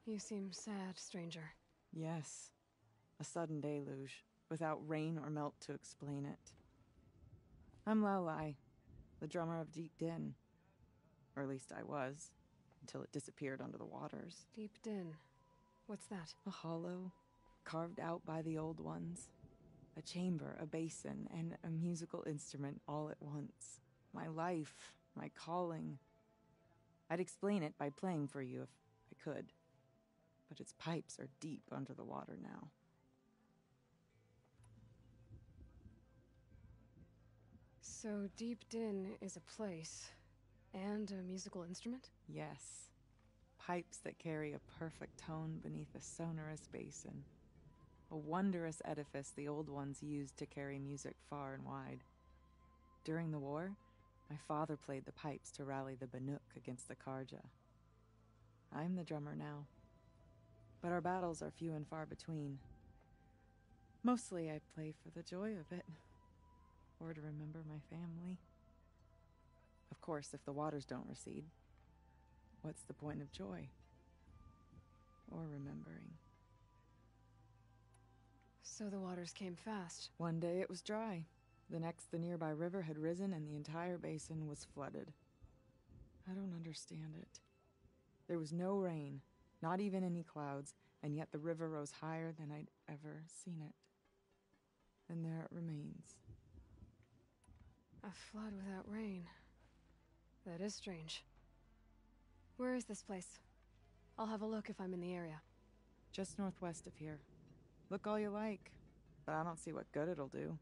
You seem sad, stranger. Yes. A sudden deluge, without rain or melt to explain it. I'm Aloy, the drummer of Deep Din. Or at least I was, until it disappeared under the waters. Deep Din. What's that? A hollow, carved out by the old ones. A chamber, a basin, and a musical instrument all at once. My life, my calling. I'd explain it by playing for you if I could. But its pipes are deep under the water now. So Deep Din is a place, and a musical instrument? Yes. Pipes that carry a perfect tone beneath a sonorous basin. A wondrous edifice the old ones used to carry music far and wide. During the war, my father played the pipes to rally the Banuk against the Karja. I'm the drummer now. But our battles are few and far between. Mostly I play for the joy of it. Or to remember my family. Of course, if the waters don't recede, what's the point of joy? Or remembering? So the waters came fast. One day it was dry. The next, the nearby river had risen and the entire basin was flooded. I don't understand it. There was no rain, not even any clouds, and yet the river rose higher than I'd ever seen it. And there it remains. A flood without rain. That is strange. Where is this place? I'll have a look if I'm in the area. Just northwest of here. Look all you like, but I don't see what good it'll do.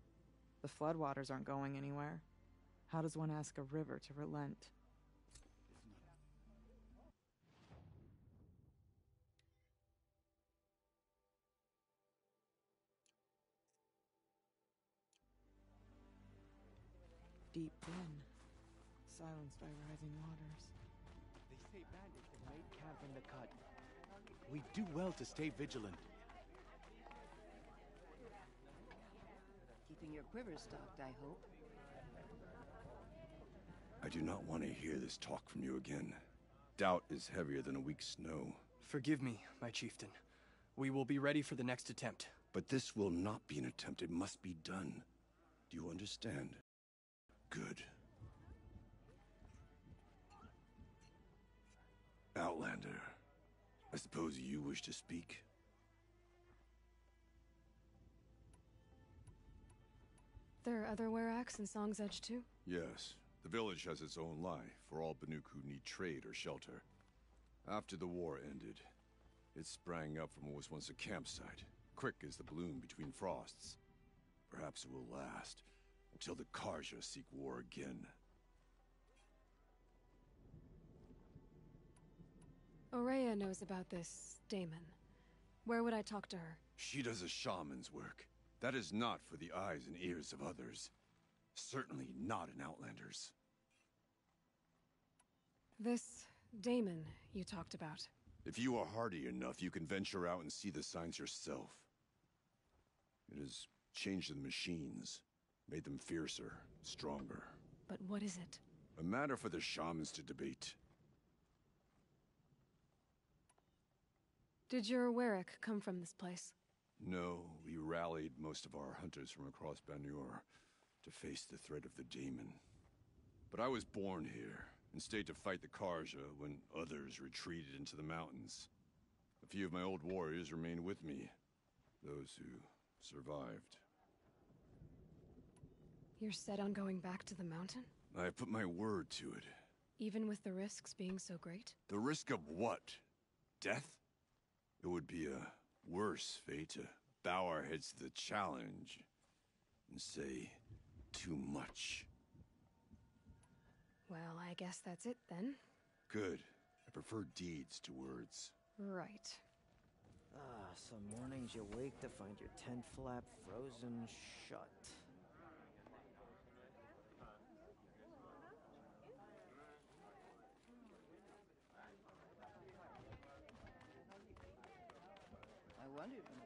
The floodwaters aren't going anywhere. How does one ask a river to relent? Deep Din, silenced by rising waters. They say bandits have made camp in the cut. We do well to stay vigilant. Keeping your quivers stocked, I hope. I do not want to hear this talk from you again. Doubt is heavier than a week's snow. Forgive me, my chieftain. We will be ready for the next attempt. But this will not be an attempt. It must be done. Do you understand? Good. Outlander, I suppose you wish to speak? There are other Weraks in Song's Edge too? Yes. The village has its own life for all Banuk who need trade or shelter. After the war ended, it sprang up from what was once a campsite, quick as the bloom between frosts. Perhaps it will last, until the Karja seek war again. Aurea knows about this Daemon. Where would I talk to her? She does a shaman's work. That is not for the eyes and ears of others. Certainly not an Outlander's. This Daemon you talked about. If you are hardy enough, you can venture out and see the signs yourself. It has changed the machines, made them fiercer, stronger. But what is it? A matter for the shamans to debate. Did your Werak come from this place? No, we rallied most of our hunters from across Banur to face the threat of the Daemon. But I was born here, and stayed to fight the Karja when others retreated into the mountains. A few of my old warriors remained with me, those who survived. You're set on going back to the mountain? I put my word to it. Even with the risks being so great? The risk of what? Death? It would be a worse fate to bow our heads to the challenge and say too much. Well, I guess that's it then. Good. I prefer deeds to words. Right. Some mornings you wake to find your tent flap frozen shut. I wondered when I...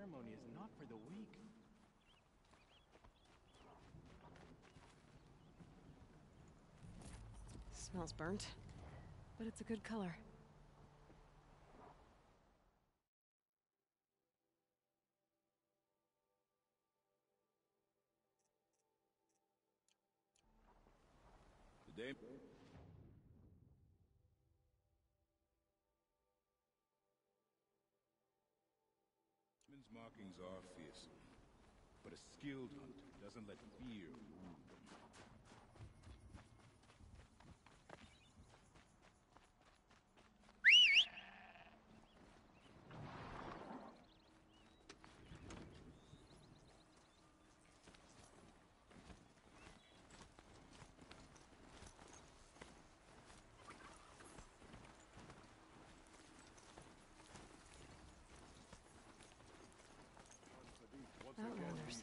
ceremony is not for the weak. Smells burnt, but it's a good color. The Daemon's markings are fearsome, but a skilled hunter doesn't let fear rule them. Outlanders.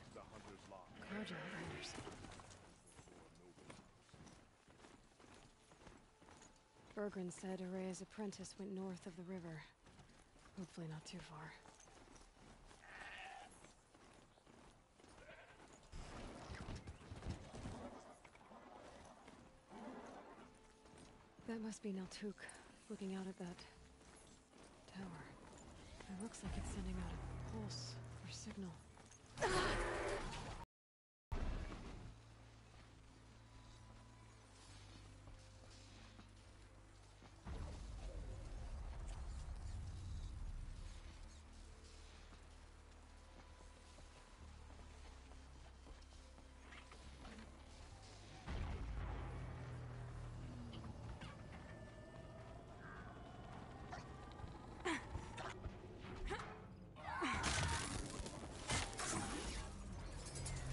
Carja Outlanders. Bergren said Araya's apprentice went north of the river. Hopefully not too far. That must be Naltuk, looking out at that tower. It looks like it's sending out a pulse or signal. If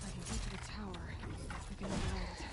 I can get to the tower, I can override it.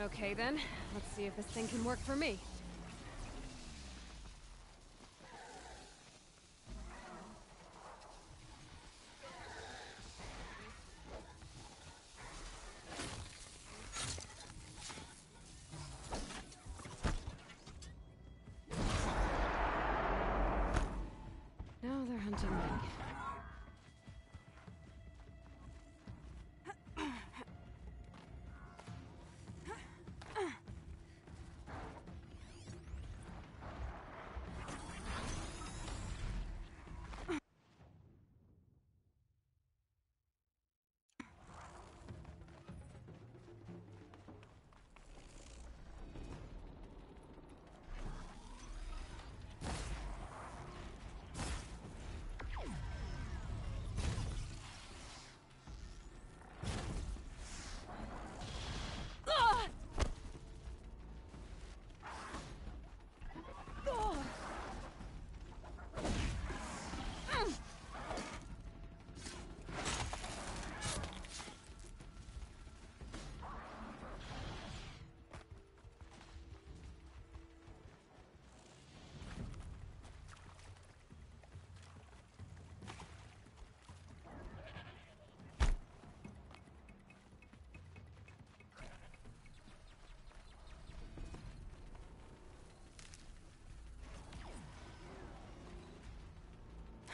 Okay then, let's see if this thing can work for me. Now they're hunting me.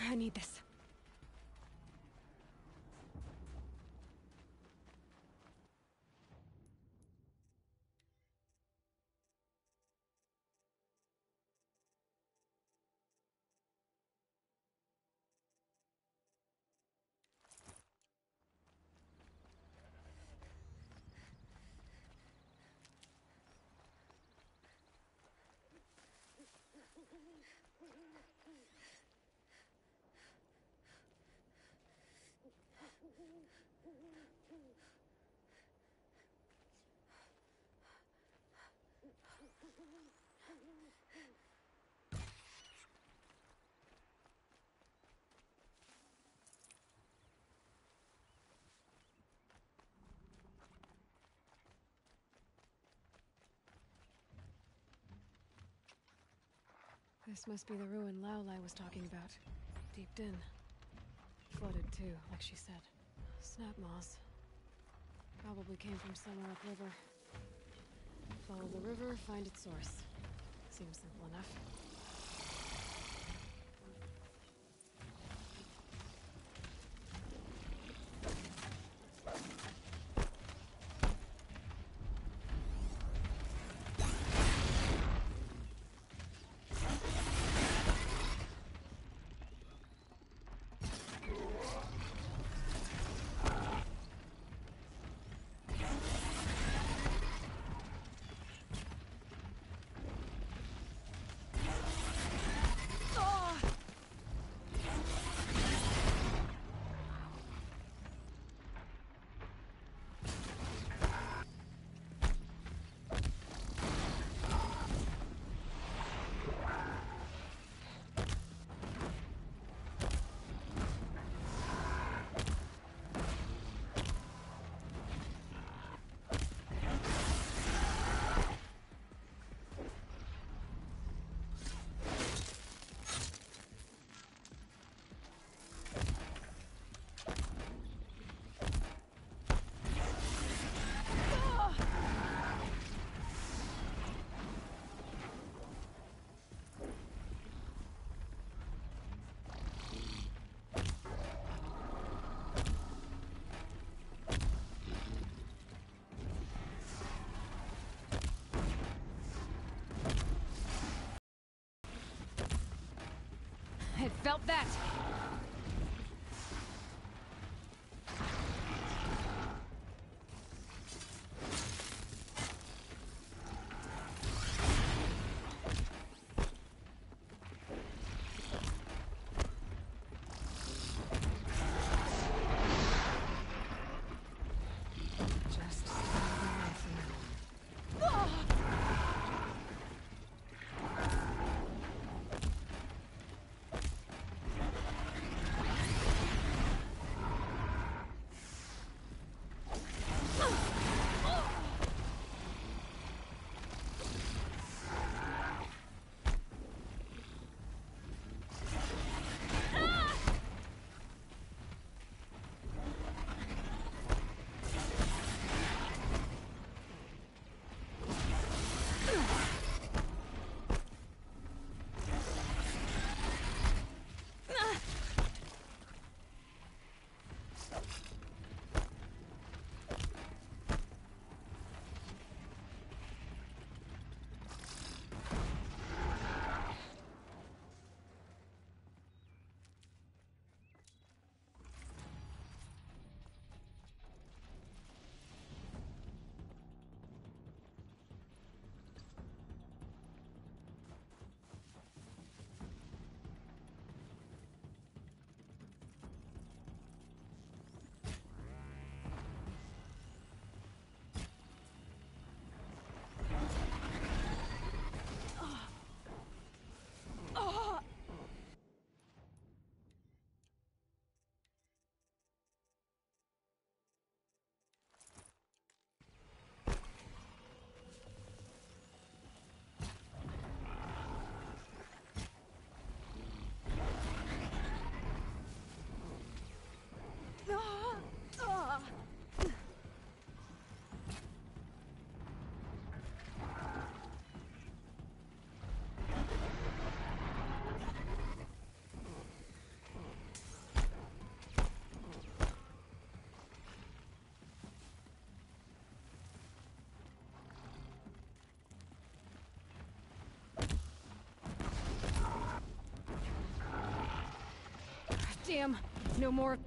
I need this. This must be the ruin Aloy was talking about. Deeped in. Flooded too, like she said. Snap moss. Probably came from somewhere upriver. Follow the river, find its source. Seems simple enough. I felt that! Just stay away from them. Damn, no more.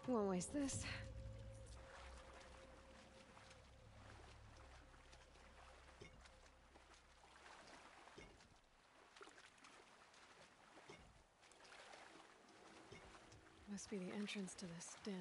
Won't waste this. Must be the entrance to this den.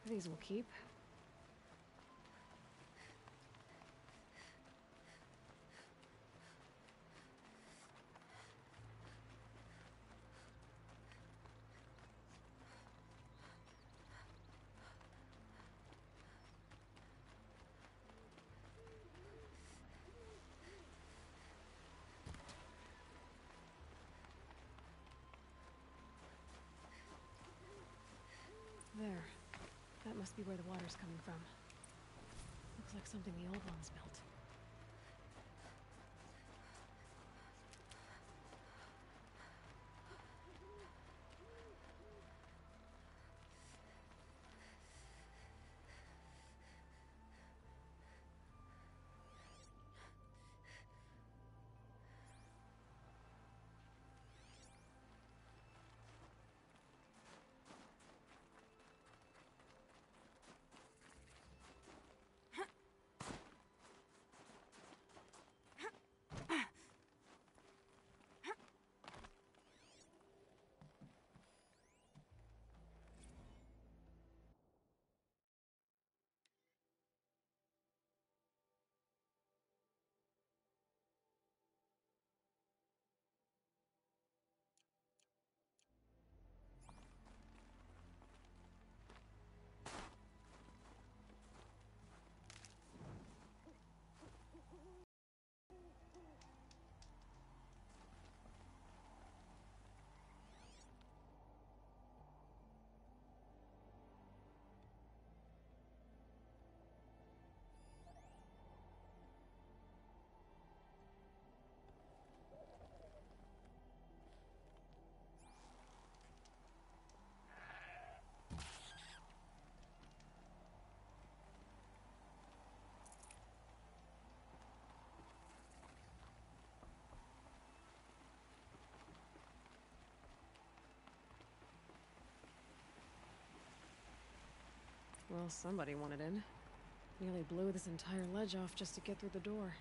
These will keep. There. That must be where the water's coming from. Looks like something the old ones built. Well, somebody wanted in. Nearly blew this entire ledge off just to get through the door.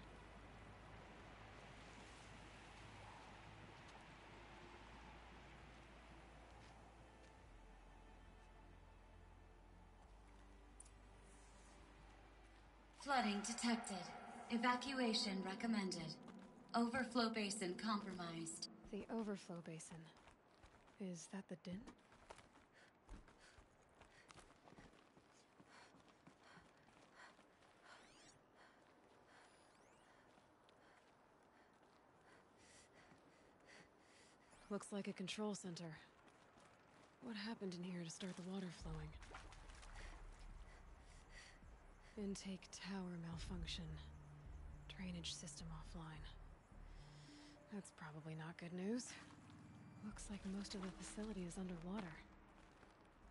Flooding detected. Evacuation recommended. Overflow basin compromised. The overflow basin. Is that the din? Looks like a control center. What happened in here to start the water flowing? Intake tower malfunction. Drainage system offline. That's probably not good news. Looks like most of the facility is underwater.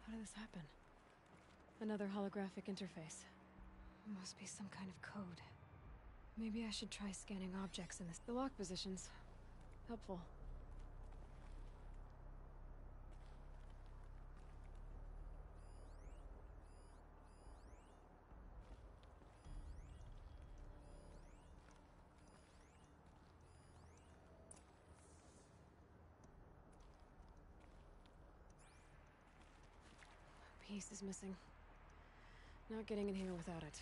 How did this happen? Another holographic interface. Must be some kind of code. Maybe I should try scanning objects in this. The lock positions. Helpful. Piece is missing. Not getting in here without it.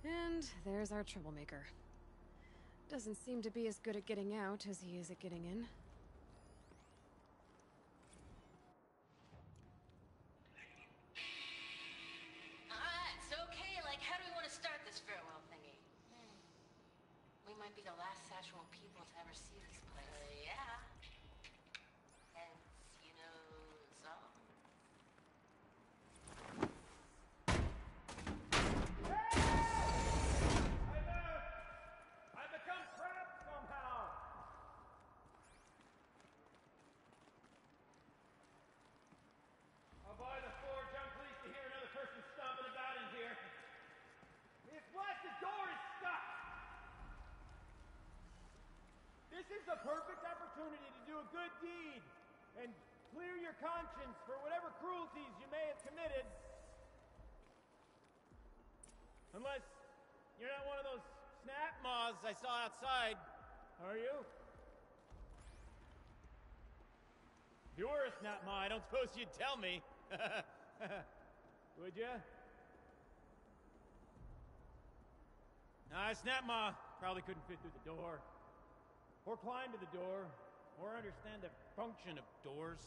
And there's our troublemaker. Doesn't seem to be as good at getting out as he is at getting in. Alright, so okay, like how do we want to start this farewell thingy? We might be the last Saskatchewan people to ever see this place. Yeah. Hence, you know, so. I become trapped somehow! I'll buy the forge. I'm pleased to hear another person stomping about in here. This blasted door is stuck! This is the perfect opportunity to do a good deed and clear your conscience for whatever cruelties you may have committed. Unless you're not one of those snap moths I saw outside, are you? If you were a snap moth, I don't suppose you'd tell me. Would ya? Nah, a snap moth probably couldn't fit through the door. Or climb to the door. Or understand the function of doors.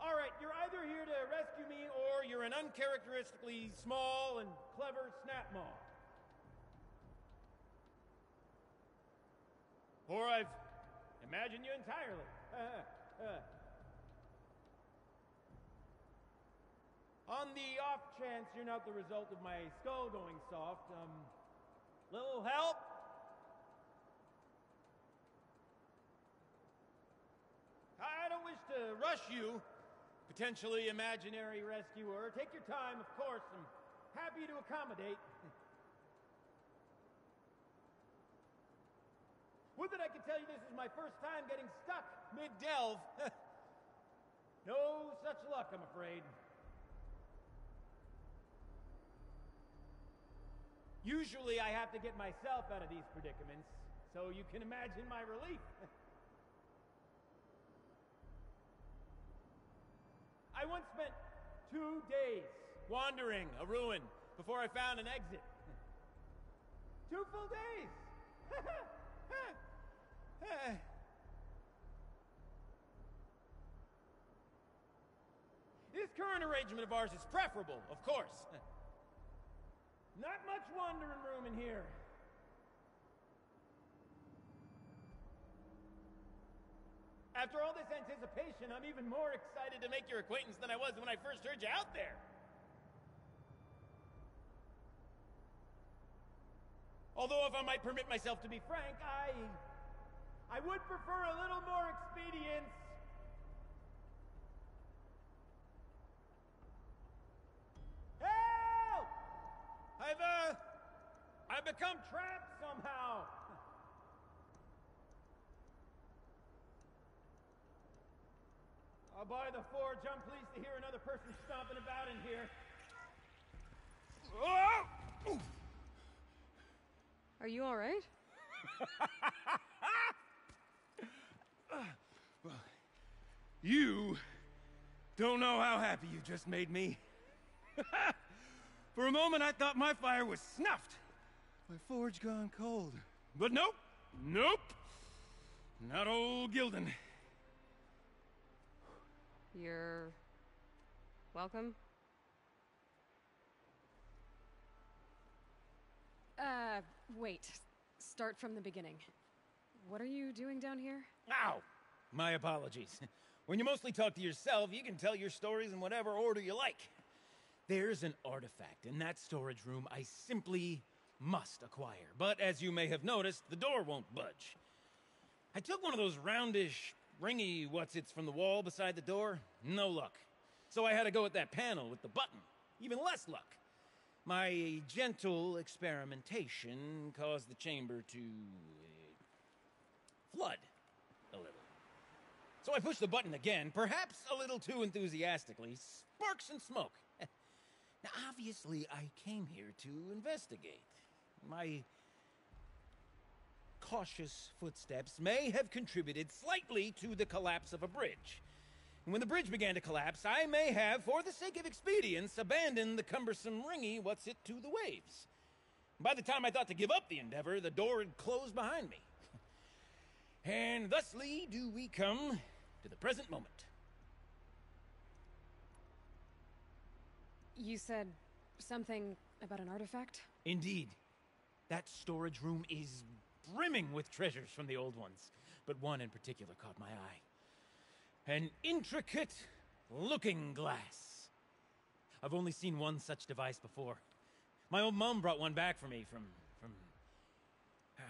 Alright, you're either here to rescue me, or you're an uncharacteristically small and clever snap moth. Or I've imagined you entirely. On the off chance you're not the result of my skull going soft, little help? I don't wish to rush you, potentially imaginary rescuer. Take your time, of course. I'm happy to accommodate. Would that I could tell you this is my first time getting stuck mid-delve. No such luck, I'm afraid. Usually I have to get myself out of these predicaments, so you can imagine my relief. I once spent 2 days wandering a ruin before I found an exit. 2 full days! This current arrangement of ours is preferable, of course. Not much wandering room in here. After all this anticipation, I'm even more excited to make your acquaintance than I was when I first heard you out there. Although, if I might permit myself to be frank, I would prefer a little more expedience. Help! I've become trapped somehow. I'll buy the forge. I'm pleased to hear another person stomping about in here. Oh! Are you all right? Well, you don't know how happy you just made me. For a moment, I thought my fire was snuffed. My forge gone cold. But nope. Nope. Not old Gildan. You're... welcome? Wait. Start from the beginning. What are you doing down here? Ow! My apologies. When you mostly talk to yourself, you can tell your stories in whatever order you like. There's an artifact in that storage room I simply must acquire. But as you may have noticed, the door won't budge. I took one of those roundish, ringy what's-its from the wall beside the door. No luck. So I had to go with that panel with the button. Even less luck. My gentle experimentation caused the chamber to... flood a little. So I pushed the button again, perhaps a little too enthusiastically. Sparks and smoke. Now, obviously, I came here to investigate. My cautious footsteps may have contributed slightly to the collapse of a bridge. And when the bridge began to collapse, I may have, for the sake of expedience, abandoned the cumbersome ringy what's-it to the waves. By the time I thought to give up the endeavor, the door had closed behind me. And thusly do we come to the present moment. You said something about an artifact? Indeed. That storage room is brimming with treasures from the old ones, but one in particular caught my eye. An intricate looking glass. I've only seen one such device before. My old mom brought one back for me from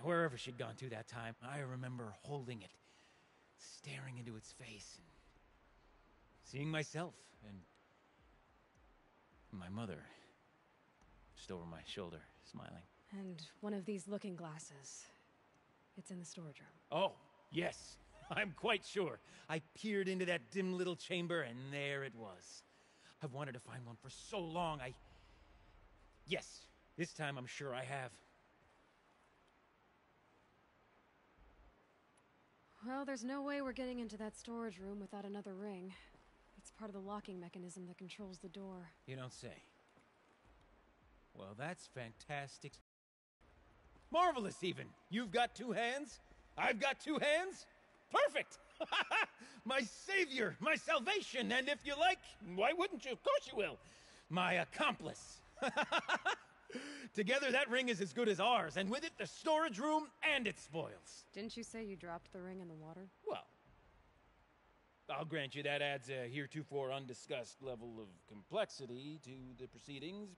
wherever she'd gone to that time. I remember holding it, staring into its face, and seeing myself and my mother just over my shoulder, smiling. And one of these looking glasses. It's in the storage room. Oh, yes. I'm quite sure. I peered into that dim little chamber, and there it was. I've wanted to find one for so long, Yes, this time I'm sure I have. Well, there's no way we're getting into that storage room without another ring. It's part of the locking mechanism that controls the door. You don't say. Well, that's fantastic. Marvelous, even. You've got two hands. I've got two hands. Perfect! My savior, my salvation, and if you like, why wouldn't you? Of course you will. My accomplice. Together, that ring is as good as ours, and with it, the storage room and its spoils. Didn't you say you dropped the ring in the water? Well, I'll grant you that adds a heretofore undiscussed level of complexity to the proceedings.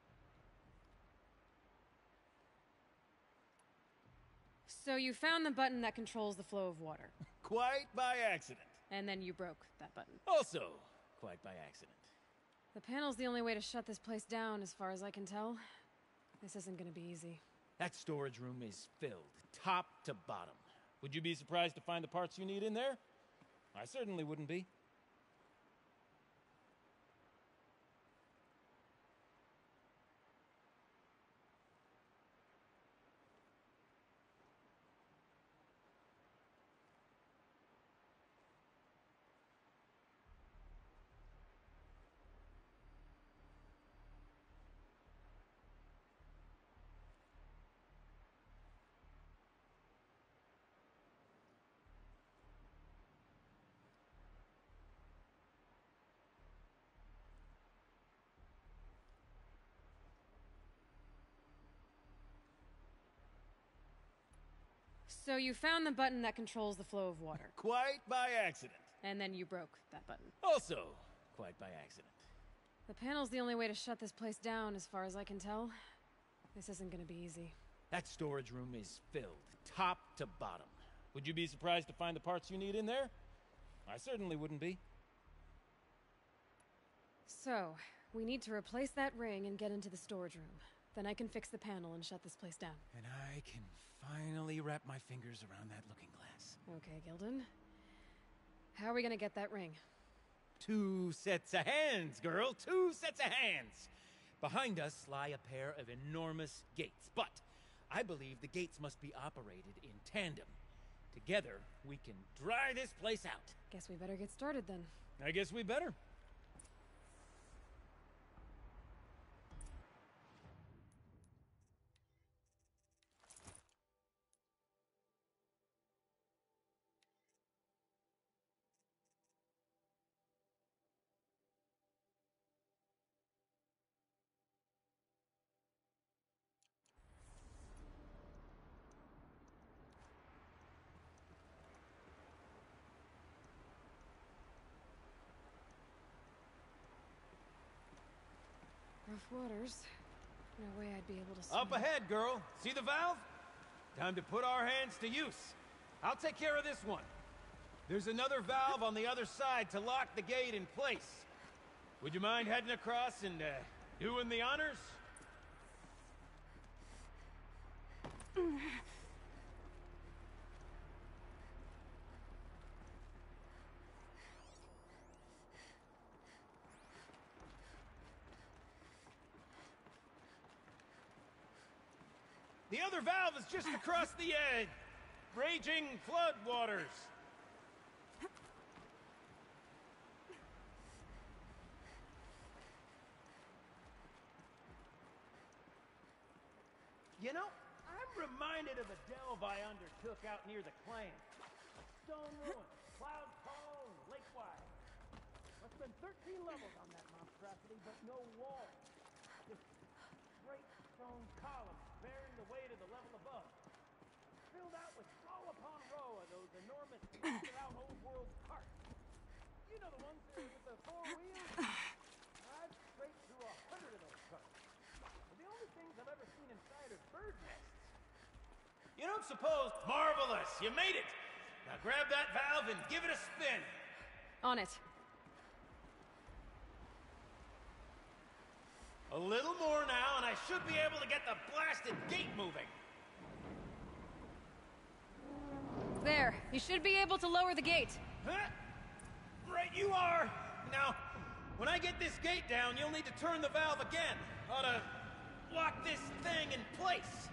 So you found the button that controls the flow of water. Quite by accident. And then you broke that button. Also, quite by accident. The panel's the only way to shut this place down, as far as I can tell. This isn't gonna be easy. That storage room is filled, top to bottom. Would you be surprised to find the parts you need in there? I certainly wouldn't be. So you found the button that controls the flow of water. Quite by accident. And then you broke that button. Also, quite by accident. The panel's the only way to shut this place down, as far as I can tell. This isn't gonna be easy. That storage room is filled, top to bottom. Would you be surprised to find the parts you need in there? I certainly wouldn't be. So, we need to replace that ring and get into the storage room. Then I can fix the panel and shut this place down. And I can finally wrap my fingers around that looking glass. Okay, Gildan. How are we gonna get that ring? 2 sets of hands, girl. 2 sets of hands. Behind us lie a pair of enormous gates, but I believe the gates must be operated in tandem. Together, we can dry this place out. Guess we better get started then. I guess we better. Rough waters. No way I'd be able to swim. Up ahead, girl. See the valve? Time to put our hands to use. I'll take care of this one. There's another valve on the other side to lock the gate in place. Would you mind heading across and doing the honors? The other valve is just across the raging flood waters. You know, I'm reminded of a delve I undertook out near the clan. Stone ruins, cloud tall and lake wide. Must have been 13 levels on that monstrosity, but no walls. Just great stone columns bearing the weight of the level above. Filled out with row upon row of those enormous out old world carts. You know the ones there with the 4 wheels? I've scraped through 100 of those carts. But the only things I've ever seen inside are bird nests. You don't suppose... Marvelous! You made it! Now grab that valve and give it a spin. On it. A little more now, and I should be able to get the blasted gate moving. There. You should be able to lower the gate. Huh? Right you are. Now, when I get this gate down, you'll need to turn the valve again. Ought to lock this thing in place.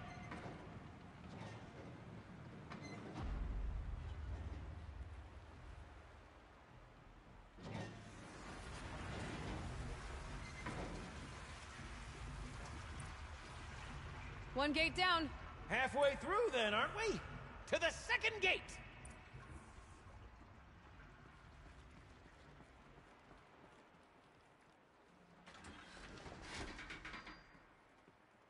One gate down. Halfway through then, aren't we? To the second gate!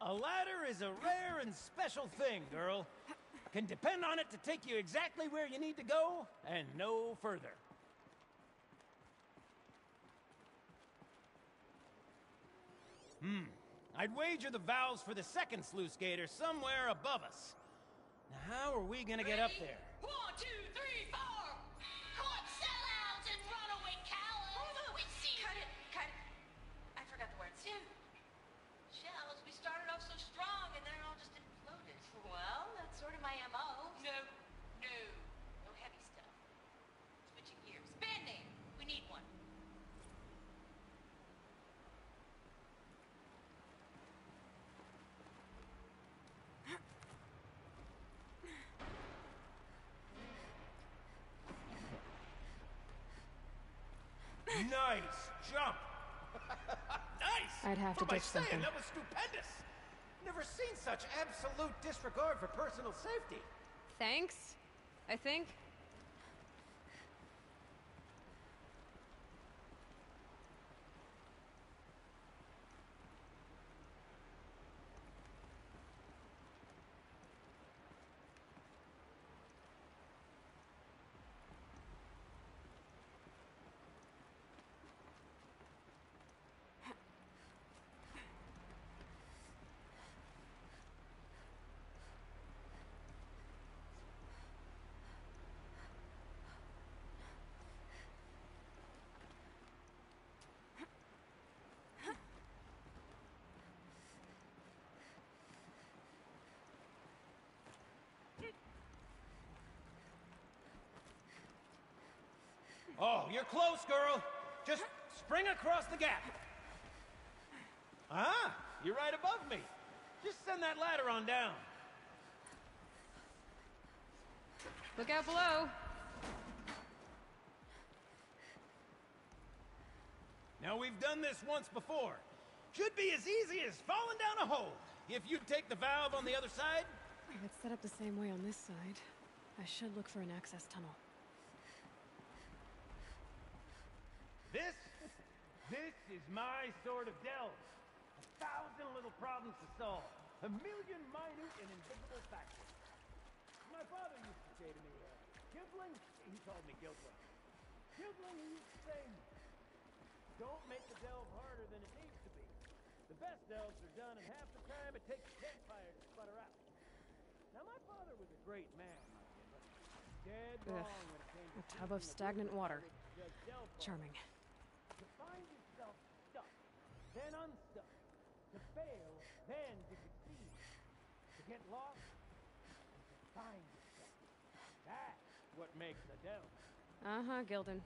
A ladder is a rare and special thing, girl. Can depend on it to take you exactly where you need to go, and no further. I'd wager the valves for the second sluice gate are somewhere above us. Now, how are we gonna get up there? 1, 2, 3, 4! Caught sellouts and runaway cowards! We see you! Cut it. I forgot the words. Shells, we started off so strong and then it all just imploded. Well, that's sort of my MO. No heavy stuff. Switching gears. Band name. We need one. Nice jump! Nice! I'd have to What am I ditch saying? something. That was stupendous! Never seen such absolute disregard for personal safety. Thanks, I think. Oh, you're close, girl. Just spring across the gap. Ah, you're right above me. Just send that ladder on down. Look out below. Now, we've done this once before. Should be as easy as falling down a hole. If you take the valve on the other side... If it's set up the same way on this side, I should look for an access tunnel. This is my sort of delve. 1,000 little problems to solve. 1 million minute and invisible factors. My father used to say to me, Gilbling, he called me Gilbling. Gilbling, he used to say, don't make the delve harder than it needs to be. The best delves are done in half the time it takes a campfire to sputter out. Now, my father was a great man, but dead wrong when it came to a tub of stagnant water. Charming. To find yourself stuck, then unstuck. To fail, then to succeed. To get lost, and to find yourself. That's what makes a delve. Uh-huh, Gilden.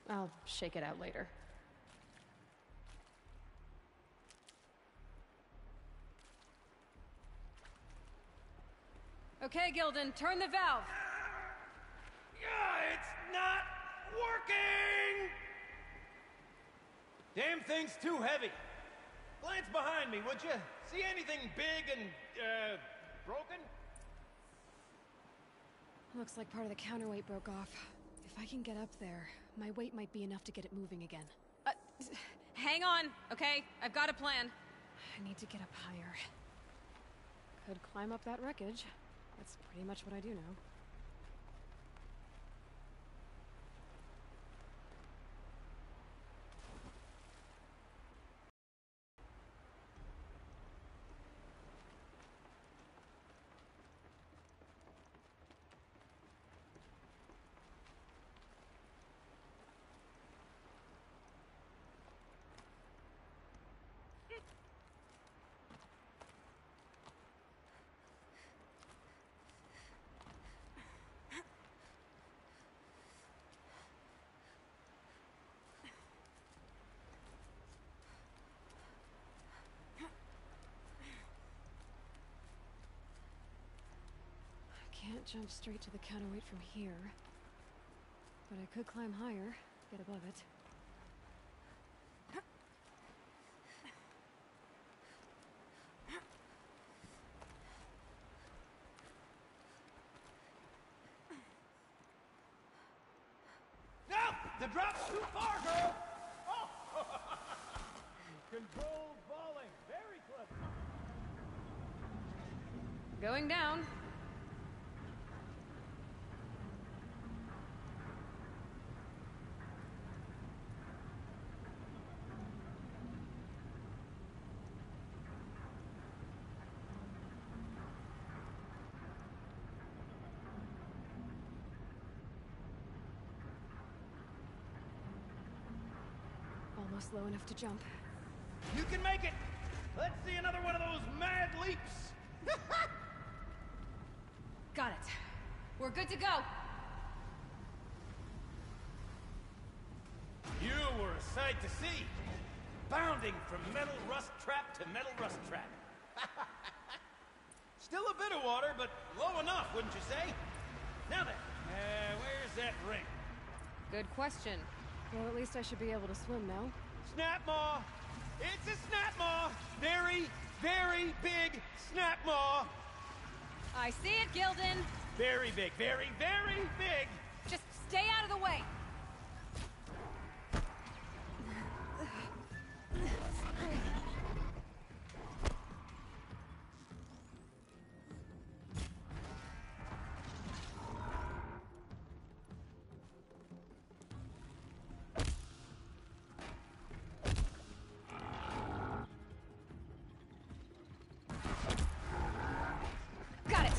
I'll shake it out later. Okay, Gilden, turn the valve. It's not working! Damn thing's too heavy. Glance behind me, would you? See anything big and, broken? Looks like part of the counterweight broke off. If I can get up there, my weight might be enough to get it moving again. Hang on, okay? I've got a plan. I need to get up higher. Could climb up that wreckage. That's pretty much what I do now. Can't jump straight to the counterweight from here, but I could climb higher, get above it. No! The drop's too far, girl! Oh! Controlled falling. Very clever. Going down. Almost low enough to jump. You can make it! Let's see another one of those mad leaps! Got it. We're good to go. You were a sight to see. Bounding from metal rust trap to metal rust trap. Still a bit of water, but low enough, wouldn't you say? Now then, where's that ring? Good question. Well, at least I should be able to swim now. Snap maw! It's a snap maw! Very, very big snap maw! I see it, Gildan! Very big, very, very big! Just stay out of the way! Got it!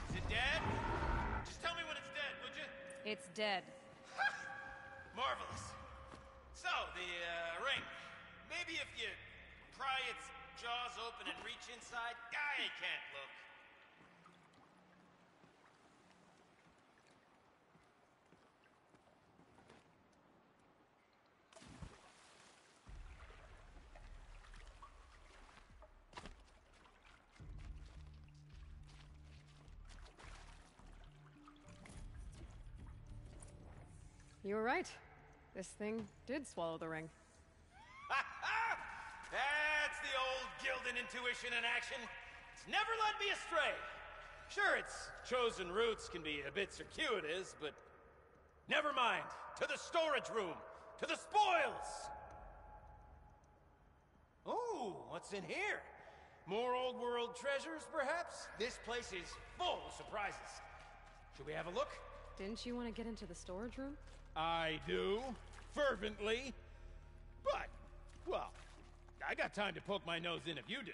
Is it dead? Just tell me when it's dead, would you? It's dead. Marvelous. So, the ring. Maybe if you pry its jaws open and reach inside, I can't look. You were right. This thing did swallow the ring. That's the old Gildan intuition in action. It's never led me astray. Sure, its chosen routes can be a bit circuitous, but never mind. To the storage room. To the spoils. Ooh, what's in here? More old world treasures, perhaps? This place is full of surprises. Should we have a look? Didn't you want to get into the storage room? I do. Fervently. But, well, I got time to poke my nose in if you do.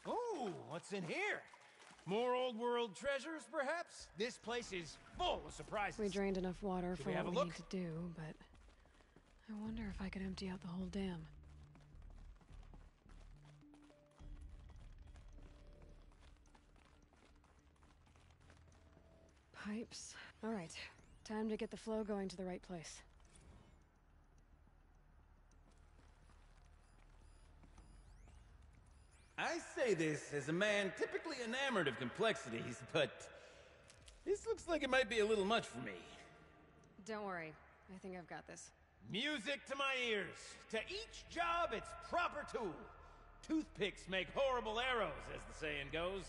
Oh, what's in here? More old world treasures, perhaps? This place is full of surprises. We drained enough water Should for we have what a we look? need to do, but I wonder if I could empty out the whole dam. Pipes. All right, time to get the flow going to the right place. I say this as a man typically enamored of complexities, but this looks like it might be a little much for me. Don't worry, I think I've got this. Music to my ears. To each job, its proper tool. Toothpicks make horrible arrows, as the saying goes.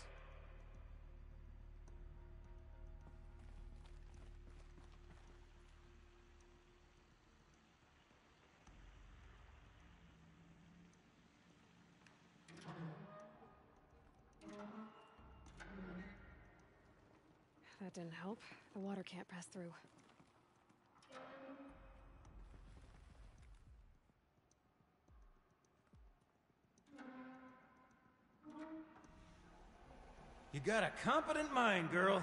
That didn't help. The water can't pass through. You got a competent mind, girl.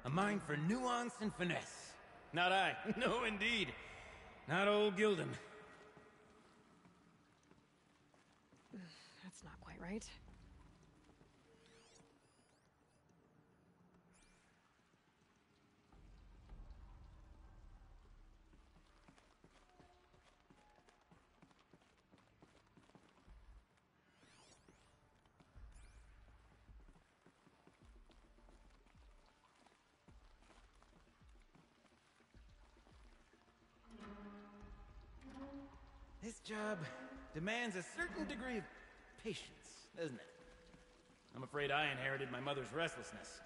A mind for nuance and finesse. Not I. No, indeed. Not old Gildan. That's not quite right. This job demands a certain degree of patience, doesn't it? I'm afraid I inherited my mother's restlessness.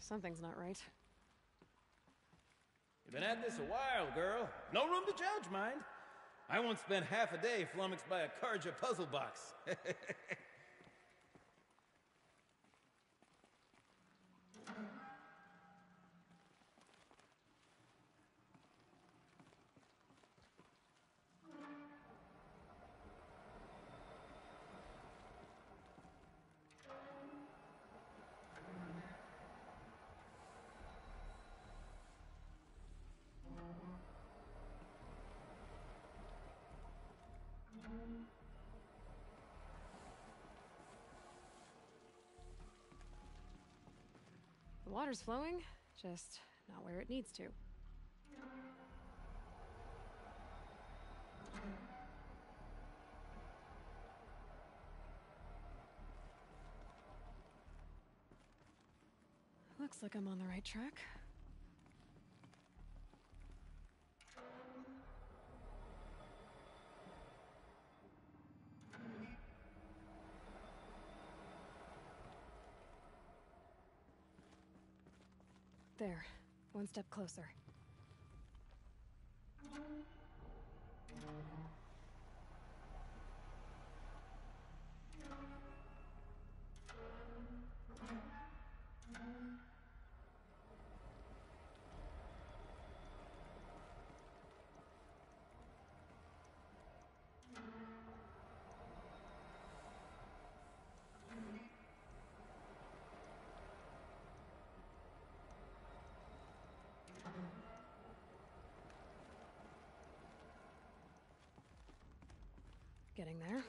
Something's not right. You've been at this a while, girl. No room to judge, mind. I once spent half a day flummoxed by a Karja puzzle box. The water's flowing, just not where it needs to. Looks like I'm on the right track. There, one step closer. Getting there.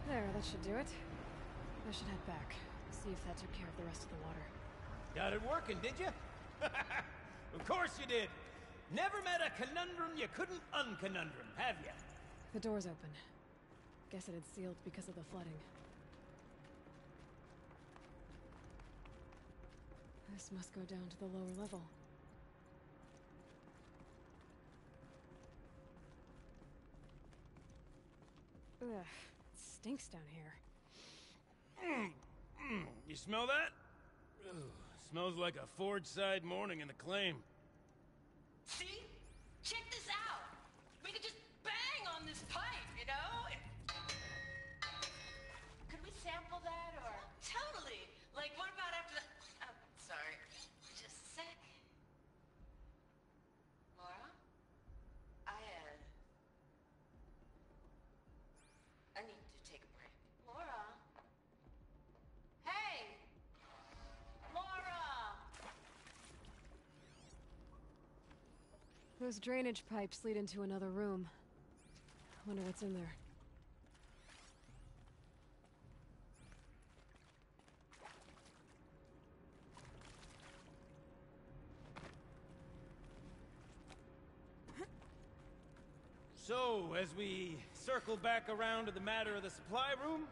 There, that should do it. I should head back, see if that took care of the rest of the water. Got it working, did you? Of course you did. Never met a conundrum you couldn't unconundrum, have you? The door's open. Guess it had sealed because of the flooding. This must go down to the lower level. Ugh, it stinks down here. You smell that? Ugh, smells like a forge-side morning in the claim. See? Check this out! We could just bang on this pipe, you know? Could we sample that, or...? Totally! Like, what about after the... Oh, sorry. Just a sec. Laura? I need to take a break. Laura? Hey! Laura! Those drainage pipes lead into another room. Wonder what's in there. So, as we circle back around to the matter of the supply room,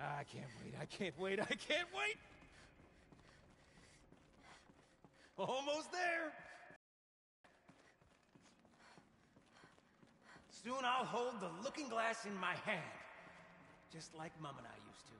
I can't wait, I can't wait, I can't wait! Almost there! Soon I'll hold the looking glass in my hand, just like Mom and I used to.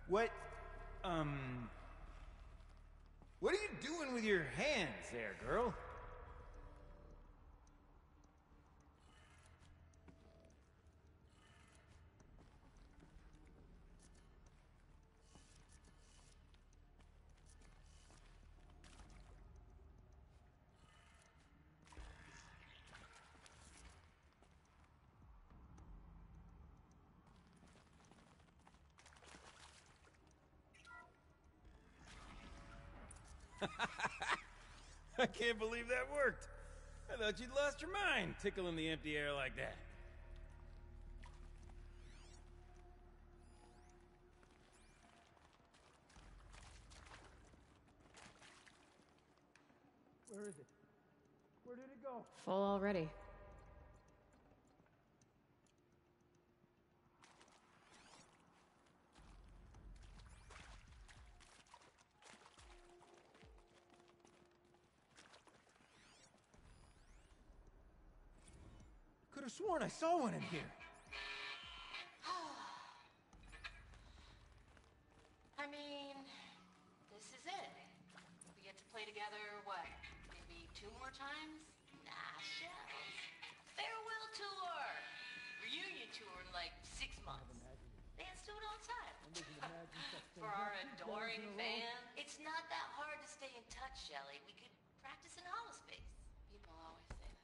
What, what are you doing with your hands there, girl? I can't believe that worked. I thought you'd lost your mind, tickling the empty air like that. Where is it? Where did it go? Full already. Could have sworn I saw one in here. I mean, this is it. We get to play together, what, maybe 2 more times? Nah, shells. Farewell tour! Reunion tour in like 6 months. Dance to it all the time. For our adoring fans. It's not that hard to stay in touch, Shelley. We could practice in holospace. People always say that.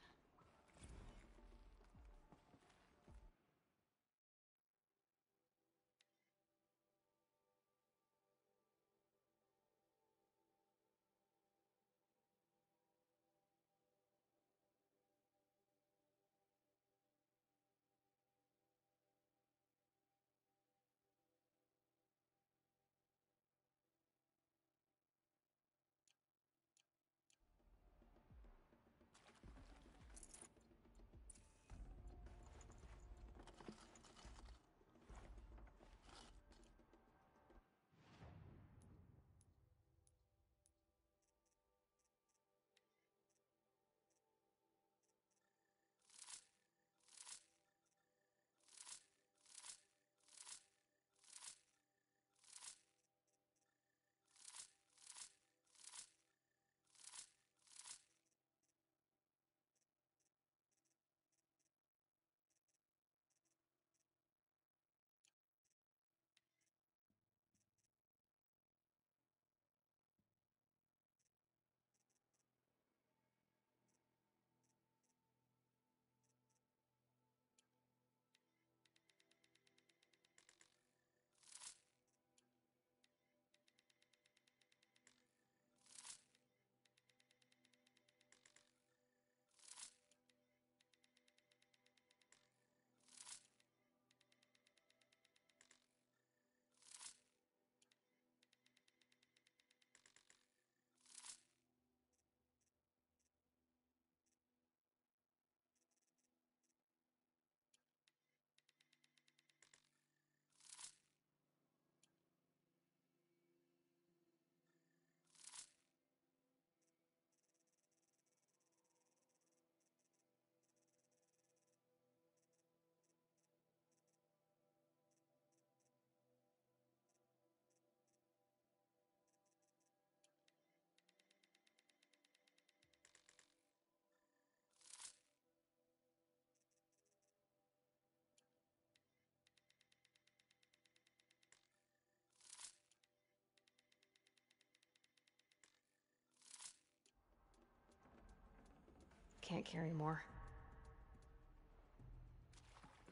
can't carry more.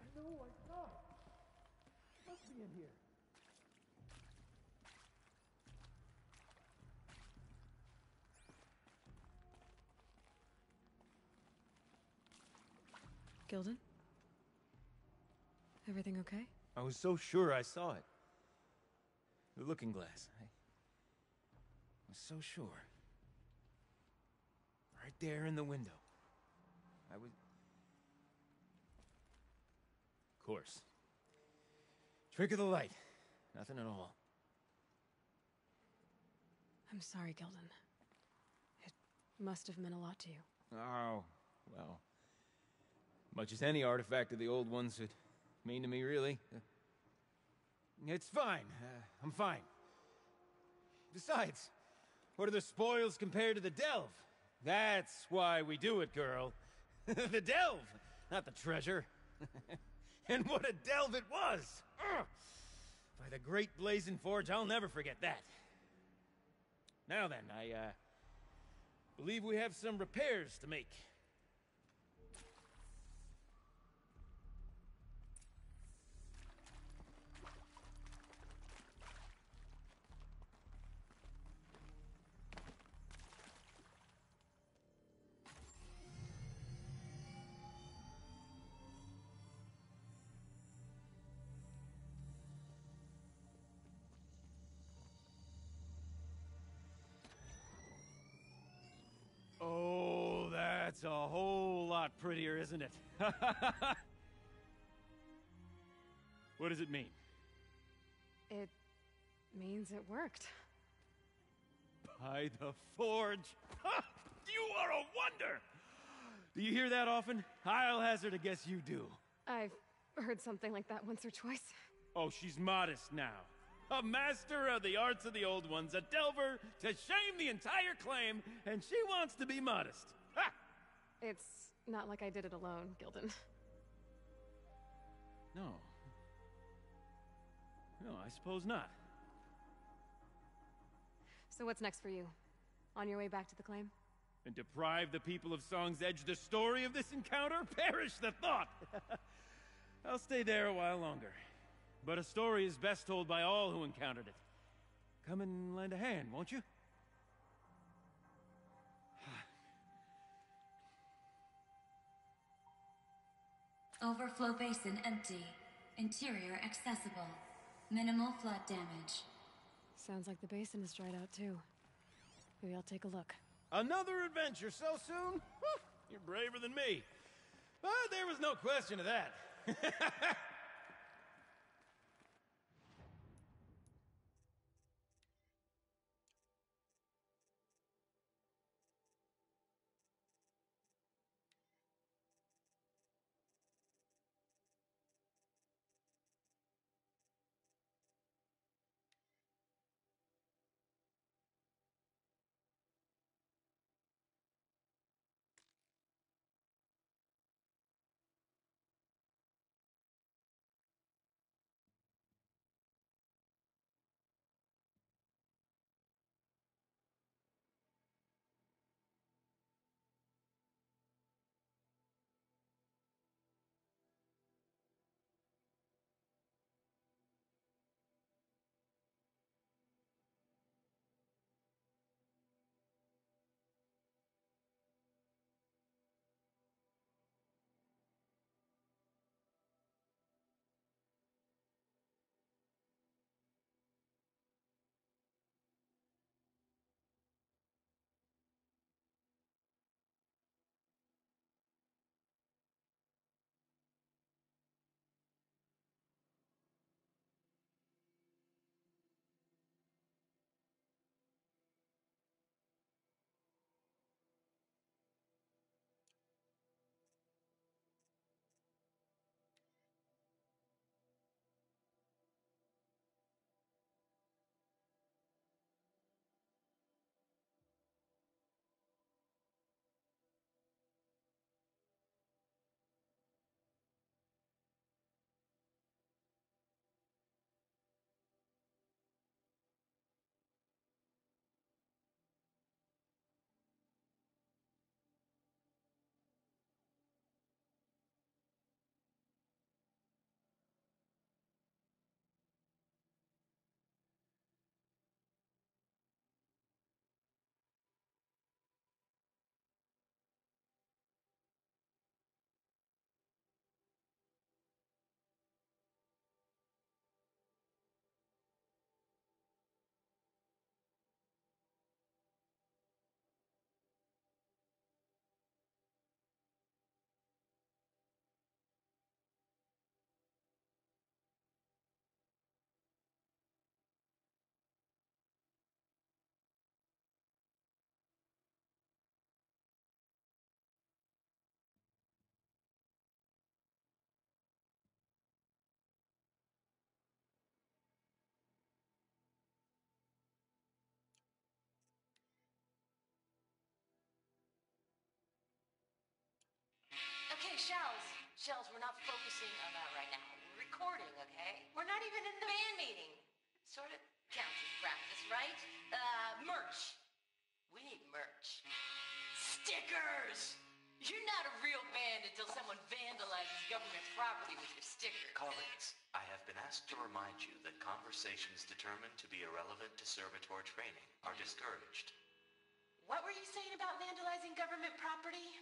I know, I saw it. Must be in here. Gilden? Everything okay? I was so sure I saw it. The looking glass. I was so sure. Right there in the window. I was... Of course. Trick of the light. Nothing at all. I'm sorry, Gilden. It must have meant a lot to you. Oh, well. Much as any artifact of the old ones would mean to me, really. It's fine. I'm fine. Besides, what are the spoils compared to the delve? That's why we do it, girl. The delve, not the treasure. And what a delve it was! Ugh. By the great Blazing Forge, I'll never forget that. Now then, I believe we have some repairs to make. Oh, that's a whole lot prettier, isn't it? What does it mean? It means it worked. By the Forge! Ha! You are a wonder! Do you hear that often? I'll hazard a guess you do. I've heard something like that once or twice. Oh, she's modest now. A master of the arts of the old ones, a delver to shame the entire claim, and she wants to be modest. Ha! It's not like I did it alone, Gilden. No. No, I suppose not. So what's next for you? On your way back to the claim? And deprive the people of Song's Edge the story of this encounter? Perish the thought! I'll stay there a while longer. But a story is best told by all who encountered it. Come and lend a hand, won't you? Overflow basin empty. Interior accessible. Minimal flood damage. Sounds like the basin is dried out too. Maybe I'll take a look. Another adventure so soon? You're braver than me. But there was no question of that. Okay, Shells. Shells, we're not focusing on that right now. We're recording, okay? We're not even in the band meeting. Sort of counts as practice, right? Merch. We need merch. Stickers! You're not a real band until someone vandalizes government property with your stickers. Colleagues, I have been asked to remind you that conversations determined to be irrelevant to servitor training are discouraged. What were you saying about vandalizing government property?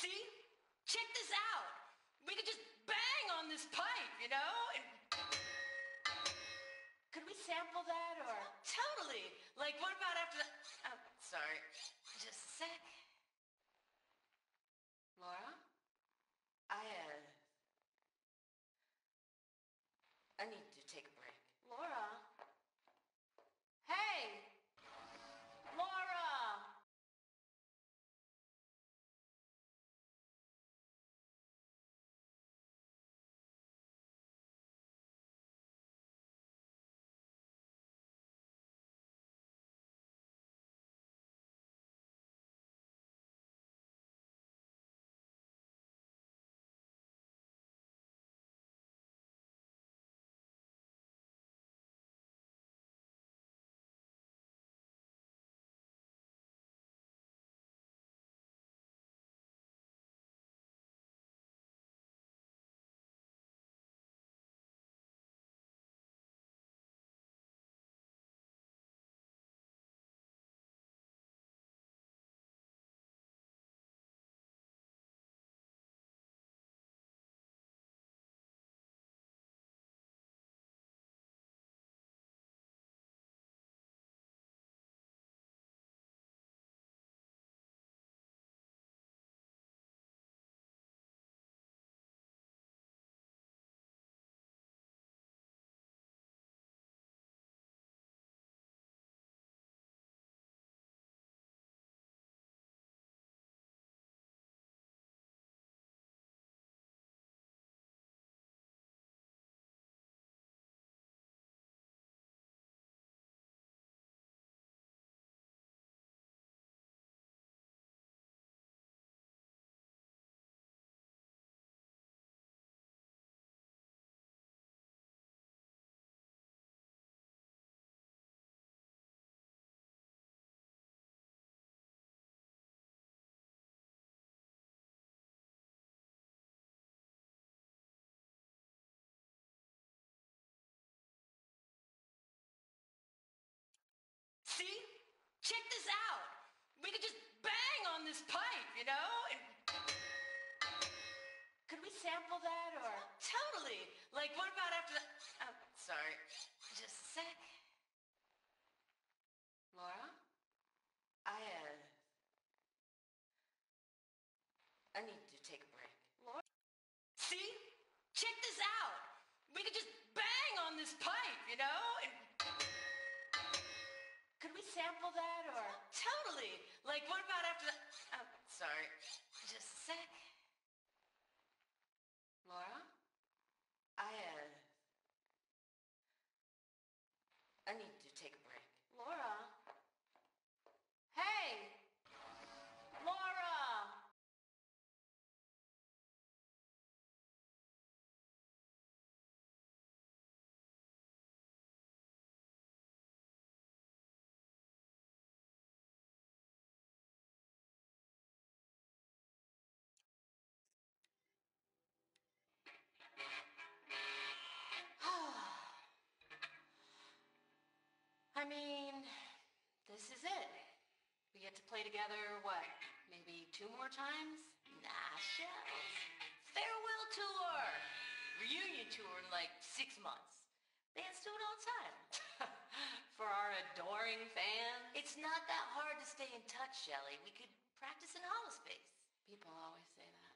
See? Check this out. We could just bang on this pipe, you know? And could we sample that or? Totally. Like, what about after the... Oh, sorry. Just a sec. Laura? I need to take a break. Laura? Hey! Laura! See? Check this out. We could just bang on this pipe, you know? And could we sample that or? Totally. Like, what about after the... Oh, sorry. Just a sec. Laura? I need to take a break. Laura? See? Check this out. We could just bang on this pipe, you know? And could we sample that or? Totally. Like, what about after the... Oh, sorry. Just a sec. Laura? I need to take a break. Laura? Hey! Laura! this is it. We get to play together, what, maybe 2 more times? Nah, shells. Farewell tour! Reunion tour in like 6 months. Bands do it all the time. For our adoring fans. It's not that hard to stay in touch, Shelley. We could practice in holospace. People always say that.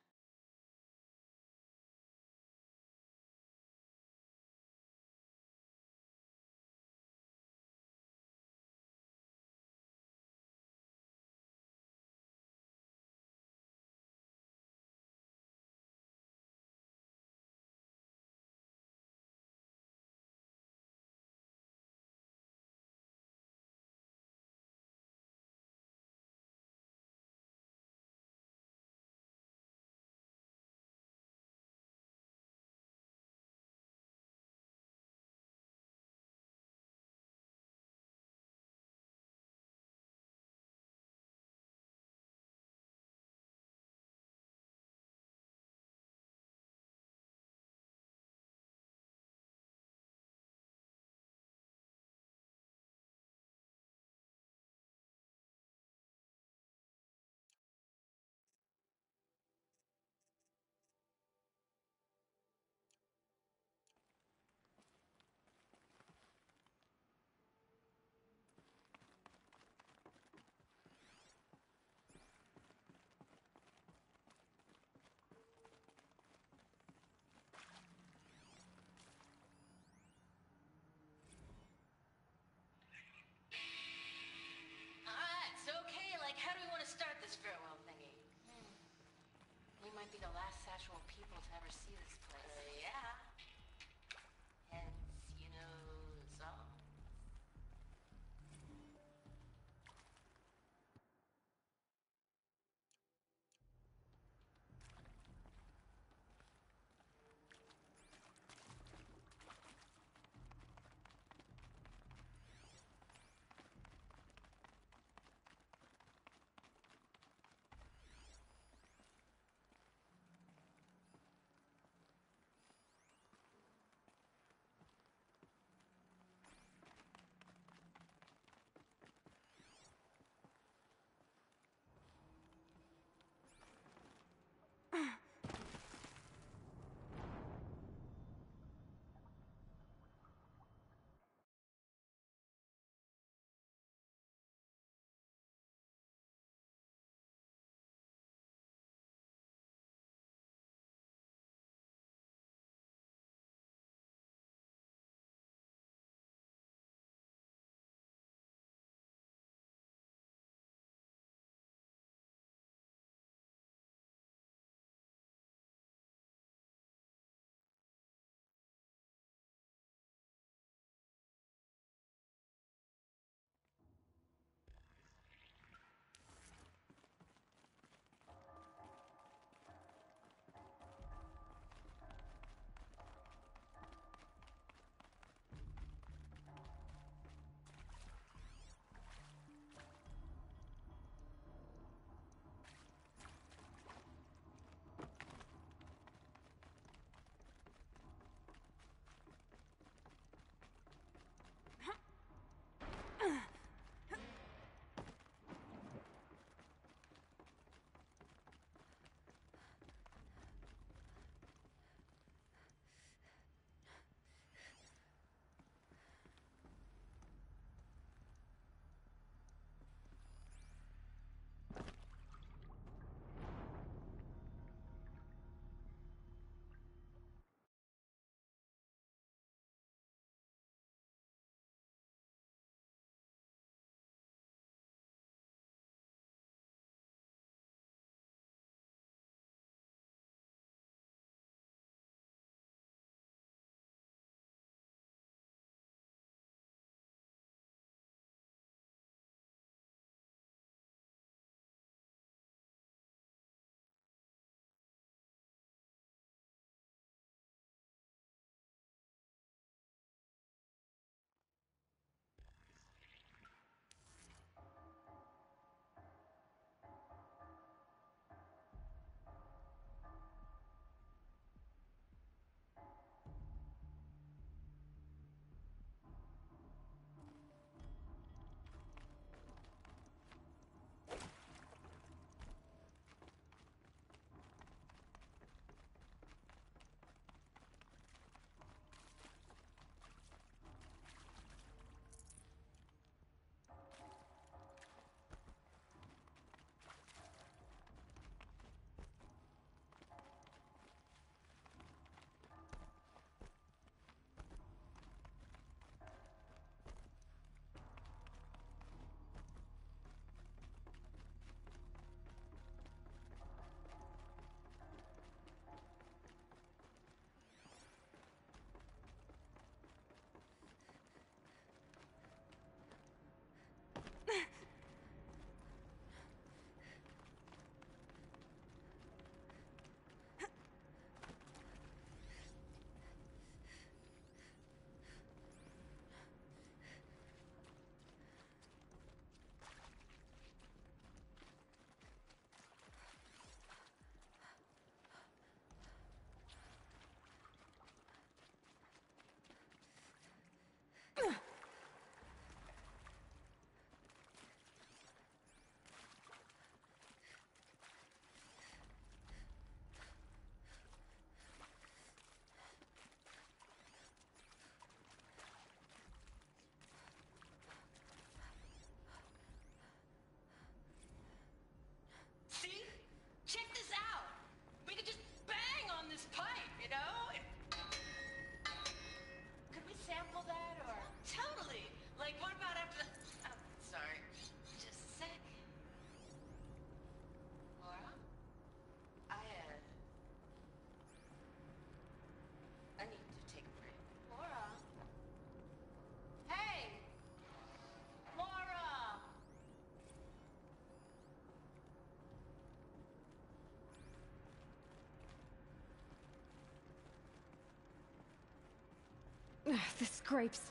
The scrapes.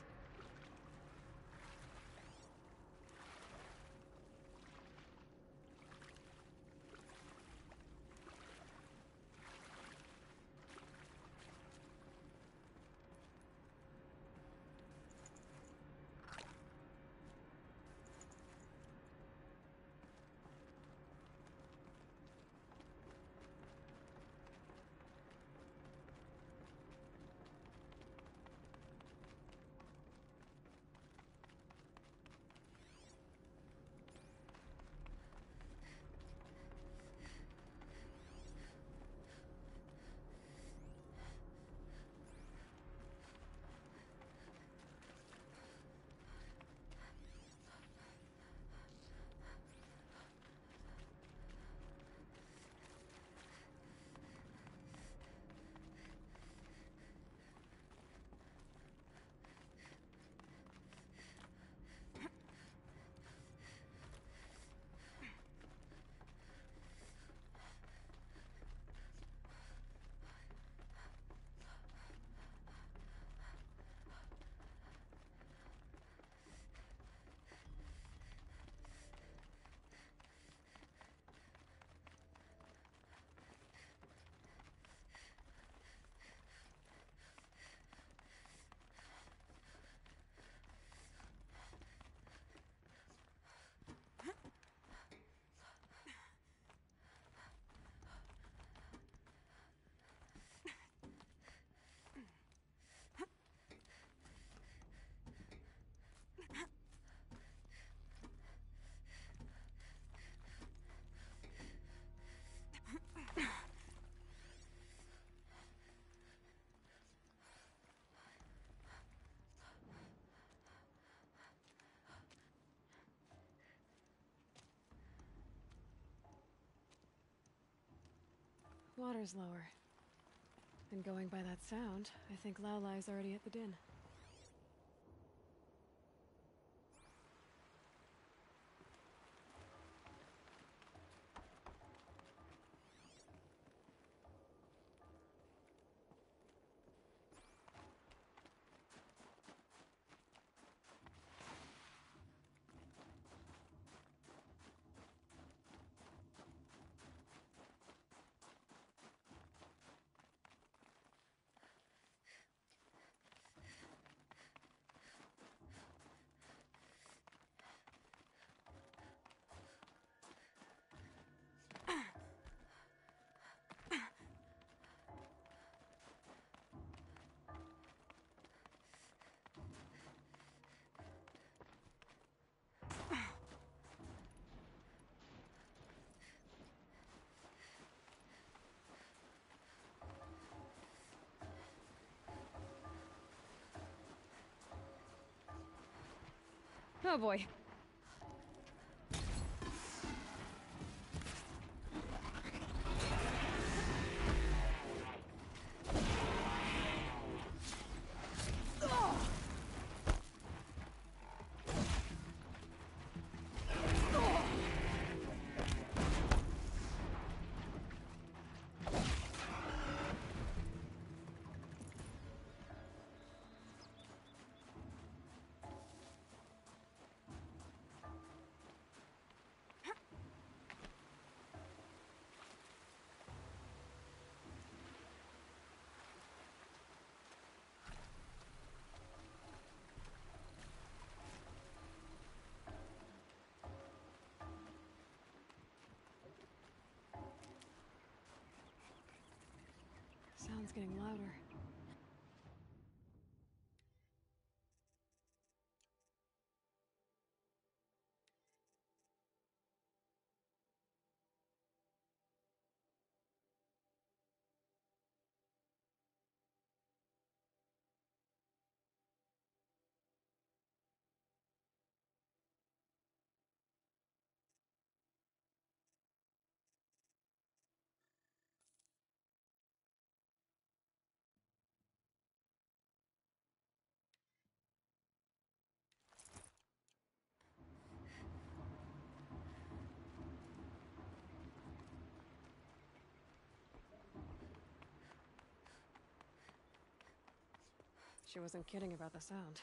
Water's lower. And going by that sound, I think Laolai's already at the din. Oh boy. Sound's getting louder. She wasn't kidding about the sound.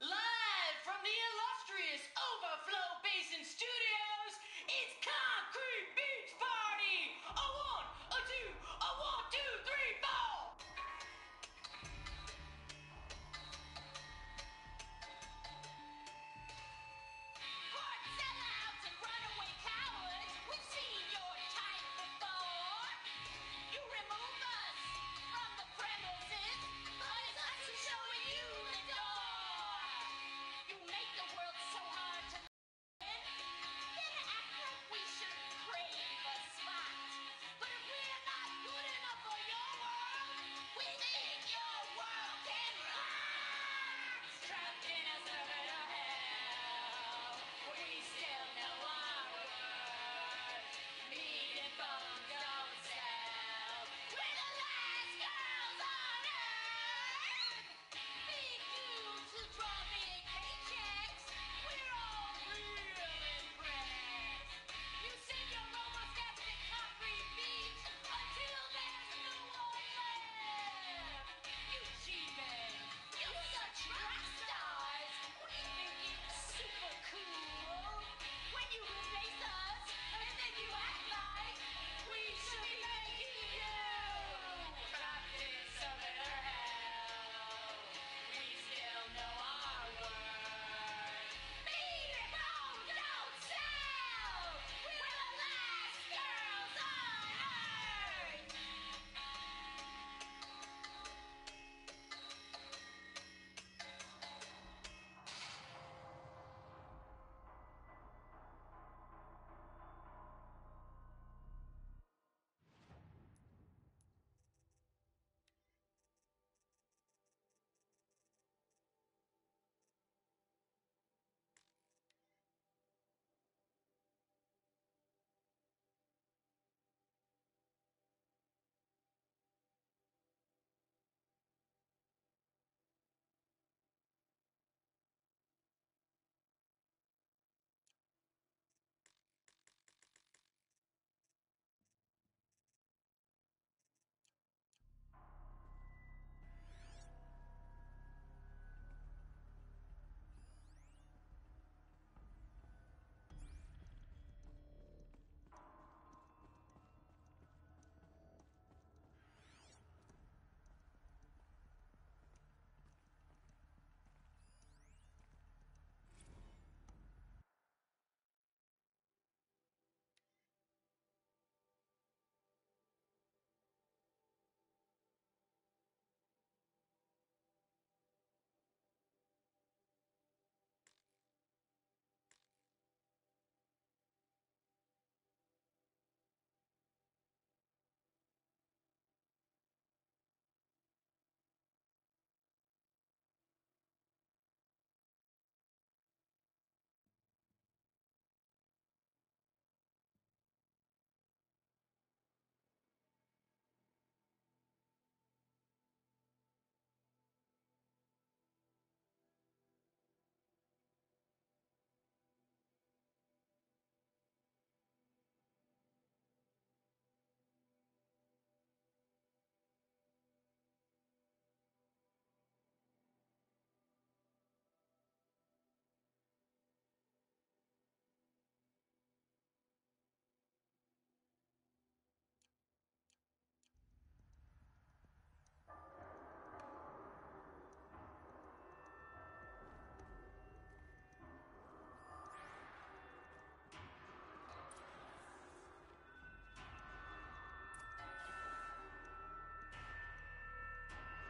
Live from the illustrious Overflow Basin Studios, it's Concrete Beach Party! A one, a two, a one, two, three, four! What sellouts and runaway cowards! We've seen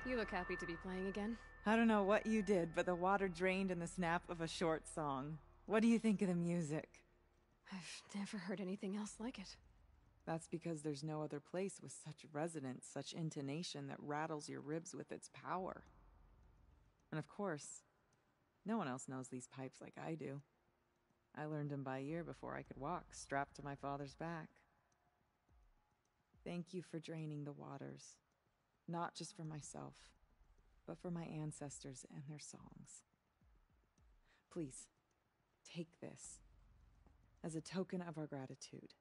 You look happy to be playing again. I don't know what you did, but the water drained in the snap of a short song. What do you think of the music? I've never heard anything else like it. That's because there's no other place with such resonance, such intonation that rattles your ribs with its power. And of course, no one else knows these pipes like I do. I learned them by ear before I could walk, strapped to my father's back. Thank you for draining the waters, not just for myself, but for my ancestors and their songs. Please, take this as a token of our gratitude.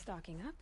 Stocking up.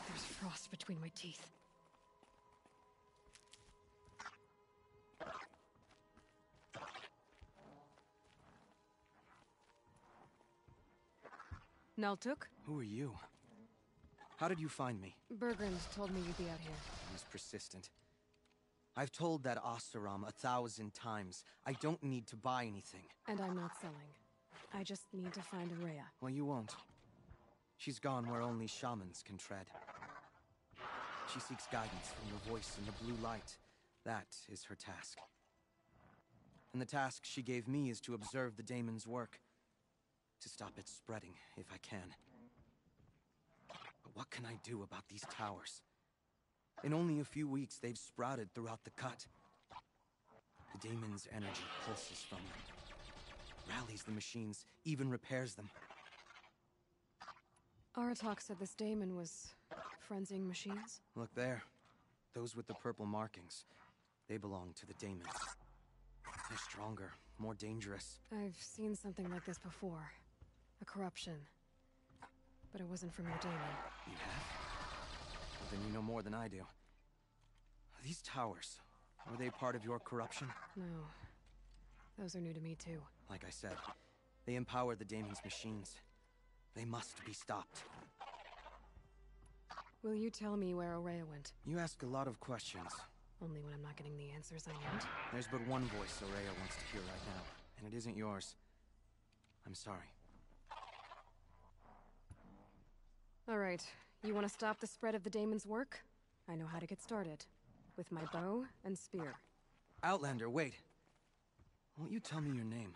There's frost between my teeth. Naltuk? Who are you? How did you find me? Bergrand told me you'd be out here. He's persistent. I've told that Oseram 1,000 times. I don't need to buy anything. And I'm not selling. I just need to find Araya. Well, you won't. She's gone where only shamans can tread. She seeks guidance from your voice in the blue light. That is her task. And the task she gave me is to observe the daemon's work. To stop it spreading, if I can. But what can I do about these towers? In only a few weeks, they've sprouted throughout the cut. The daemon's energy pulses from them. Rallies the machines, even repairs them. Aratak said this daemon was frenzying machines? Look there. Those with the purple markings. They belong to the daemons. They're stronger, more dangerous. I've seen something like this before. A corruption. But it wasn't from your daemon. You have? something you know more than I do. These towers, were they part of your corruption? No. Those are new to me, too. Like I said, they empower the Daemon's machines. They must be stopped. Will you tell me where Ourea went? You ask a lot of questions. Only when I'm not getting the answers I want. There's but one voice Ourea wants to hear right now, and it isn't yours. I'm sorry. All right. You want to stop the spread of the Daemon's work? I know how to get started. With my bow and spear. Outlander, wait. Won't you tell me your name?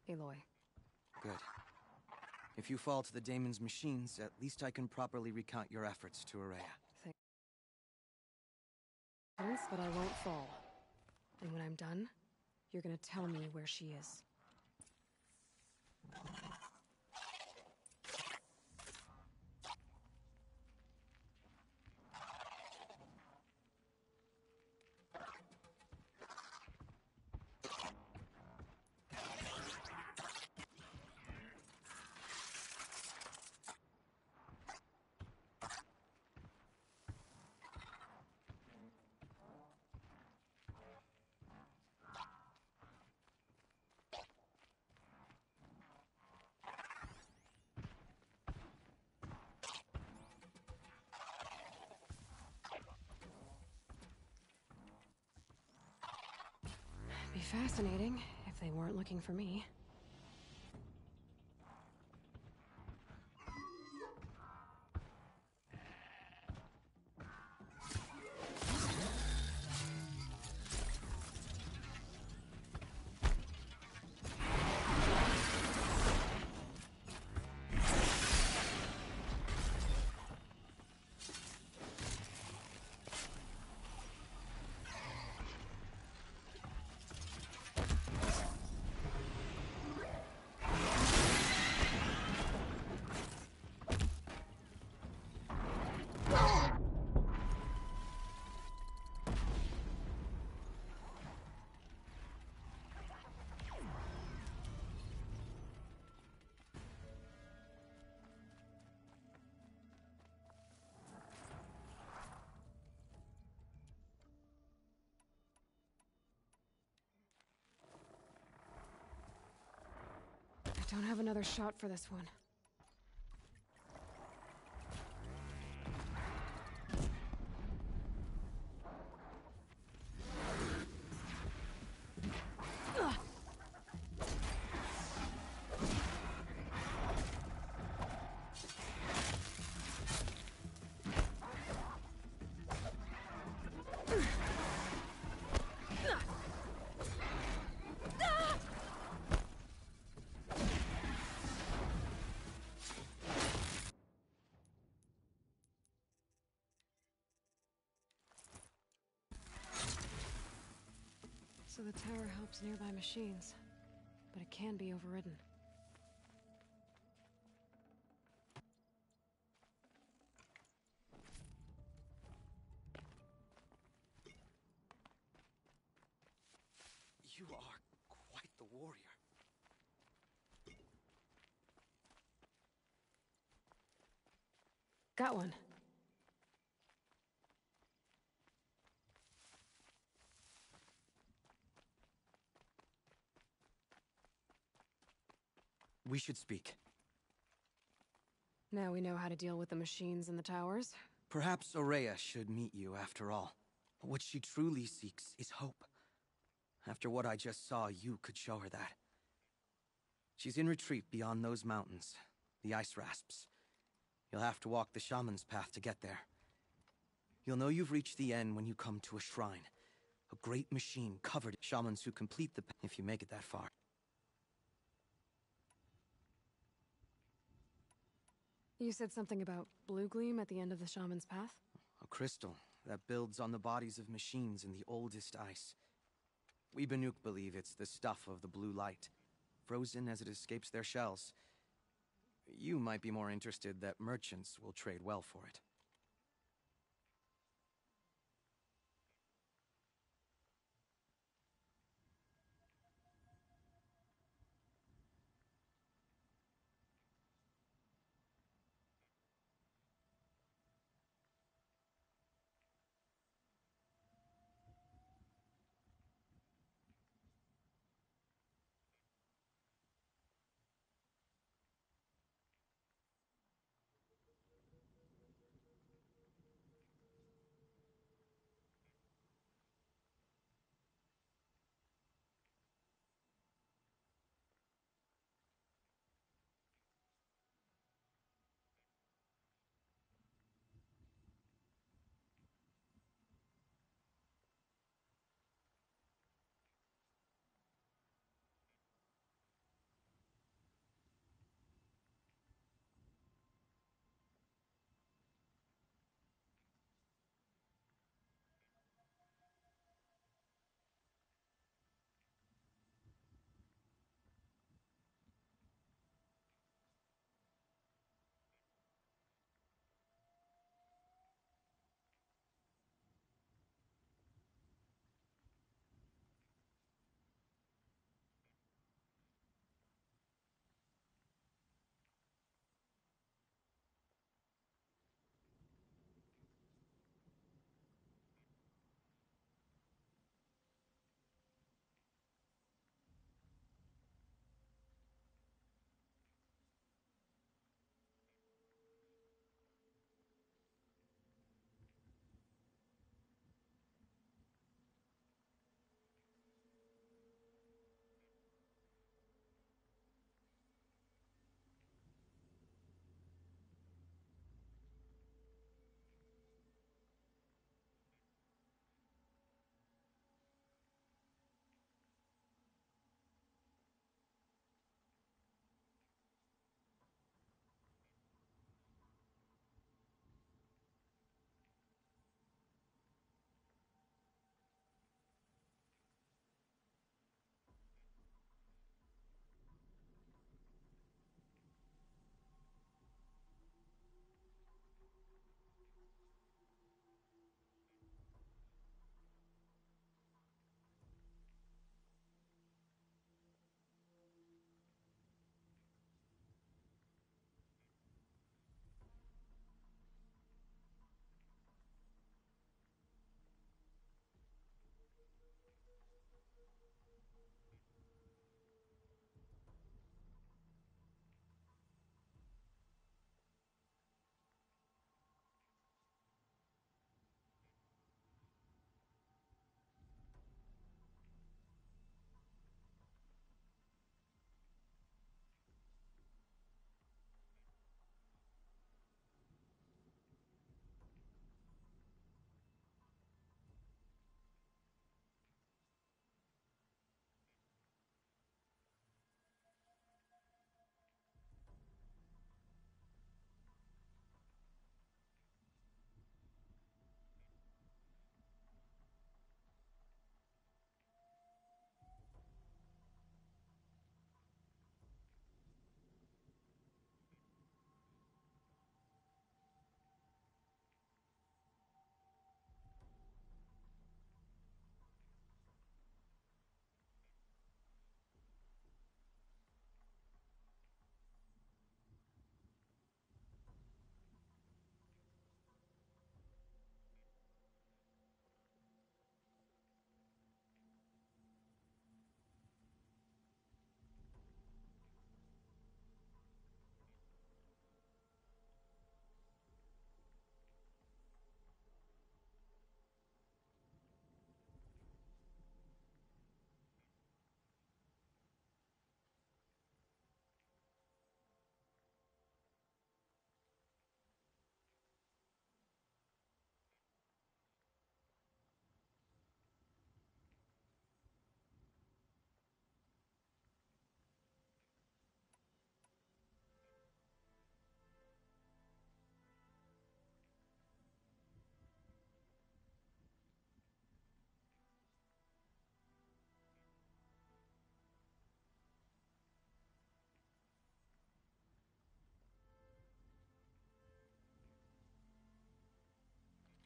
Aloy. Good. If you fall to the Daemon's machines, at least I can properly recount your efforts to Ourea. Thanks, but I won't fall. And when I'm done, you're gonna tell me where she is. Be fascinating if they weren't looking for me. I don't have another shot for this one. So the tower helps nearby machines, but it can be overridden. You are quite the warrior. Got one. We should speak. Now we know how to deal with the machines in the towers. Perhaps Ourea should meet you after all. What she truly seeks is hope. After what I just saw, you could show her that. She's in retreat beyond those mountains, the ice rasps. You'll have to walk the shaman's path to get there. You'll know you've reached the end when you come to a shrine. A great machine covered in shamans who complete the path if you make it that far. You said something about blue gleam at the end of the shaman's path? A crystal that builds on the bodies of machines in the oldest ice. We Banuk believe it's the stuff of the blue light, frozen as it escapes their shells. You might be more interested that merchants will trade well for it.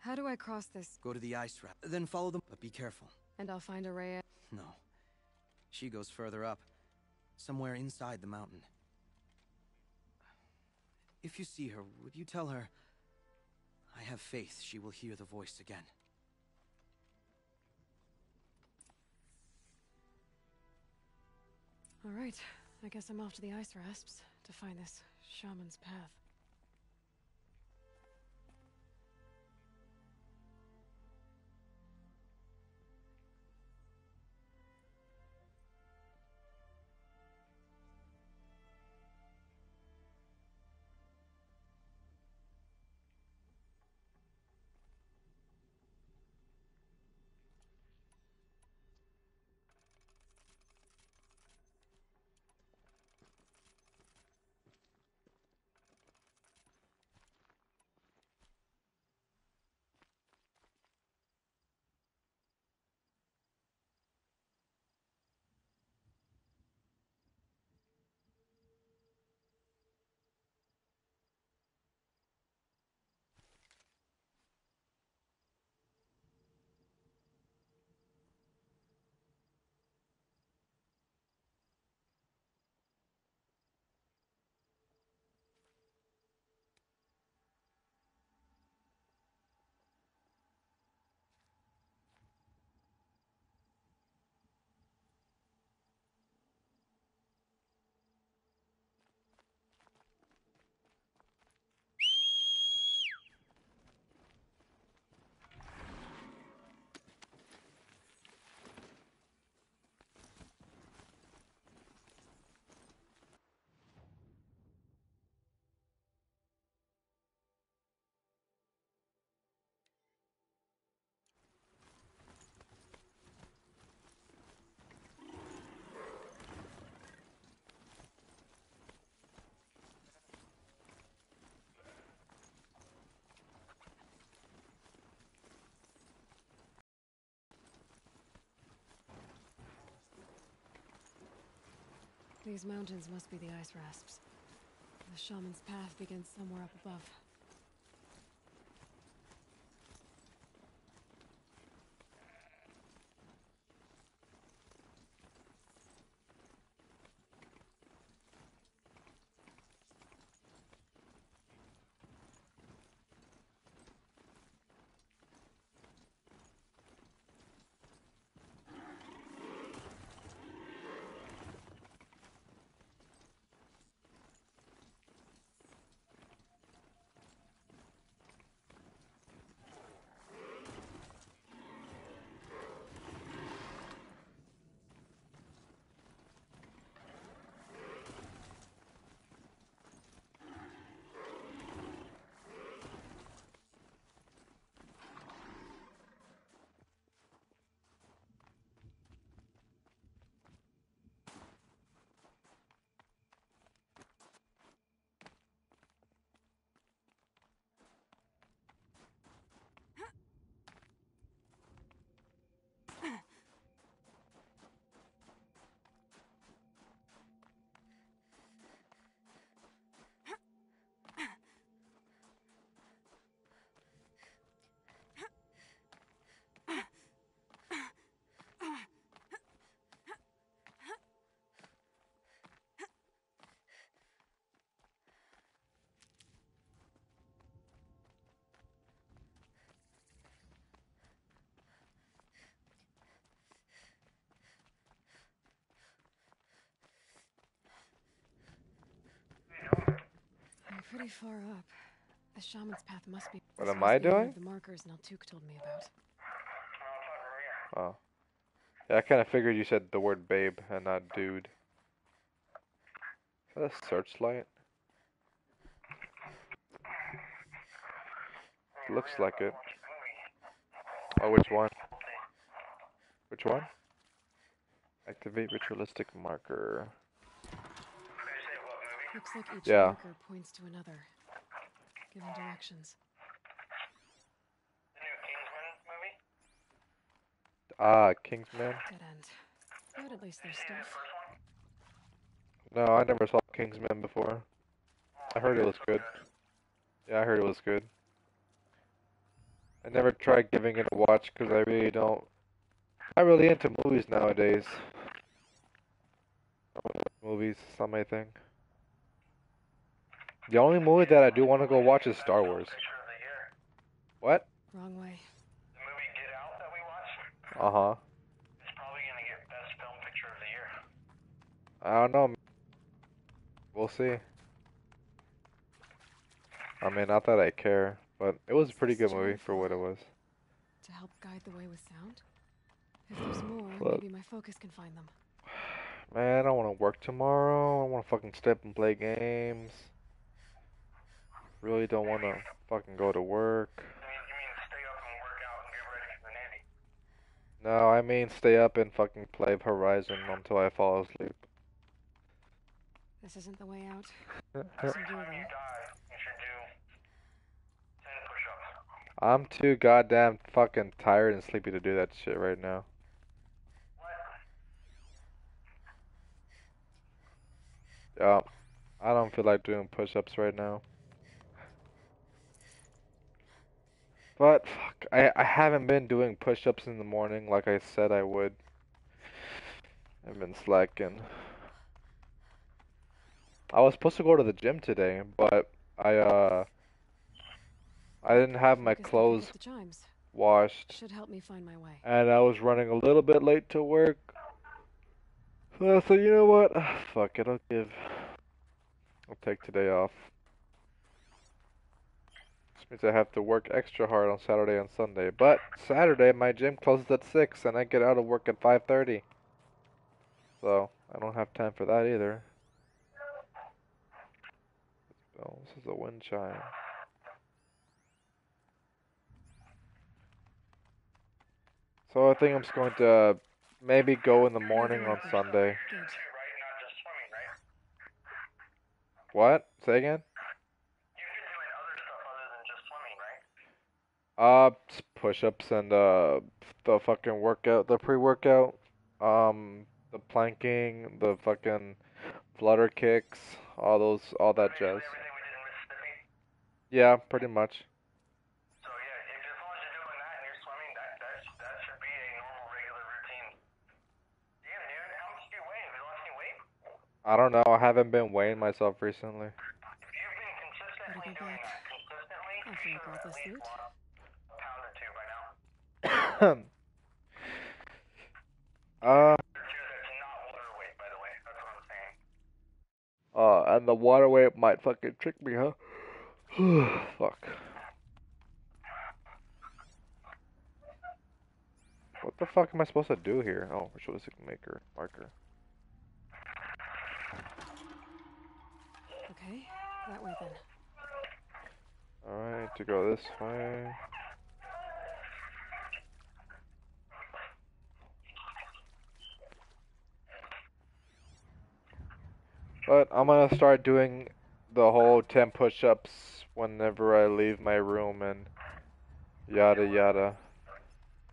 How do I cross this? Go to the ice wrap, then follow them, but be careful. And I'll find Araya. No. She goes further up, somewhere inside the mountain. If you see her, would you tell her, I have faith she will hear the voice again. All right, I guess I'm off to the ice rasps to find this shaman's path. These mountains must be the ice rasps. The shaman's path begins somewhere up above. I'm pretty far up. The shaman's path must be. What This am must I be one doing? of the markers Naltuk told me about. Oh. Yeah, I kind of figured you said the word babe and not dude. Is that a searchlight? Looks like it. Oh, which one? Which one? Activate ritualistic marker. Looks like each Yeah. marker points to another, giving directions. Ah, Kingsman? Dead end. But at least there's stuff. No, I never saw Kingsman before. I heard it was good. Yeah, I heard it was good. I never tried giving it a watch because I really don't. I'm not really into movies nowadays. Movies, is not my thing. The only movie that I do want to go watch is Star Wars. What? Wrong way. The movie Get Out that we watched, Uh-huh. it's probably gonna get Best Film Picture of the Year. I don't know. We'll see. I mean, not that I care, but it was a pretty good movie for what it was. To help guide the way with sound? If there's more, But, maybe my focus can find them. man, I don't want to work tomorrow. I want to fucking stay up and play games. Really don't want to fucking go to work. You mean stay up and work out and get ready for the Navy? No, I mean stay up and fucking play Horizon until I fall asleep. This isn't the way out. Every time you die, you should do 10 push-ups. I'm too goddamn fucking tired and sleepy to do that shit right now. Yeah, I don't feel like doing push-ups right now. But, fuck, I haven't been doing push-ups in the morning like I said I would. I've been slacking. I was supposed to go to the gym today, but I didn't have my clothes washed. Should help me find my way. And I was running a little bit late to work. So I said, you know what? Fuck it, I'll take today off. This means I have to work extra hard on Saturday and Sunday. But Saturday, my gym closes at 6 and I get out of work at 5:30. So, I don't have time for that either. Oh, this is a wind chime. So I think I'm just going to maybe go in the morning on Sunday. What? Say again? Push-ups and the fucking workout, the pre-workout, the planking, the fucking flutter kicks, all that jazz. Yeah, pretty much. So yeah, as long as you're doing that and you're swimming, that should be a normal, regular routine. Damn, dude, how much do you weigh? Have you lost any weight? I don't know, I haven't been weighing myself recently. If you've been consistently doing that consistently, you should have at least lost a pound or two by now. That's not water weight, by the way. That's what I'm saying. And the water weight might fucking trick me, huh? Fuck. What the fuck am I supposed to do here? Oh, realistic maker marker. Okay, that way then. Alright, to go this way. But I'm gonna start doing the whole 10 push-ups whenever I leave my room and yada yada.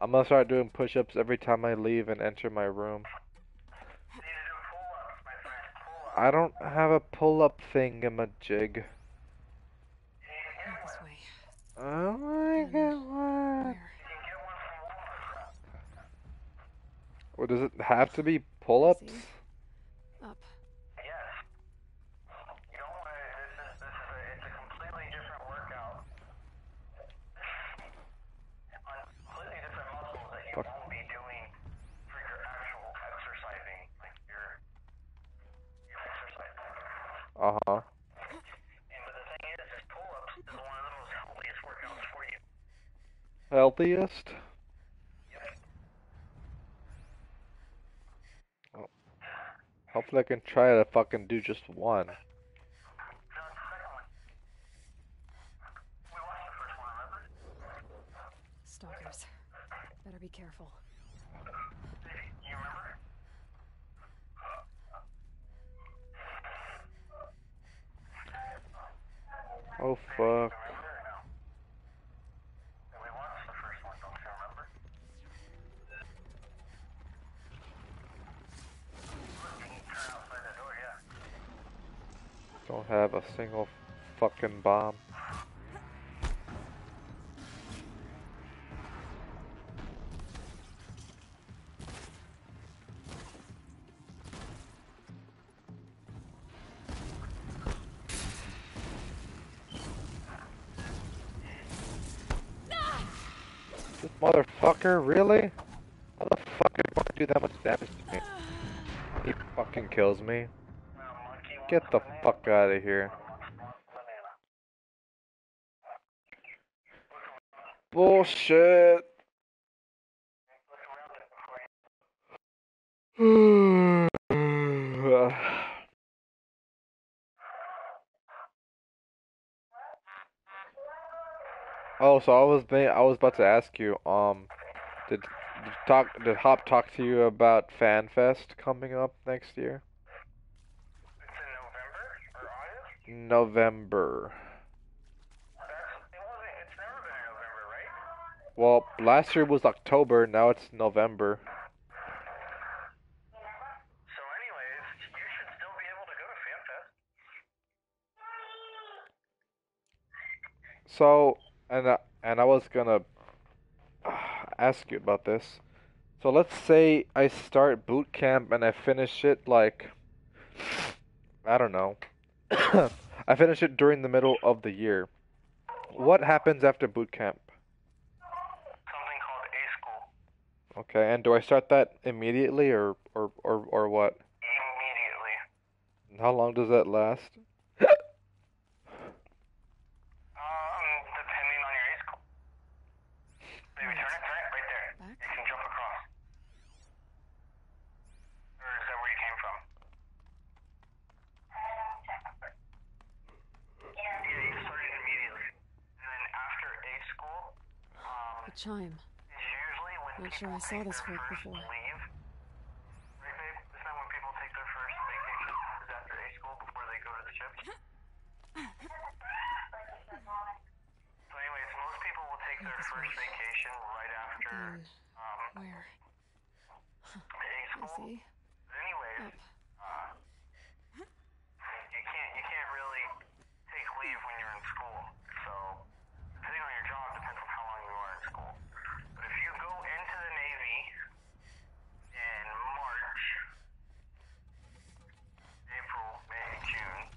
I'm gonna start doing push-ups every time I leave and enter my room. I don't have a pull-up thingamajig. This way. Oh my god. What does it have to be pull-ups? Up. Yes. You don't want to, it's a completely different workout. On completely different muscles that you won't be doing for your actual exercising, like your exercise. Uh-huh. But the thing is pull-ups is one of those healthiest workouts for you. Healthiest? Oh. Hopefully I can try to fucking do just one. Stalkers. Better be careful. You remember? Oh fuck. We watched the first one, don't you remember? Look, you can turn outside the door, yeah. Don't have a single fucking bomb. Motherfucker, really? How the fuck did you do that much damage to me? He fucking kills me. Get the fuck out of here. Bullshit. Oh, so I was about to ask you, did Hop talk to you about FanFest coming up next year? It's in November or August? November. It's never been in November, right? Well, last year was October, now it's November. So anyways, you should still be able to go to FanFest. So, and I was gonna ask you about this. So let's say I start boot camp and I finish it like, I don't know. I finish it during the middle of the year. What happens after boot camp? Something called A School. Okay, and do I start that immediately or what? Immediately. And how long does that last? Depending on your A School. Maybe turn it right there. Back? You can jump across. Or is that where you came from? Yeah, you start it immediately. And then after A School, The chime. usually when Not sure I people saw take this their work first before. leave, right, babe? Isn't that when people take their first vacation? Is after A School before they go to the ship? So anyways, most people will take their first vacation right after Where? A I School. see. But anyways, Up. you can't really take leave when you're in school. So depending on your job depends on how long you are in school. But if you go into the Navy in March, April, May, June,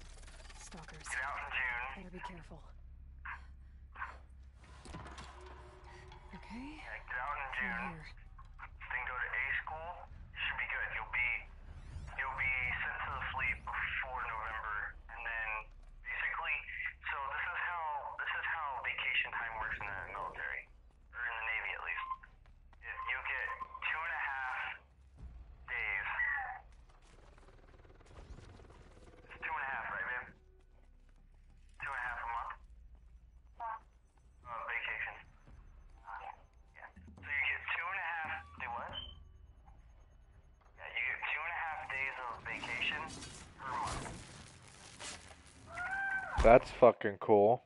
Stalkers. get out in June. Better be careful. Okay. Yeah, get out in June. Here. Then go to A School. You should be good. You'll be sent to the fleet before November, and then basically, so this is how vacation time works in the military, or in the Navy at least. You'll get 2.5 days. It's 2.5, right, babe? 2.5 a month. Vacation. Yeah. So you get 2.5. Do what? Yeah, you get 2.5 days of vacation per month. That's fucking cool.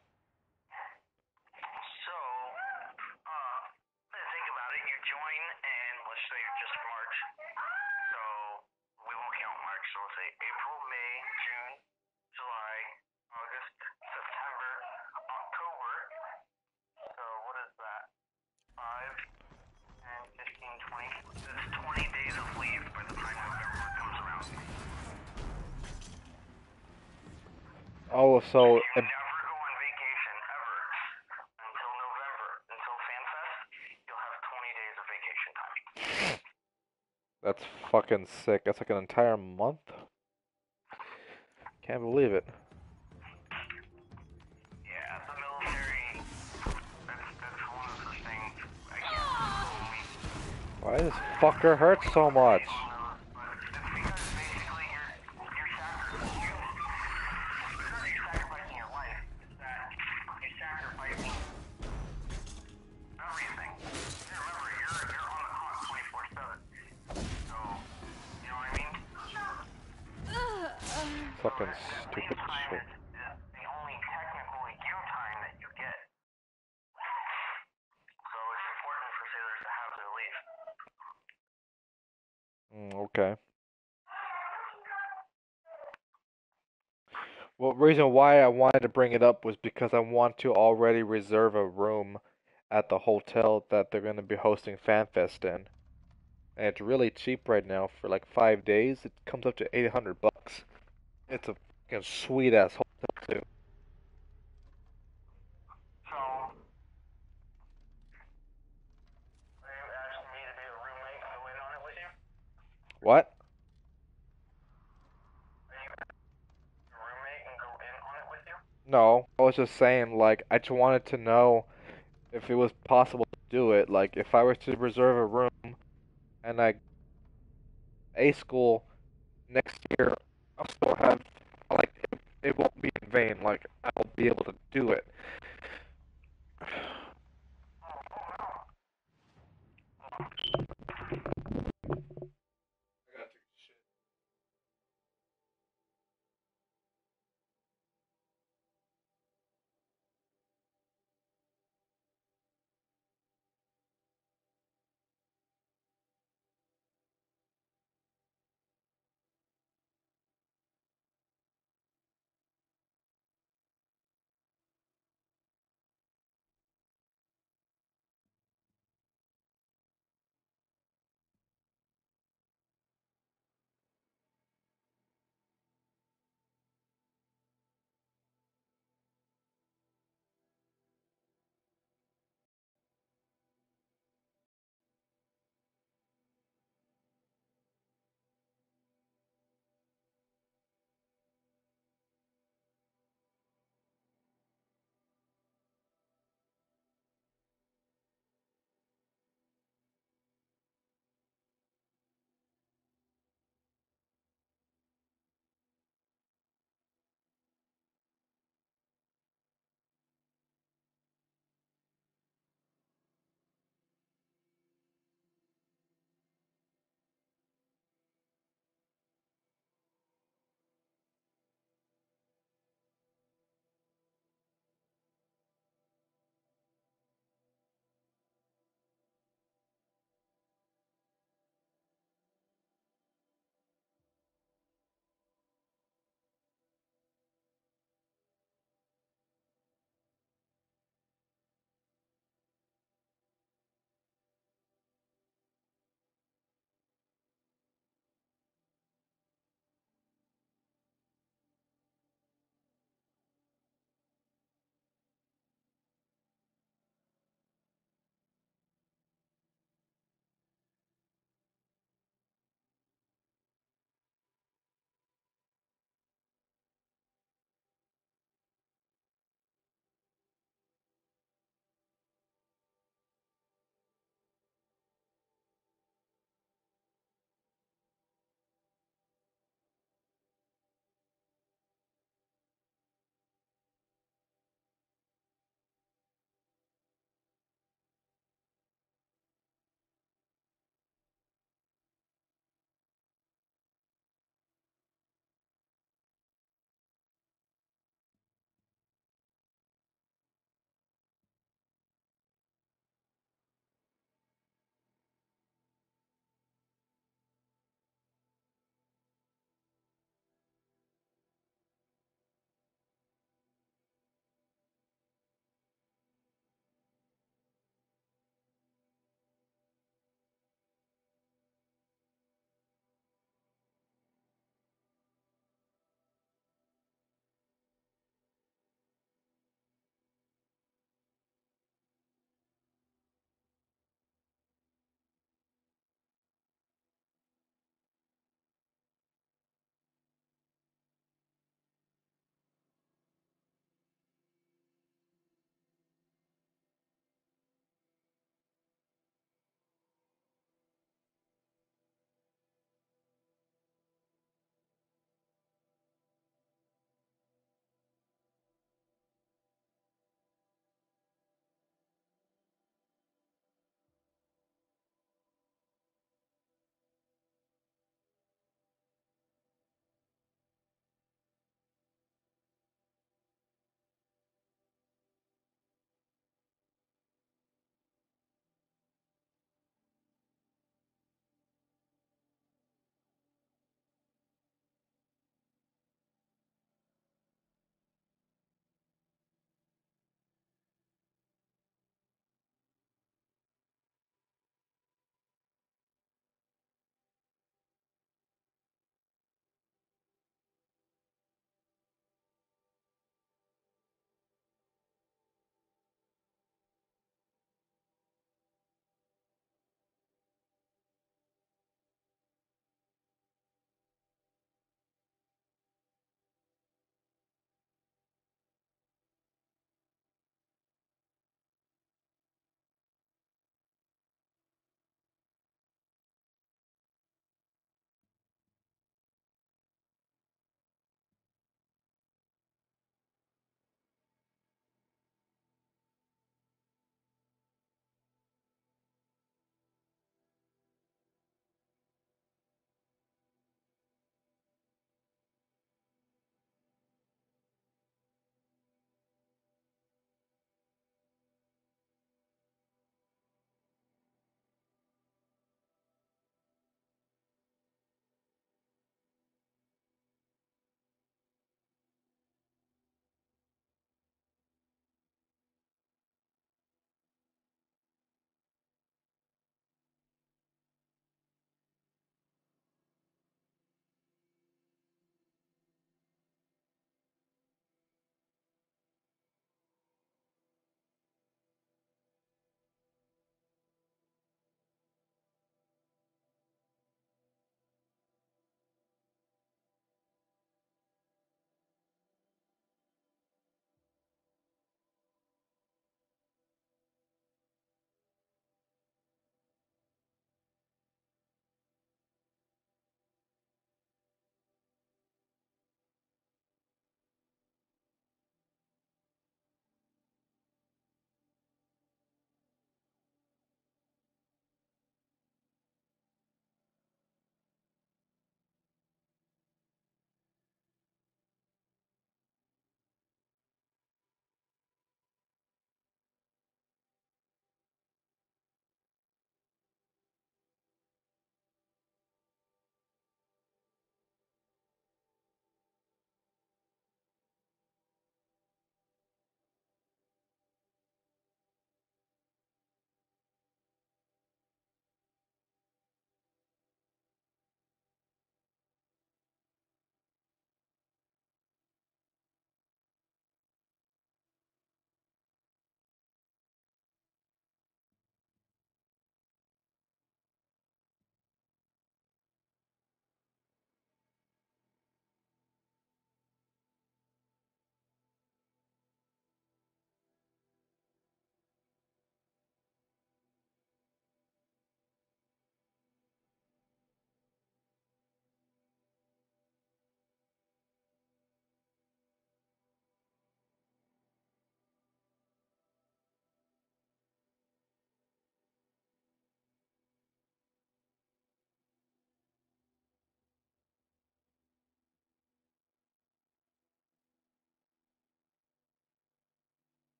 So, think about it. You join in, let's say, just March. So, we won't count March. So, we'll say April, May, June, July, August, September, October. So, what is that? 5, 10, 15, 20. That's 20 days of leave by the time November comes around. Oh, so You never go on vacation ever until November. Until FanFest, you'll have 20 days of vacation time. that's fucking sick. That's like an entire month. Can't believe it. Yeah, the military, that's one of the things I can't tell me. Why does this fucker hurt so much? It's because basically you're sacrificing your life. It's that you're sacrificing everything. And remember, you're on the clock 24/7. So, you know what I mean? Fucking That stupid leave time shit. is the only technical you time that you get. So it's important for sailors to have their leave. Okay. Well, reason why I wanted to bring it up was because I want to already reserve a room at the hotel that they're going to be hosting FanFest in. And it's really cheap right now for like 5 days. It comes up to $800. It's a fucking sweet ass hotel too. So, What? Your roommate and go in on it with you? No, I was just saying, like, I just wanted to know if it was possible to do it. Like, if I was to reserve a room and I A school next year, I'll still have, like, it won't be in vain. Like, I'll be able to do it.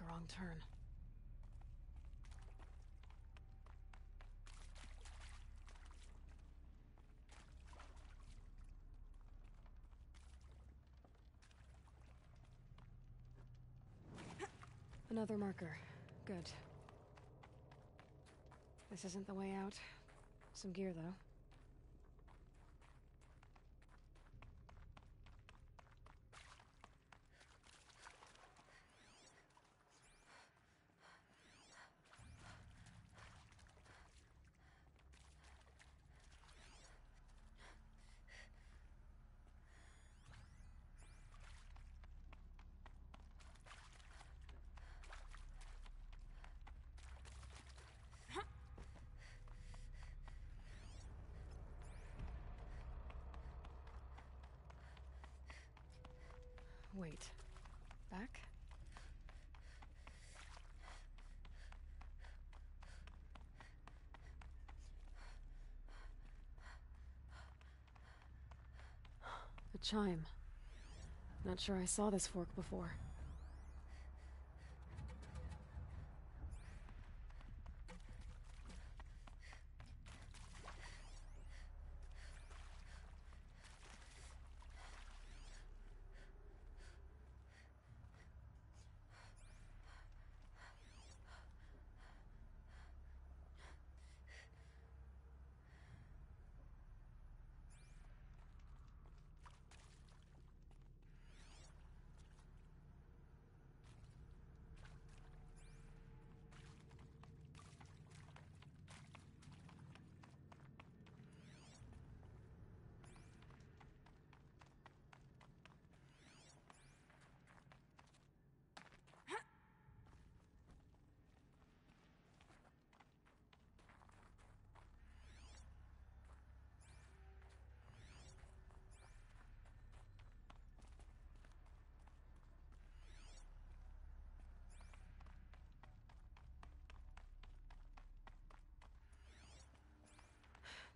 a wrong turn. Another marker. Good. This isn't the way out. Some gear, though. Wait. Back? A chime. Not sure I saw this fork before.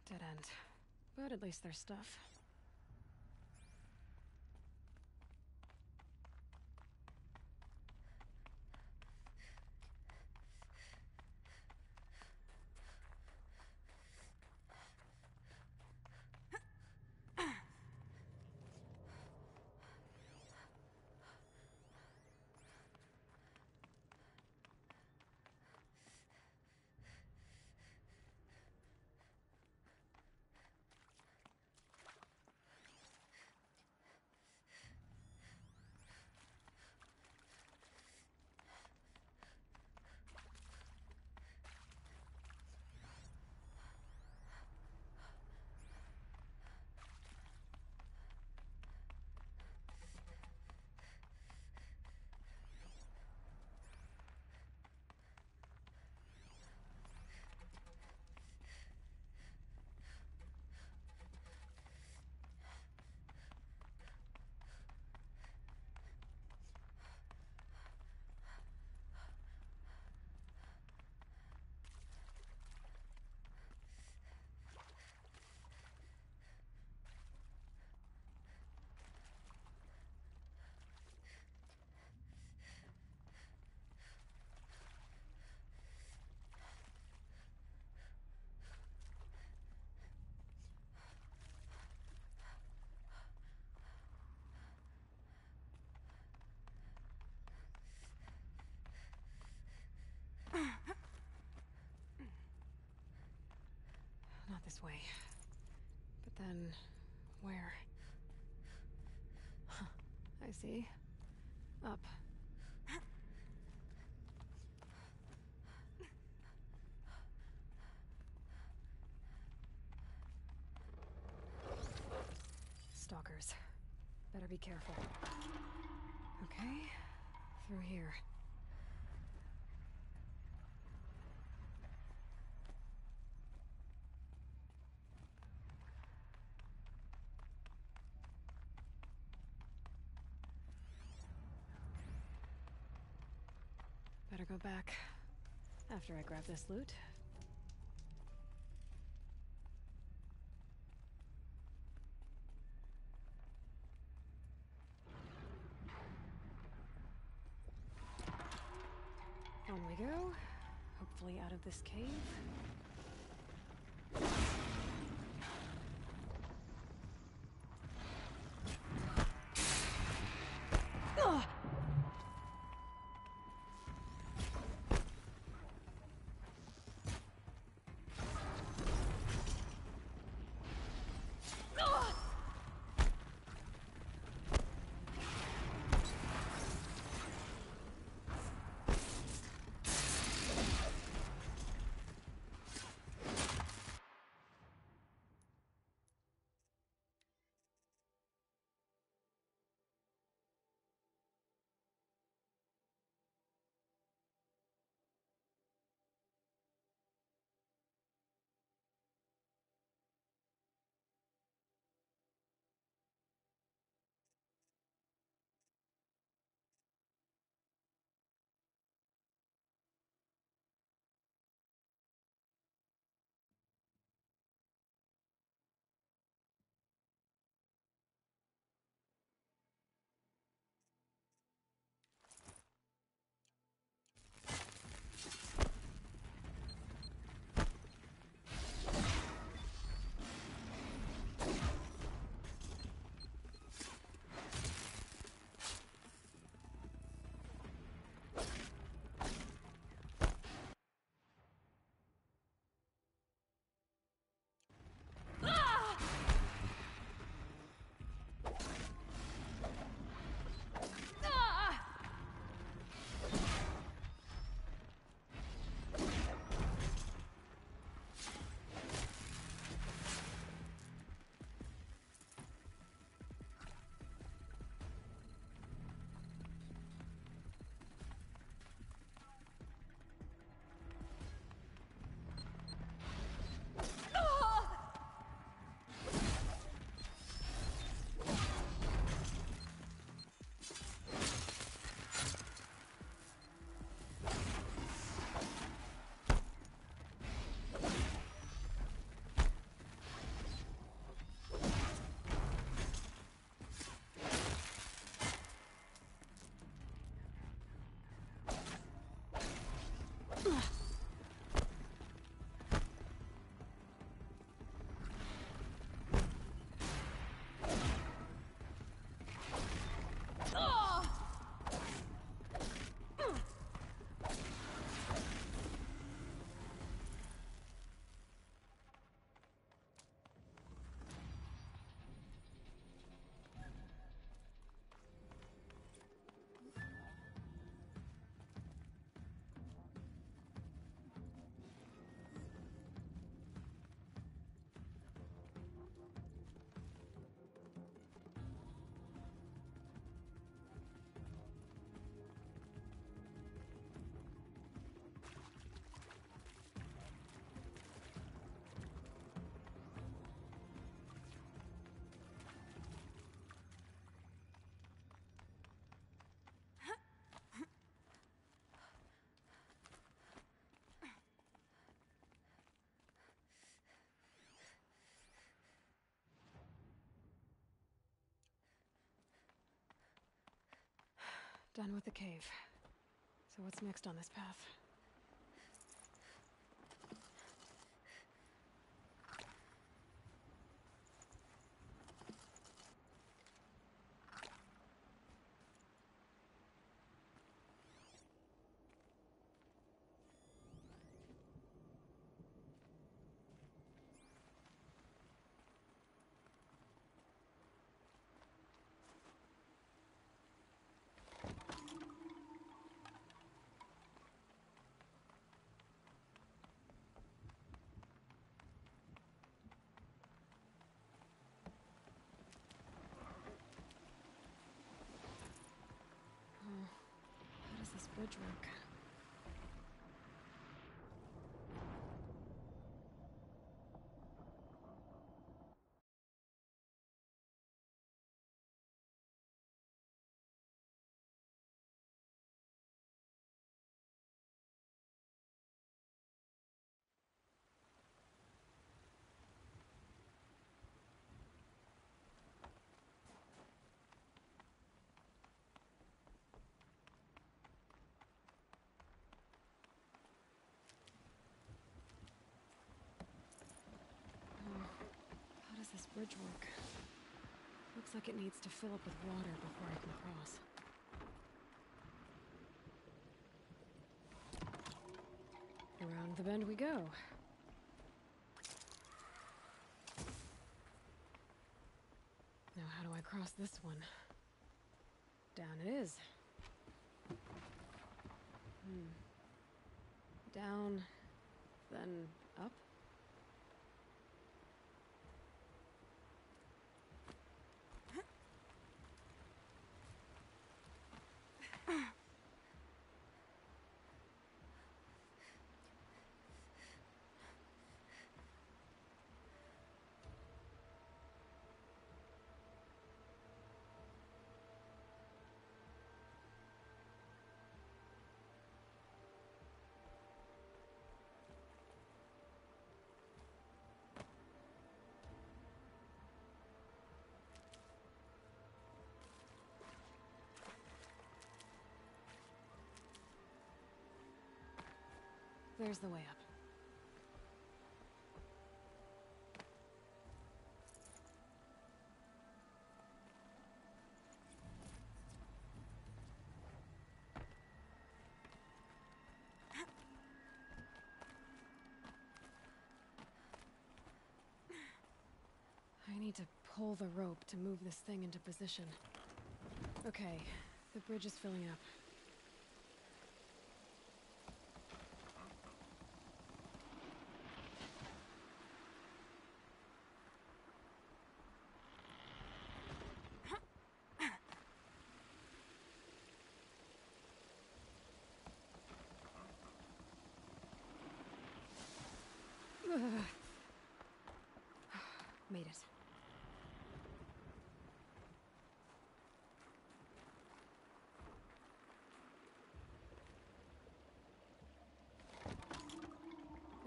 Dead end. But at least there's stuff. Not this way. But then, where? Huh, I see. Up. Stalkers. Better be careful. Okay, through here. Better go back after I grab this loot. go. Hopefully out of this cave. Ugh! Done with the cave. So what's next on this path? How does this bridge work? bridge work. Looks like it needs to fill up with water before I can cross. Around the bend we go. Now how do I cross this one? Down it is. Down, then up? There's the way up. I need to pull the rope to move this thing into position. Okay, the bridge is filling up. Made it.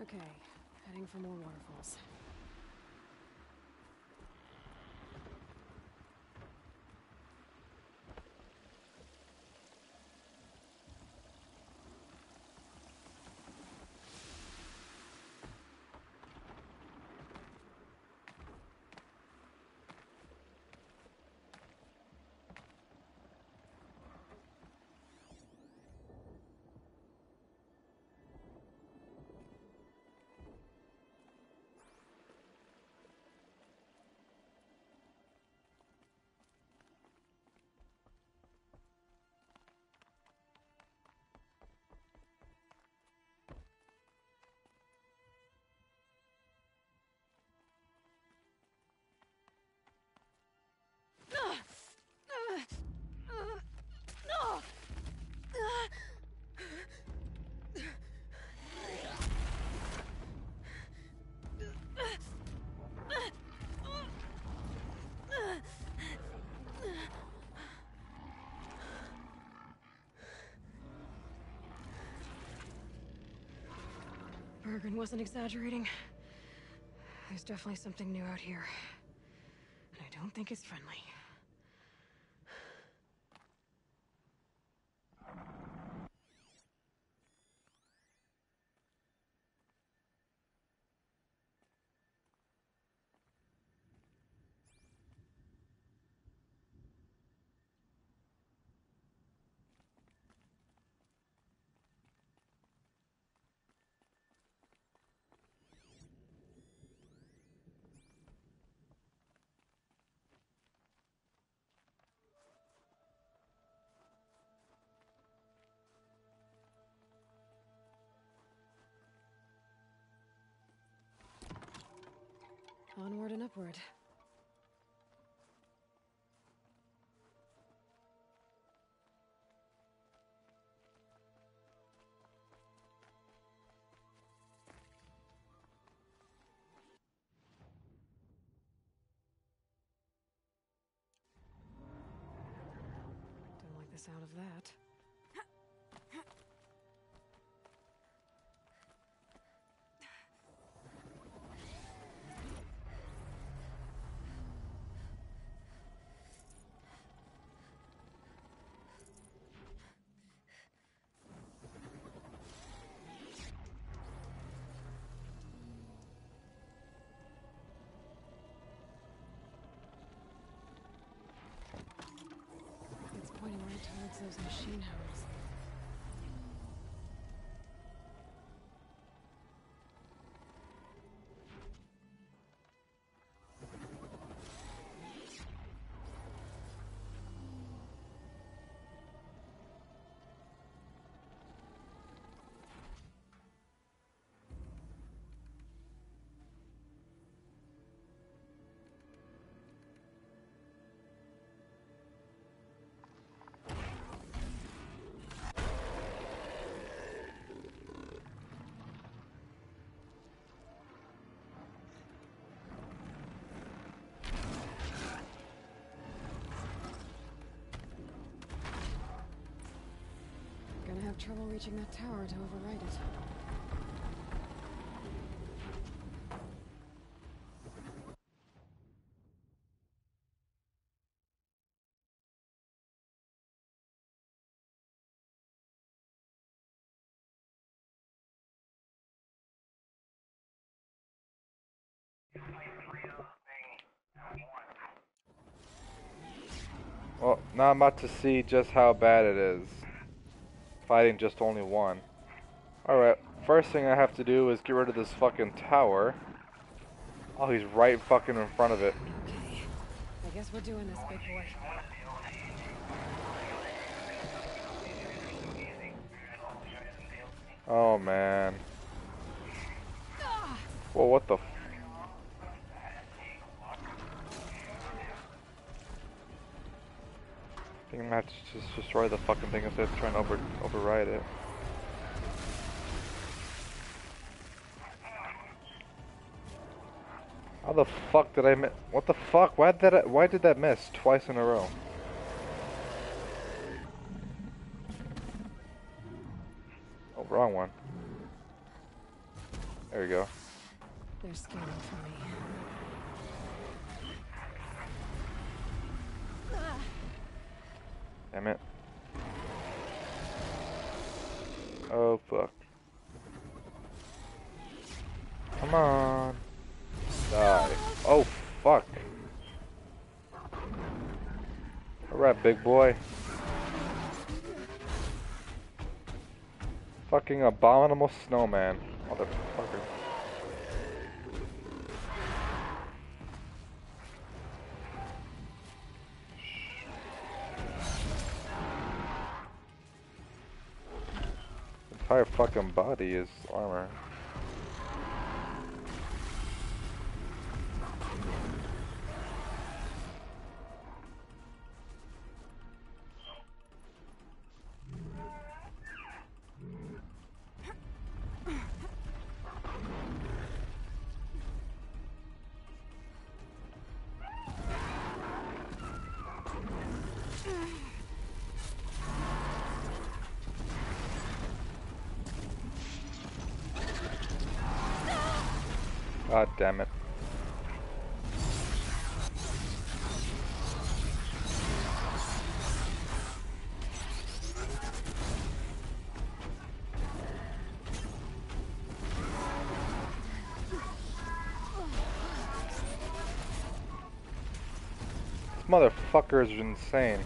Okay, heading for more waterfalls. Bergen wasn't exaggerating. There's definitely something new out here. And I don't think it's friendly. Onward and upward. Don't like the sound of that. those machine hounds. Gonna have trouble reaching that tower to override it. Well, now I'm about to see just how bad it is. Fighting just only one. Alright, first thing I have to do is get rid of this fucking tower. Oh, he's right fucking in front of it. Okay. I guess we're doing this, big boy. Oh, man. Well, what the f... I think I'm gonna have to just destroy the fucking thing instead of trying to override it. How the fuck did I miss? What the fuck? Why did that miss twice in a row? Oh, wrong one. There we go. They're scanning for me. Damn it. Oh, fuck. Come on. Die. Oh, fuck. Alright, big boy. Fucking abominable snowman. Motherfucker. Entire fucking body is armor. God damn it. This motherfucker is insane.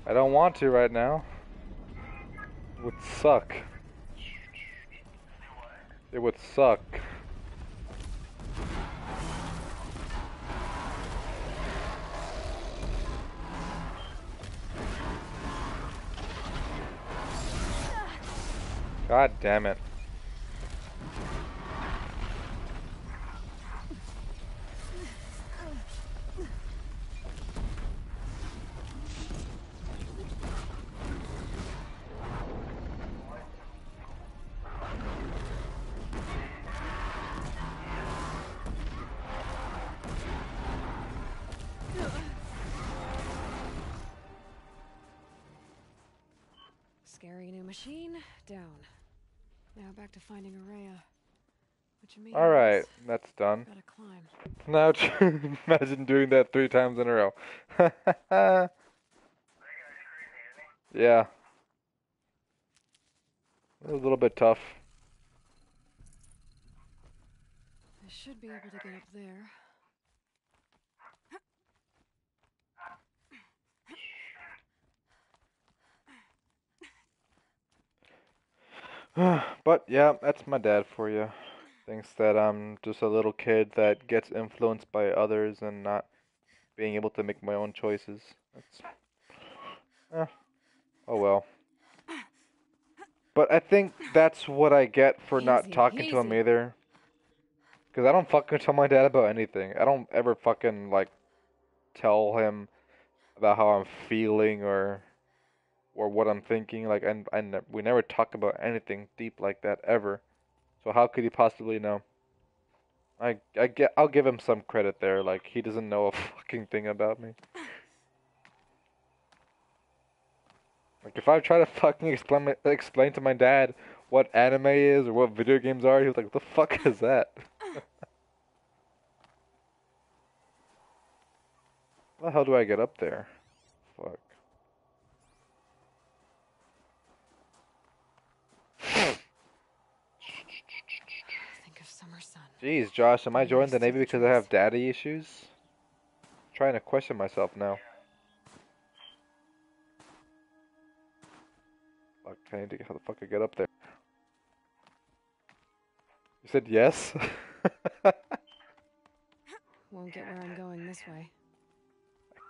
I don't want to right now. It would suck. It would suck. God damn it. Scary new machine, down. Now back to finding Araya. Which means... Alright, that's done. Gotta climb. Now imagine doing that 3 times in a row. Yeah. It was a little bit tough. should be able to get up there. But yeah, that's my dad for you. Thinks that I'm just a little kid that gets influenced by others and not being able to make my own choices. That's, oh well. But I think that's what I get for not Easy, talking to him easy. either. Because I don't fucking tell my dad about anything. I don't ever fucking, like, tell him about how I'm feeling or what I'm thinking. Like, we never talk about anything deep like that ever. So how could he possibly know? I'll give him some credit there. Like, he doesn't know a fucking thing about me. Like, if I try to fucking explain to my dad what anime is or what video games are, he was like, "What the fuck is that?" How the hell do I get up there? Fuck. Think of summer sun. Jeez, Josh, am I joining the Nice Navy because I trees. have daddy issues? I'm trying to question myself now. Fuck, I need to how the fuck I get up there. You said yes? Won't get where I'm going this way.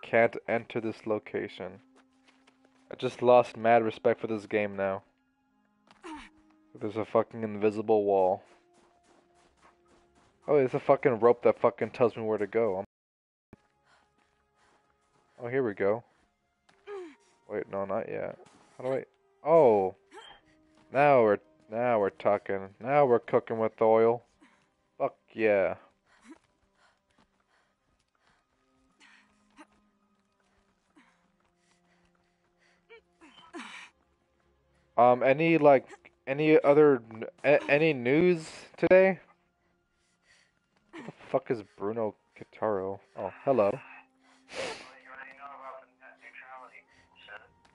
Can't enter this location. I just lost mad respect for this game now. There's a fucking invisible wall. Oh, there's a fucking rope that fucking tells me where to go. Oh, here we go. Wait, no, not yet. How do I... Oh! Now we're talking. Now we're cooking with oil. Fuck yeah. Any, like, any news today? What the fuck is Bruno Kitaro? Oh, hello.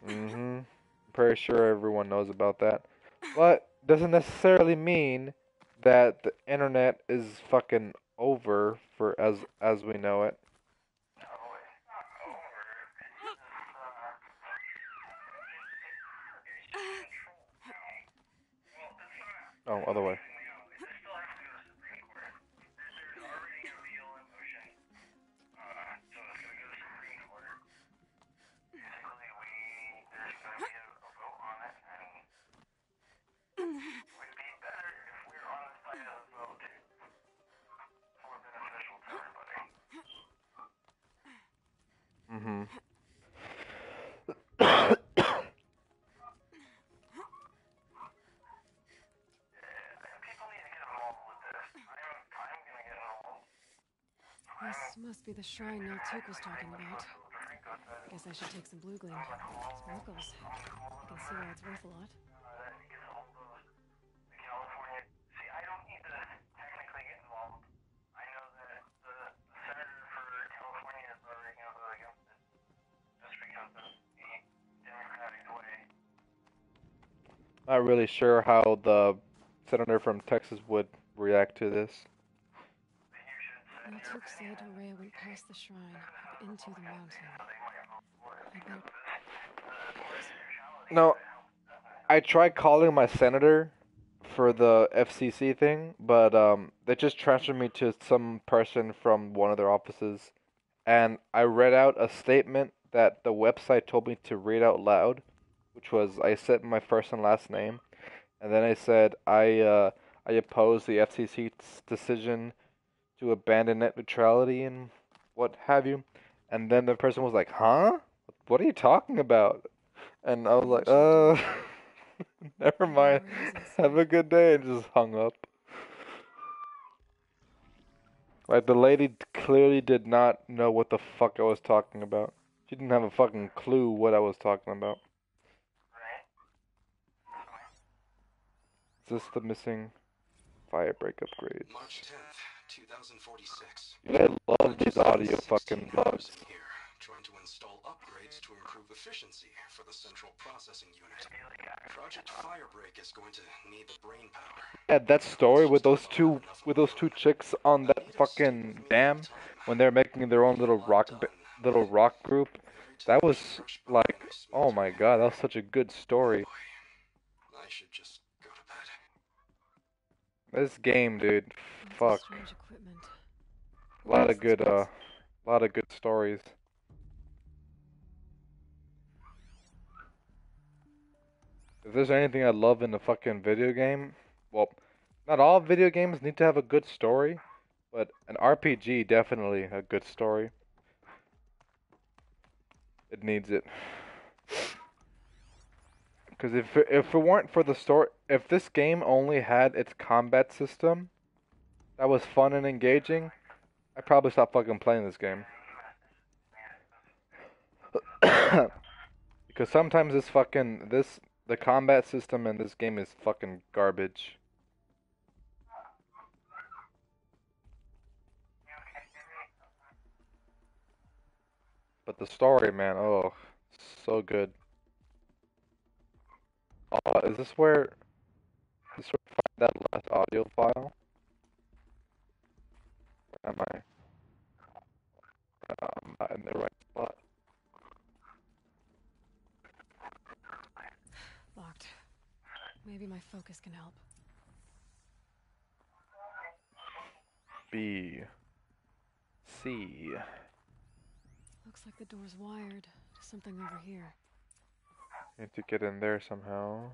Mm-hmm. Pretty sure everyone knows about that. But doesn't necessarily mean that the internet is fucking over for as we know it. Oh, other way. Mm-hmm. This must be the shrine Naltuk was talking about. Guess I should take some blue gleam. Sparkles. I can see why it's worth a lot. Not really sure how the senator from Texas would react to this. Naltuk said Rhea went past the shrine, up into the mountain. I bet... No, I tried calling my senator for the FCC thing, but they just transferred me to some person from one of their offices, and I read out a statement that the website told me to read out loud, which was I said my first and last name, and then I said I oppose the FCC's decision to abandon net neutrality and what have you, and then the person was like, "Huh? What are you talking about?" And I was like, never mind. Have a good day," and just hung up. Like, the lady clearly did not know what the fuck I was talking about. She didn't have a fucking clue what I was talking about. Is this the missing fire break upgrades? March 10th, 2046. I love these audio fucking bugs. Trying to install upgrades to improve efficiency for the central processing unit. Project Firebreak is going to need the brain power. Yeah, that story with those two chicks on that fucking dam when they're making their own little rock group. That was like, oh my god, that was such a good story. I should just go to bed. This game, dude, Lots fuck. of strange equipment. A lot of good stories. If there's anything I love in a fucking video game, well, not all video games need to have a good story, but an RPG definitely a good story. It needs it. Because if it weren't for the story, if this game only had its combat system that was fun and engaging, I'd probably stop fucking playing this game. Because sometimes the combat system in this game is fucking garbage. But the story, man, oh, so good. Is this where we find that last audio file? Or am I not in the right spot? Locked. Maybe my focus can help. B. C. Looks like the door's wired to something over here. Need to get in there somehow.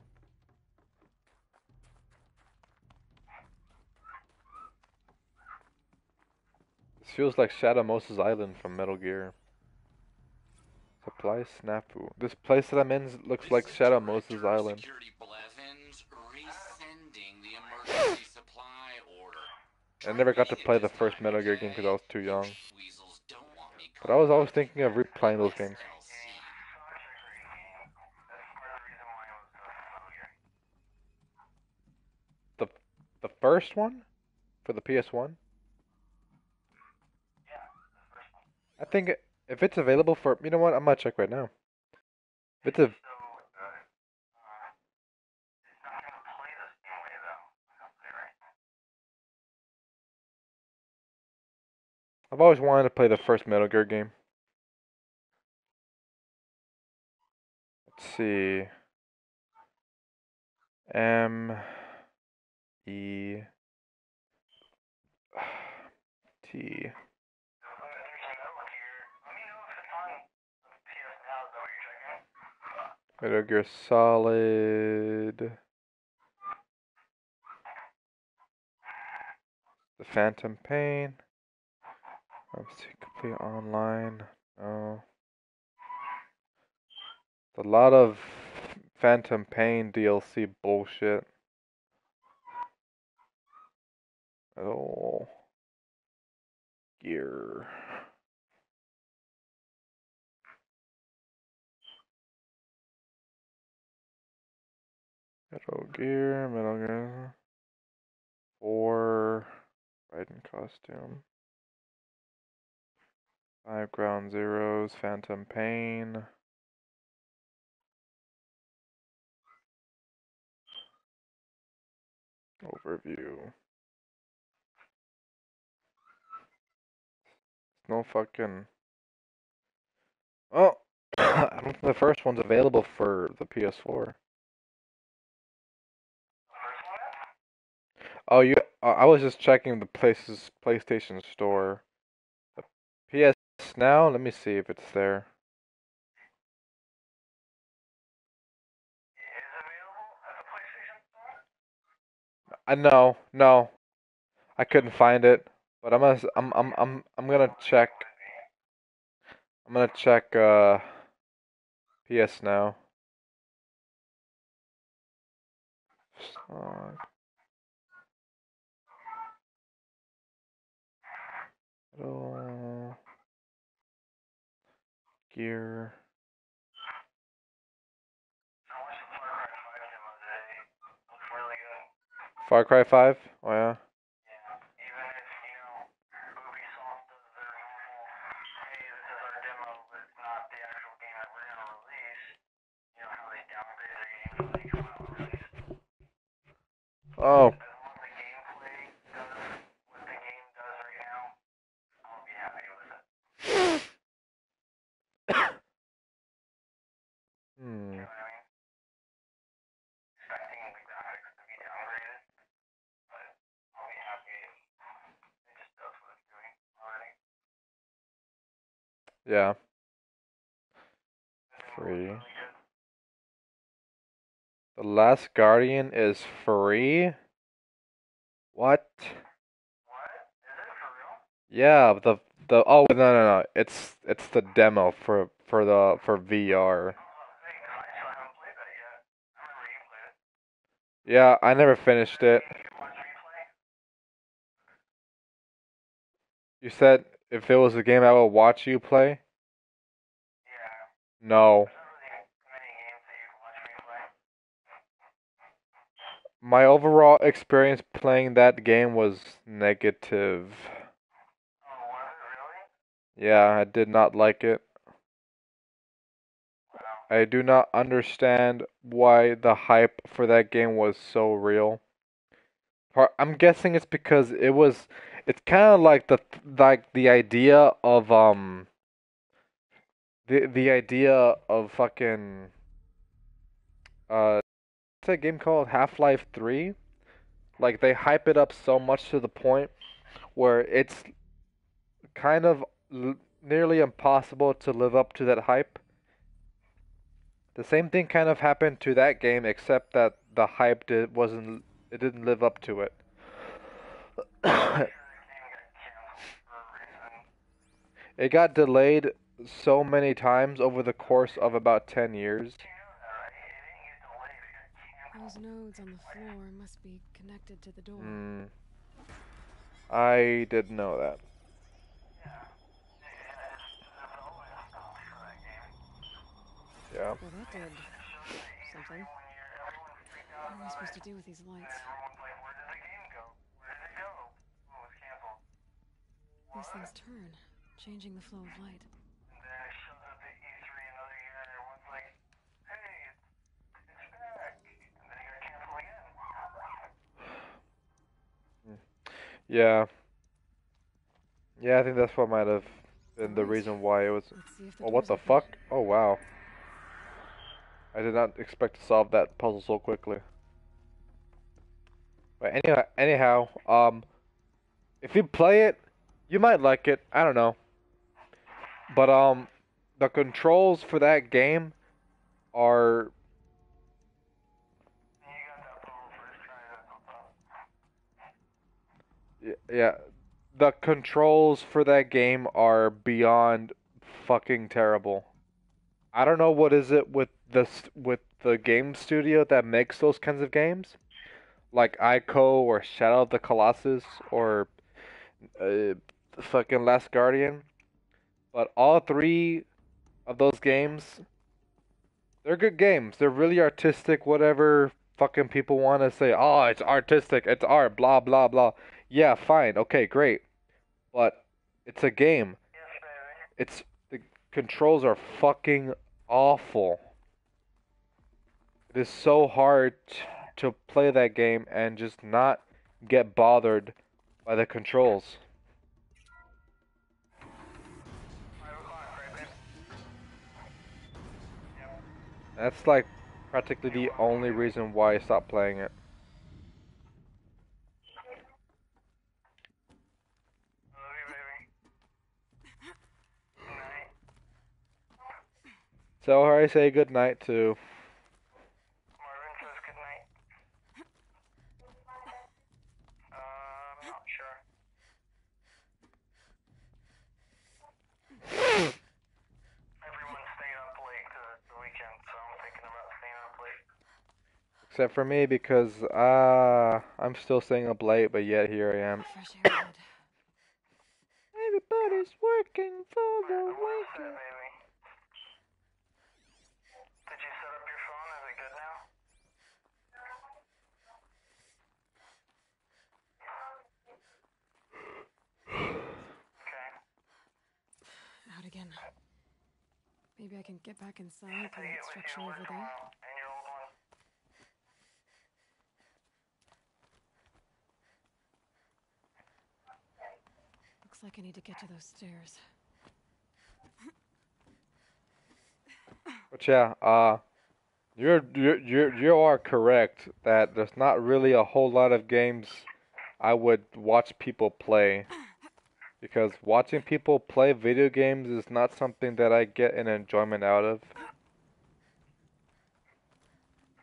This feels like Shadow Moses Island from Metal Gear. Supply Snafu. This place that I'm in looks like Shadow Moses Island. I never got to play the first Metal Gear game because I was too young. But I was always thinking of replaying those games. The first one? For the PS1? I think if it's available for... You know what? I'm gonna check right now. If it's a... I've always wanted to play the first Metal Gear game. Let's see. M... E... T... Metal Gear Solid... The Phantom Pain... Let's see, complete online... No... A lot of Phantom Pain DLC bullshit. Oh... Gear... Metal Gear... 4... Riding costume... 5 Ground Zeroes, Phantom Pain... Overview... No fucking... Oh! I don't think the first one's available for the PS4. Oh, I was just checking the PlayStation Store. The PS Now? Let me see if it's there. No. I couldn't find it. But I'm gonna check. I'm gonna check PS Now. Metal Gear. Far Cry 5? Oh yeah. Oh. Hmm. Yeah. Free. The Last Guardian is free? What? Yeah, the oh no. It's the demo for VR. Yeah, I never finished it. You said if it was a game I would watch you play? No. My overall experience playing that game was negative. Yeah, I did not like it. I do not understand why the hype for that game was so real. I'm guessing it's because it's kind of like the idea of the idea of fucking what's that game called? Half-Life 3? Like they hype it up so much to the point where it's kind of nearly impossible to live up to that hype. The same thing kind of happened to that game, except that the hype it didn't live up to it. It got delayed so many times over the course of about 10 years. Those nodes on the floor must be connected to the door. I didn't know that. Yeah. Well, that did something. What am I supposed to do with these lights? These things turn, changing the flow of light. Yeah. Yeah, I think that's what might have been the reason why it was. Oh, what the fuck? Oh, wow. I did not expect to solve that puzzle so quickly. But anyhow, if you play it, you might like it. I don't know. But the controls for that game are yeah, the controls for that game are beyond fucking terrible. I don't know what is it with the game studio that makes those kinds of games, like Ico or Shadow of the Colossus or fucking Last Guardian. But all three of those games, they're good games. They're really artistic, whatever fucking people want to say. Oh, it's artistic, it's art, blah, blah, blah. Yeah, fine, okay, great. But it's a game. The controls are fucking awful. It is so hard to play that game and just not get bothered by the controls. That's like practically the only reason why I stopped playing it. So I say good night to Marvin says good night. I'm not sure. Everyone's staying up late because it's the weekend, so I'm thinking about staying up late. except for me because I'm still staying up late, but yet here I am. Fresh air good. Everybody's working for the weekend. Did you set up your phone? Is it good now? Okay. Out again. Maybe I can get back inside through that structure over there. And your old Looks like I need to get to those stairs. But yeah, you are correct that there's not really a whole lot of games I would watch people play, because watching people play video games is not something that I get an enjoyment out of.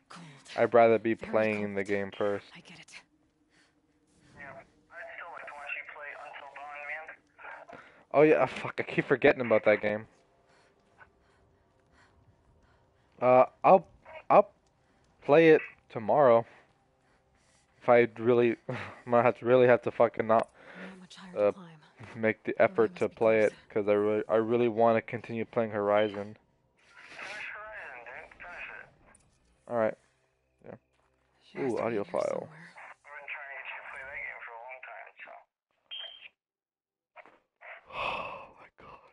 Cold. I'd rather be Very playing cold. the game first. I get it. Yeah, I'd still like to watch you play Until Dawn, man. Oh yeah, fuck, I keep forgetting about that game. I'll play it tomorrow. If I really, I'm gonna have to fucking not Not much higher to climb. make the effort to play it, because I really want to continue playing Horizon. Finish Horizon, dude. Finish it. All right. Yeah. She has Ooh, to be audio here file. somewhere. I've been trying to get you to play that game for a long time, so. Oh my god.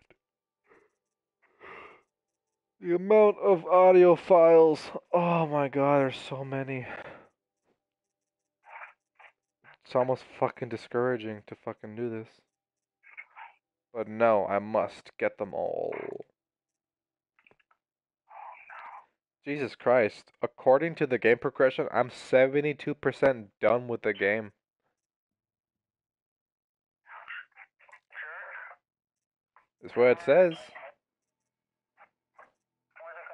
The amount of audio files. Oh my god, there's so many. It's almost fucking discouraging to fucking do this. But no, I must get them all. Jesus Christ. According to the game progression, I'm 72% done with the game. Is what it says. Where's the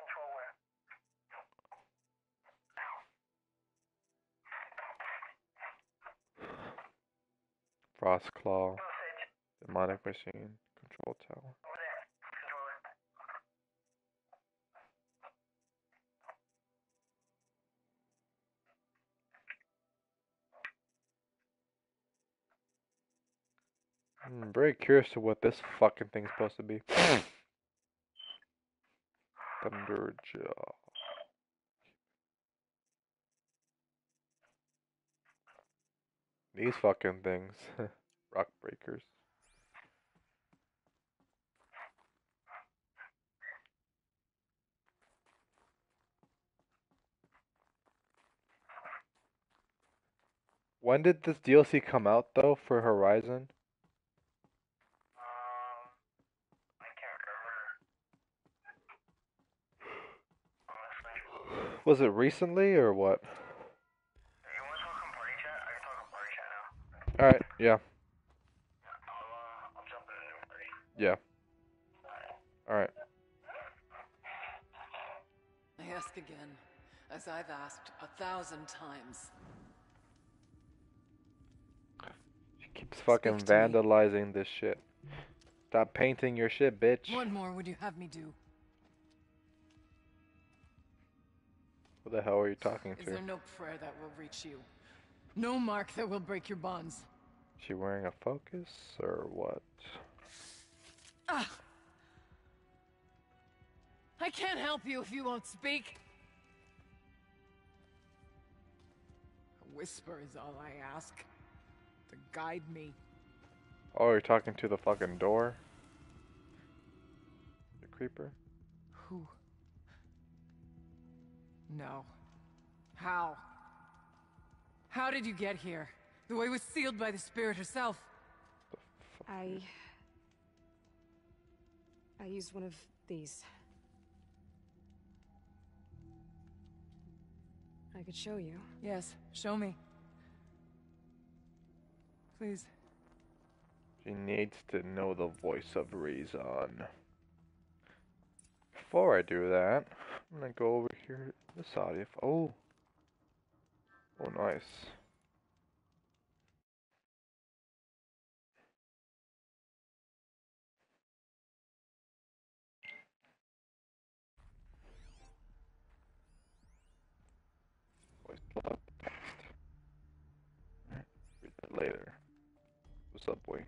controller? Frostclaw. Demonic Machine. Control Tower. Over there. Controller. I'm very curious to what this fucking thing's supposed to be. Thunderjaw. These fucking things. Rock breakers. When did this DLC come out though for Horizon? I can't remember. Honestly. Was it recently or what? You want to talk on party chat? I can talk on party chat now. Alright, yeah. I'll jump in a new party. Yeah. Alright. I ask again, as I've asked 1,000 times. She keeps fucking vandalizing this shit. Stop painting your shit, bitch. What more would you have me do? Who the hell are you talking Is to? there no prayer that will reach you? No mark that will break your bonds? She wearing a focus or what? Ah! I can't help you if you won't speak. A whisper is all I ask. To guide me. Oh, you're talking to the fucking door? The creeper? Who? No. How? How did you get here? The way was sealed by the spirit herself. I used one of these. I could show you. Yes, show me. Please. She needs to know the voice of reason. Before I do that, I'm gonna go over here. This audio. Oh. Oh, nice. Voice log text. Alright, read that later. What's up, boy?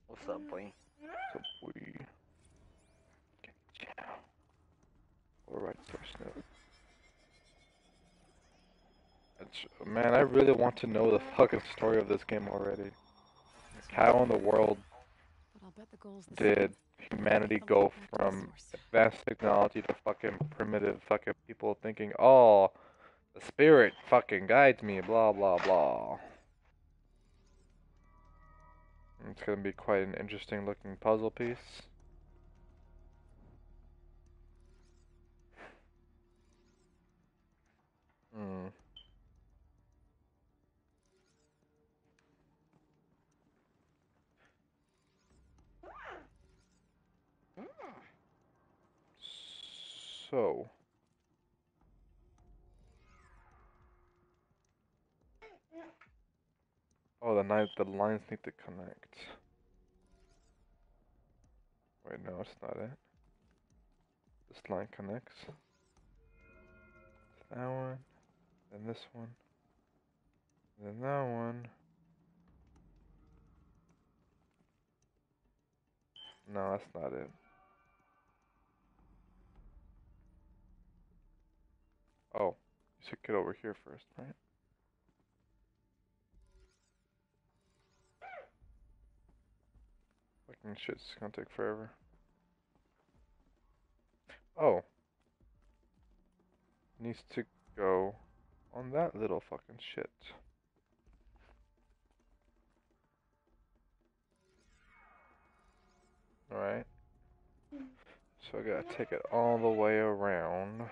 What's up, boy? What's up, boy? Alright, source note. Man, I really want to know the fucking story of this game already. How in the world did humanity go from advanced technology to fucking primitive fucking people thinking, oh, the spirit fucking guides me, blah blah blah. It's gonna be quite an interesting looking puzzle piece. Hmm. So. Oh, the lines need to connect. Wait, no, it's not it. This line connects. That one, then this one, then that one. No, that's not it. Oh, you should get over here first, right? Fucking shit's gonna take forever. Oh. Needs to go on that little fucking shit. Alright. So I gotta take it all the way around.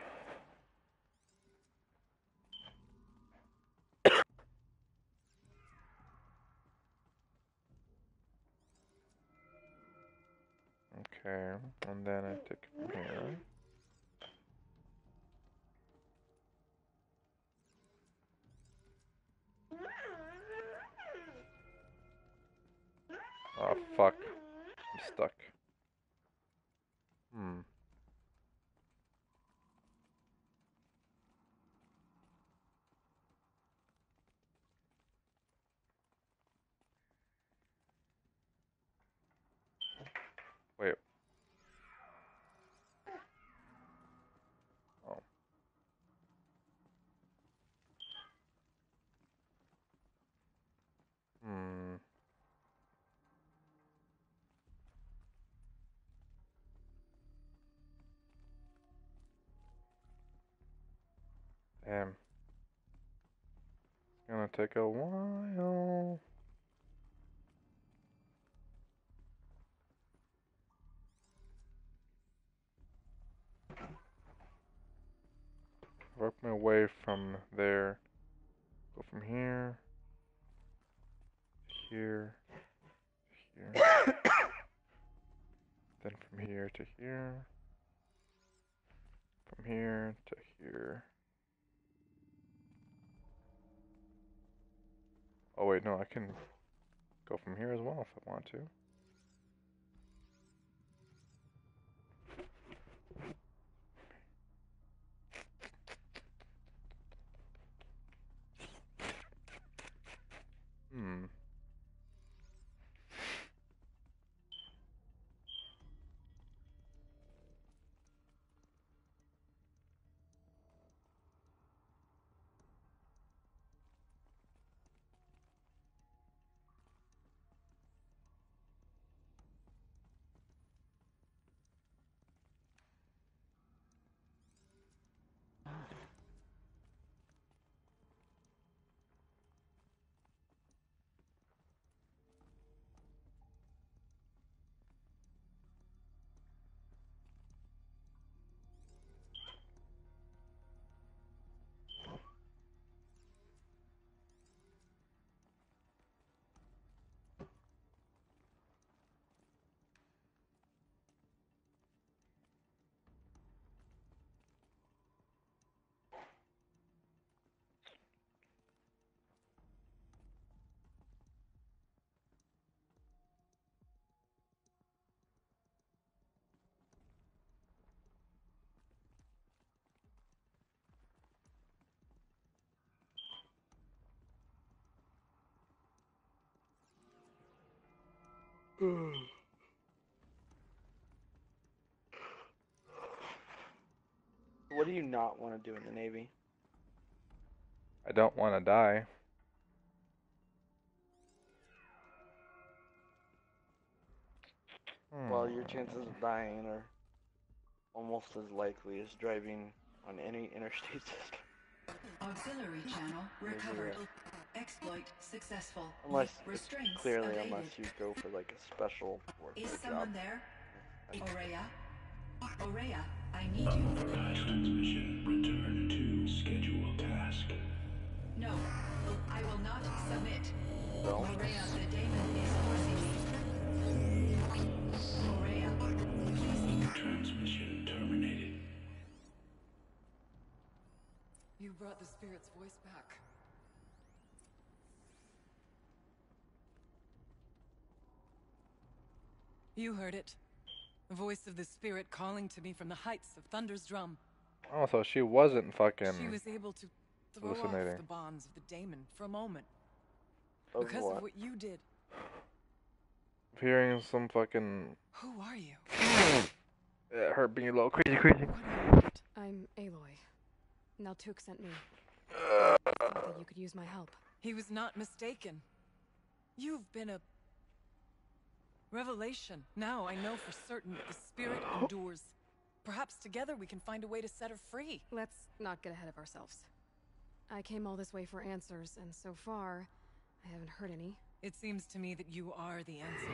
Okay, and then I take it from here. Oh fuck. I'm stuck. Hmm. Wait. Oh. Hmm. Damn. It's gonna take a while. Work my way from there. Go from here. Here. Here. Then from here to here. From here to here. Oh wait, no, I can go from here as well if I want to. Hmm. What do you not want to do in the Navy? I don't want to die. Well, your chances of dying are almost as likely as driving on any interstate system. Auxiliary channel recovered. Exploit successful. Unless it's Restraints clearly evaded. unless you go for like a special or Is for a someone job. there? Aurea? Aurea, I need you. Transmission. Return to schedule task. No, I will not submit. Don't. Aurea, the daemon is forcing me. Aurea, please. Transmission terminated. You brought the spirit's voice back. You heard it. The voice of the spirit calling to me from the heights of Thunder's drum. Oh, so she wasn't fucking She was able to throw hallucinating. off the bonds of the daemon for a moment. Of Because what? of what you did. Hearing some fucking Who are you? her being a little crazy. I'm Aloy. Naltuk sent me. Thought that you could use my help. He was not mistaken. You've been a revelation. Now I know for certain that the spirit endures. Perhaps together we can find a way to set her free. Let's not get ahead of ourselves. I came all this way for answers, and so far, I haven't heard any. It seems to me that you are the answer.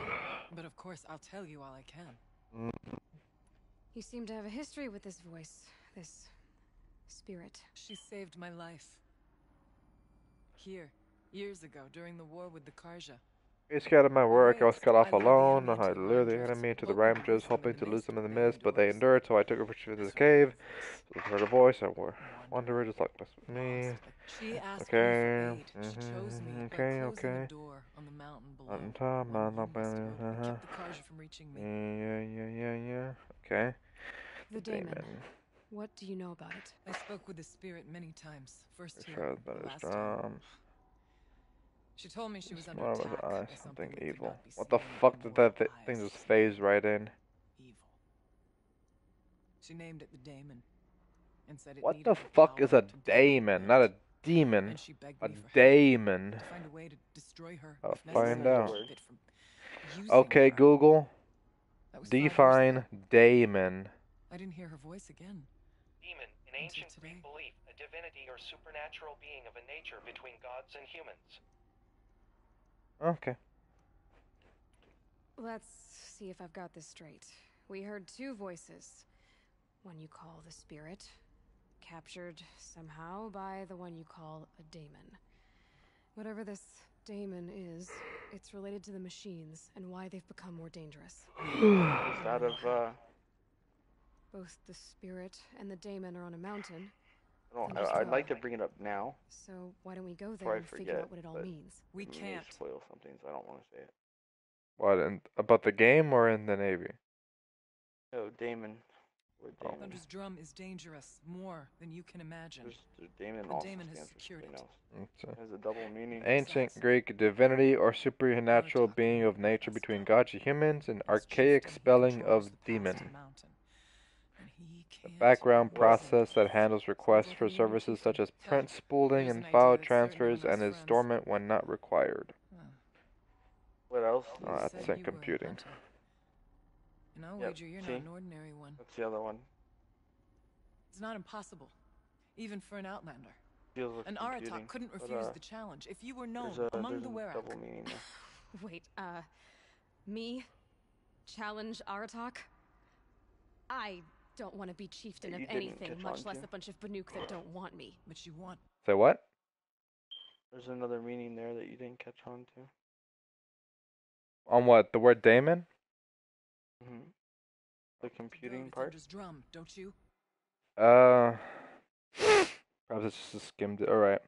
But of course, I'll tell you all I can. You seem to have a history with this voice, this spirit. She saved my life. Here, years ago, during the war with the Karja. Be scared of my work, I was cut off alone. I lured the enemy into the ramjers, hoping to lose them in the mist, but they endured, so I took her to the cave. So I heard a voice, I wandered just like this with me. She asked Okay. me for aid. She chose me by Okay, closing okay. the door on the mountain below. On top, man, up, Kept the Karja from reaching me. Yeah. Okay. The daemon. What do you know about it? I spoke with the spirit many times. First Sure, here, but the it's last time. dumb. She told me she was under Why was attack I by something that could evil? not be What the seen fuck with did mortal that thing eyes. just phase right in? Evil. She named it the daemon, and said it What needed the fuck is a power to daemon? Not a demon. And she begged A me for daemon. help, to find a way to destroy her. I'll if necessary, find out. to keep it from using Okay, her. Google. That was 5 years Define ago. daemon. I didn't hear her voice again. Demon, an ancient Greek belief, a divinity or supernatural being of a nature between gods and humans. Okay. Let's see if I've got this straight. We heard 2 voices. One you call the spirit, captured somehow by the one you call a daemon. Whatever this daemon is, it's related to the machines and why they've become more dangerous. Is that of Both the spirit and the daemon are on a mountain. I'd like to bring it up now. So why don't we go there Before I and figure forget, out what it all but means? We it may can't. spoil something, so I don't want to say it. What, about the game or in the Navy? Oh, Damon. Thunder's drum is dangerous, more than you can imagine. The daemon The also daemon has stands for secured something it. else. It's It has a double meaning. ancient Greek divinity or supernatural being of nature between gods and humans, an archaic spelling of demon. A background process that handles requests for services such as print spooling and file transfers and is dormant when not required. What else? Oh, that's in computing. And I'll Yep, wager you're see? not an ordinary one. What's the other one? It's not impossible, even for an Outlander. Deals with An computing, Aratak couldn't but, refuse the challenge if you were known there's among the a Werak. double meaning there. Wait, me? Challenge Aratak? I don't want to be chieftain You of didn't anything, catch much on less to. a bunch of Banuk that don't want me. But you want. Say what? There's another meaning there that you didn't catch on to. On what? The word daemon? Mm-hmm. The computing Go to part. Thunder's drum, don't you? Perhaps it's just skimmed it. Alright.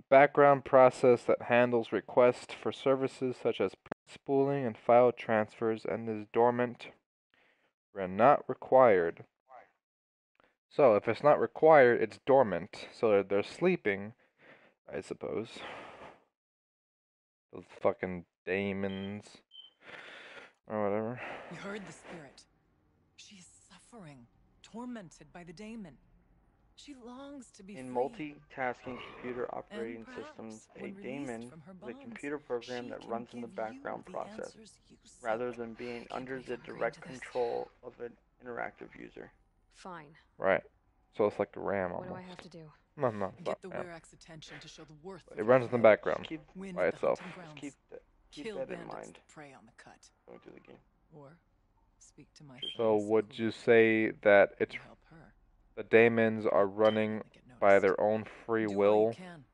Background process that handles requests for services such as print spooling and file transfers and is dormant when not required. So, if it's not required, it's dormant. So they're sleeping, I suppose. Those fucking daemons. Or whatever. You heard the spirit. She is suffering, tormented by the daemon. She longs to be In free. multitasking computer operating perhaps systems, a when released daemon from her is a bonds, computer program she that can runs in the give you background the process, answers you seek. rather than being under the direct control of an interactive user. Fine. Right. So it's like a RAM What do I almost. have to do? No, Get stop, the man. Werak's attention to show the worth of It your runs in the fight. background Win by at the itself. hunting grounds. Keep Kill that in bandits mind. that prey on the cut. Going through the game. Or speak to my So friend would Sequoia you say that it's to help her. the daemons are running by their own free Do all you will? can.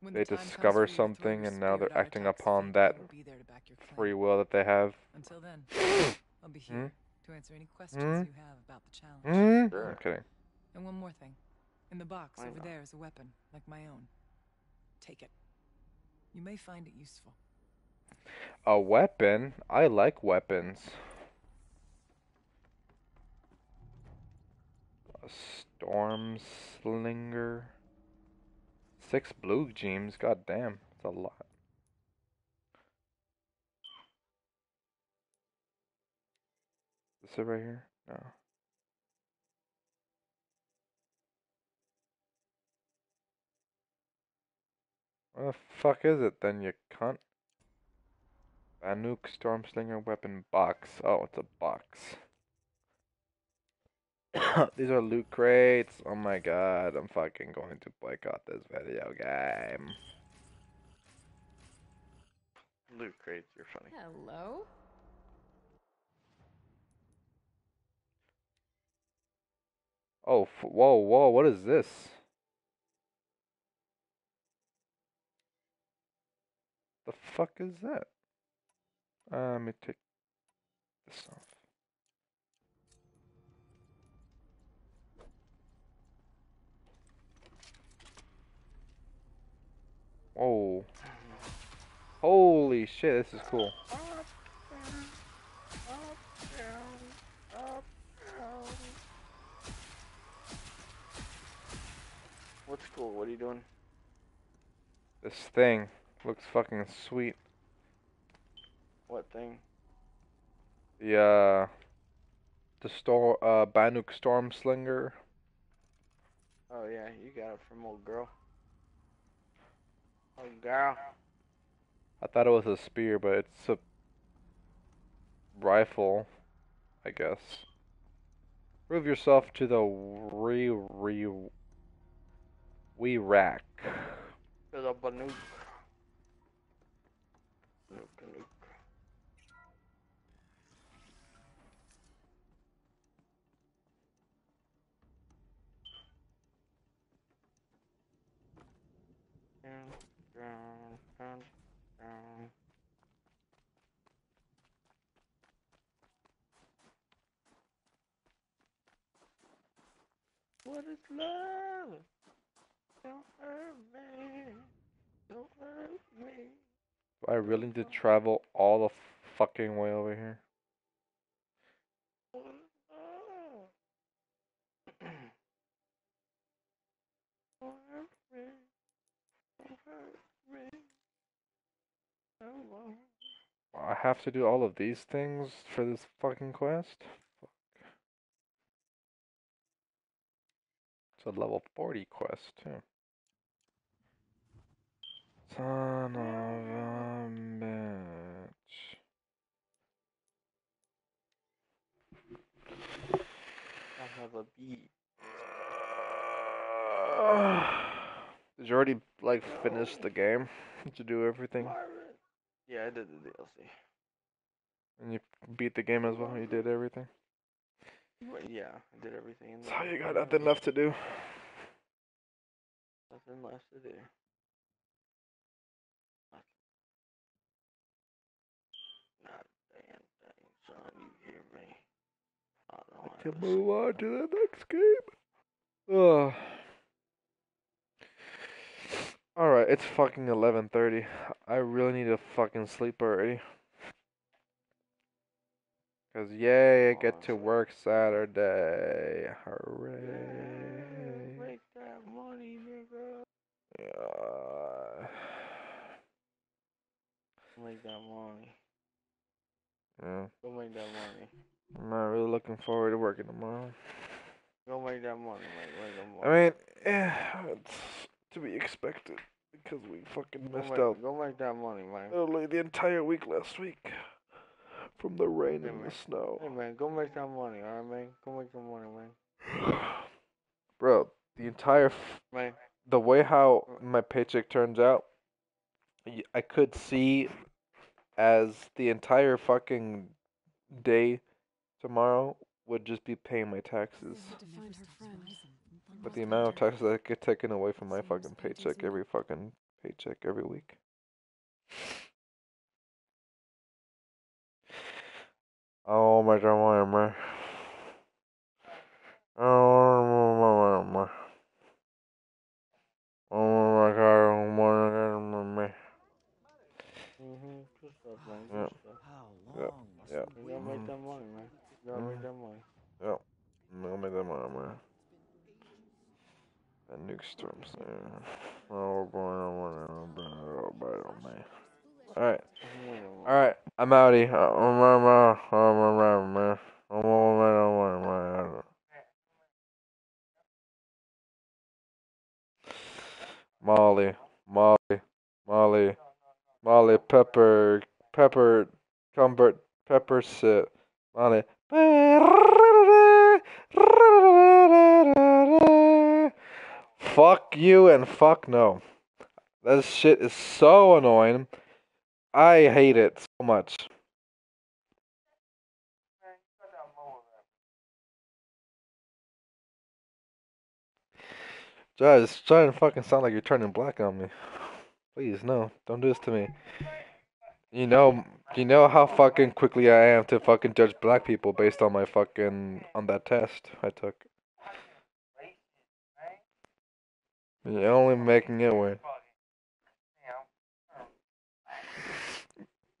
When They the time comes discover for you to throw something your and now spirit they're out acting attack's upon feet, that I will be there to back your claim. free will that they have. Until then, I'll be Hmm? here to answer any questions Hmm? you have about the challenge. Hmm? I'm kidding. And one more thing. In the box I over know. there is a weapon, like my own. Take it. You may find it useful. A weapon? I like weapons. A storm slinger. 6 blue gems. God damn, that's a lot. Is it right here? No. Where the fuck is it then, you cunt? Banuk storm slinger weapon box. Oh, it's a box. These are loot crates. Oh my god, I'm fucking going to boycott this video game. Loot crates, you're funny. Hello? Oh, whoa, what is this? The fuck is that? Let me take this off. Whoa. Holy shit, this is cool. What's cool? What are you doing? This thing looks fucking sweet. What thing? The Banuk storm slinger. Oh yeah, you got it from old girl. Oh girl. I thought it was a spear, but it's a rifle, I guess. Prove yourself to the we rack. To the Banuk. Banuk. Down. What is love? Don't hurt me. Don't hurt me. Do I really need to travel all the fucking way over here? What is love? Don't hurt me. Don't hurt me. Oh, I have to do all of these things for this fucking quest? Fuck. It's a level 40 quest, too. Son of a bitch. I have a beat. Did you already, like, finish the game? Did you do everything? Yeah, I did the DLC. And you beat the game as well? You did everything? Yeah, I did everything in So there. you got nothing left to do? Nothing left to do. Not a damn thing, son. You hear me? I don't I can move on to the next game. Ugh. Alright, it's fucking 11:30. I really need to fucking sleep already. Cause yay, I get to work Saturday. Hooray. Yeah, make that money, nigga. Yeah. Make that money. Yeah. Go make that money. I'm not really looking forward to working tomorrow. Go make that money, man. Make that I money. mean, yeah, it's to be expected because we fucking missed out Go make that money, man. literally the entire week last week from the rain Hey, and man. the snow. Hey, man, go make that money, alright, man? Go make that money, man. Bro, the entire the way how my paycheck turns out, I could see as the entire fucking day tomorrow would just be paying my taxes. But the amount of taxes that get taken away from my fucking paycheck every week. Oh my god, oh my god, Good stuff, man. Yep. Good stuff. How Yep. long must Yep. we You gotta make that money, man. You gotta make that money. Yep. I'm gonna make that money, man. That nuke storm's there. Oh man. Alright. Alright. I'm outie. Molly. Molly. Molly. Molly. Pepper. Pepper. Cumbert. Pepper sit. Molly. Fuck you and fuck no. That shit is so annoying. I hate it so much. Josh, trying to fucking sound like you're turning black on me. Please, no. Don't do this to me. You know how fucking quickly I am to fucking judge black people based on my fucking, on that test I took. You're only making it weird.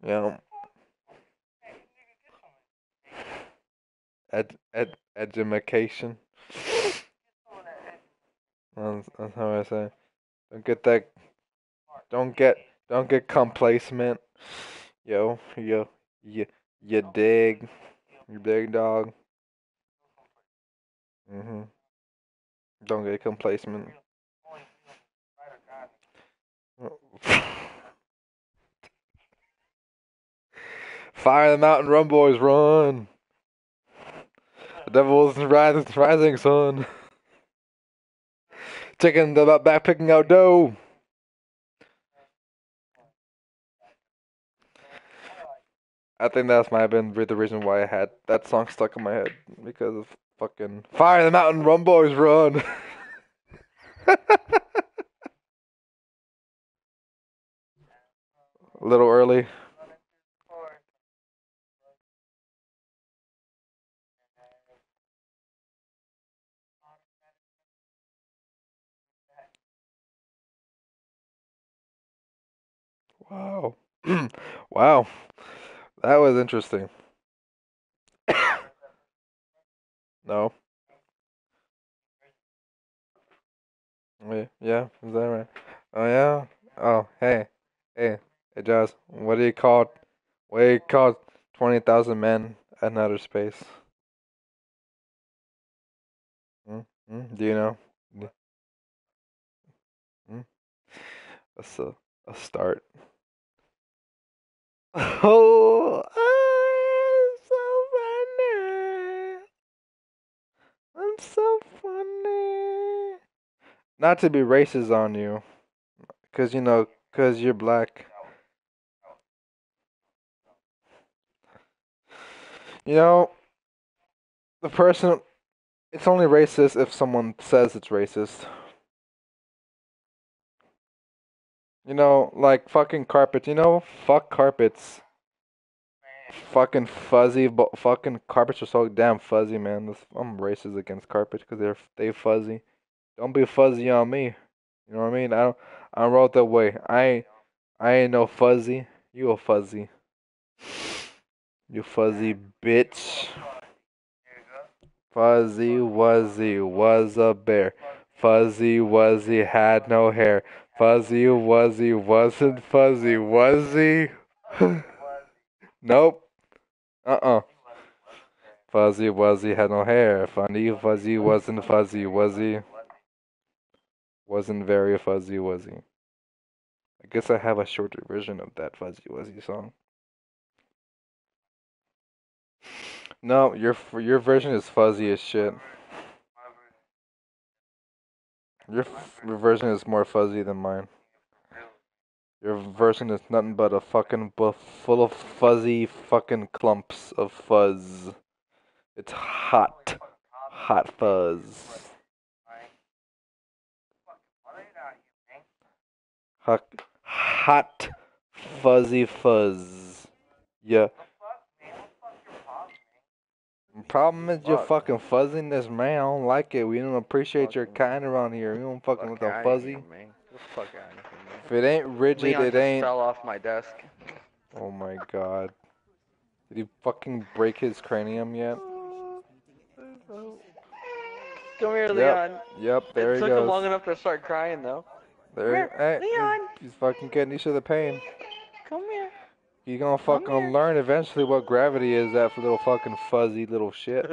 Yeah. Education. That's how I say. Don't get that. Don't get complacent. You dig. You dig, dog. Don't get complacent. Fire the mountain, run, boys, run. The devil is rising, son. Taking the back, picking out dough. I think that's might have been the reason why I had that song stuck in my head, because of fucking fire the mountain, run, boys, run. A little early. Wow. Wow. That was interesting. No. Yeah, is that right? Oh yeah. Oh hey, hey, Josh. What do you call? 20,000 men in outer space? Do you know? Mm? That's a start. Oh, I'm so funny. Not to be racist on you, cause cause you're black. You know, the person. It's only racist if someone says it's racist. Like fucking carpets. Fuck carpets. Fucking fuzzy, but fucking carpets are so damn fuzzy, man. I'm racist against carpets because they fuzzy. Don't be fuzzy on me. You know what I mean? I don't roll that way. I ain't no fuzzy. You a fuzzy. You fuzzy bitch. Fuzzy Wuzzy was a bear. Fuzzy Wuzzy had no hair. Fuzzy Wuzzy wasn't fuzzy, was he? Nope. Fuzzy Wuzzy had no hair. Funny Fuzzy wasn't fuzzy, was he? Wasn't very fuzzy, was he? I guess I have a shorter version of that Fuzzy Wuzzy song. No, your version is fuzzy as shit. Your version is more fuzzy than mine. Your version is nothing but a fucking full of fuzzy fucking clumps of fuzz. It's hot. Hot fuzz. Hot fuzzy fuzz. Yeah. The problem is your fucking fuzziness, man. I don't like it. We don't appreciate your kind around here. We don't fucking with the fuzzy. Get the fuck out of here, man. If it ain't rigid, Leon it just ain't. fell off my desk. Oh my god. Did he fucking break his cranium yet? Come here, Leon. Yep, there he It took goes. him long enough to start crying, though. There, hey, Leon! he's fucking getting used to the pain. Come here. He's gonna fucking learn eventually what gravity is, that little fucking fuzzy little shit.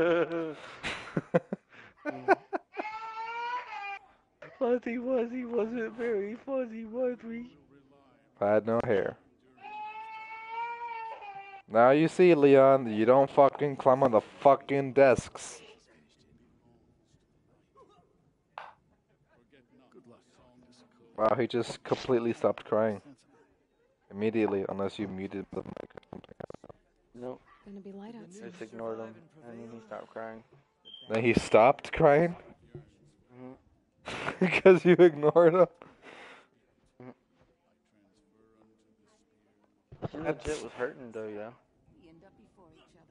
Fuzzy Wuzzy wasn't very fuzzy, was we? I had no hair. Now you see, Leon, you don't fucking climb on the fucking desks. Wow, he just completely stopped crying. Immediately, unless you muted the mic or something. Nope. Gonna be light I outside. just ignored him, and then he stopped crying. Then he stopped crying? Mm-hmm. Because you ignored him? He legit was hurting, though, yeah.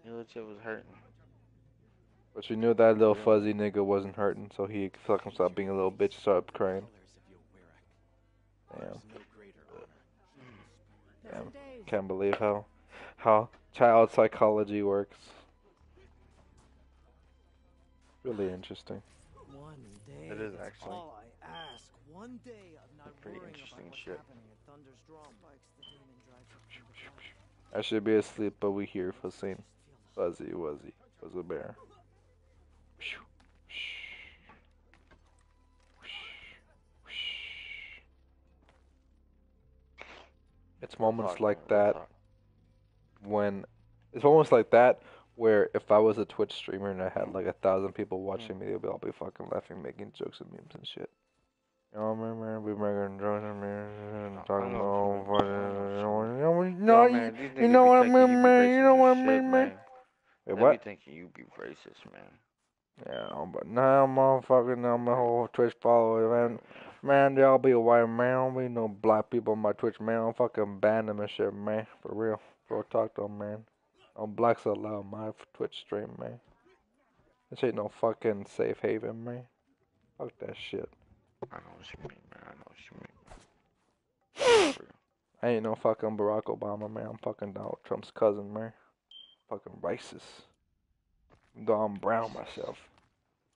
He legit was hurting. But you knew that little fuzzy nigga wasn't hurting, so he fucking stopped being a little bitch, started crying. Damn. Damn. Can't believe how child psychology works. Really interesting. It is actually. All I ask, one day of not pretty worrying interesting about what's shit. happening at Thunder's Drum. I should be asleep, but we hear fuzzing. Fuzzy wuzzy was a bear. It's moments like that when it's almost like that where if I was a Twitch streamer and I had like 1,000 people watching me, they'd all be fucking laughing, making jokes and memes and shit. You know what I mean, man? We making jokes and memes and talking about you know what I mean, man? You know what I mean, man? Wait, They what? be thinking you be racist, man. Yeah, but now motherfucking now my whole Twitch followers, man, they all be white, man. I don't be no black people on my Twitch, man. I'll fucking ban them and shit, man. For real. Go talk to them, man. No blacks allowed on my Twitch stream, man. This ain't no fucking safe haven, man. Fuck that shit. I know what you mean, man. I know what you mean. I ain't no fucking Barack Obama, man. I'm fucking Donald Trump's cousin, man. Fucking racist. Though I'm brown myself.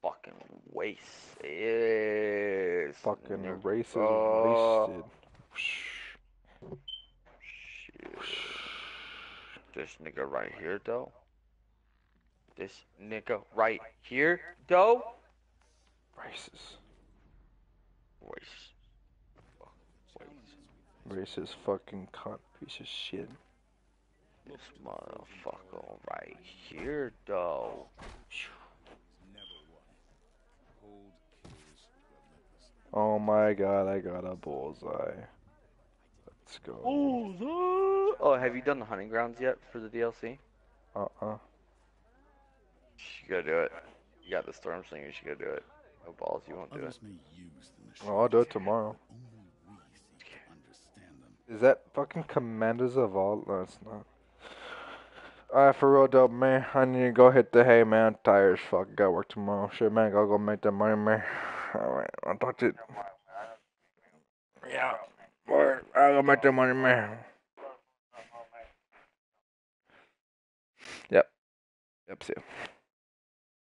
Fucking racist. Fucking racist, Shit. This nigga right here, though. This nigga right here, though. Racist. Racist. Racist fucking cunt piece of shit. This motherfucker right here, though. Oh my god, I got a bullseye. Let's go. Bullseye! Oh, have you done the hunting grounds yet for the DLC? Uh-uh. You gotta do it. You got the storm slinger, you should go do it. No balls, you won't do it. Well, I'll do it tomorrow. Is that fucking Commanders of All? No, it's not. Alright, for real, dope, man. I need to go hit the hay, man. I'm tired as fuck. Gotta work tomorrow. Shit, man. Gotta go make that money, man. Alright, I'll talk to you. Yeah. Boy, I'll go make that money, man. Yep. Yep, see ya.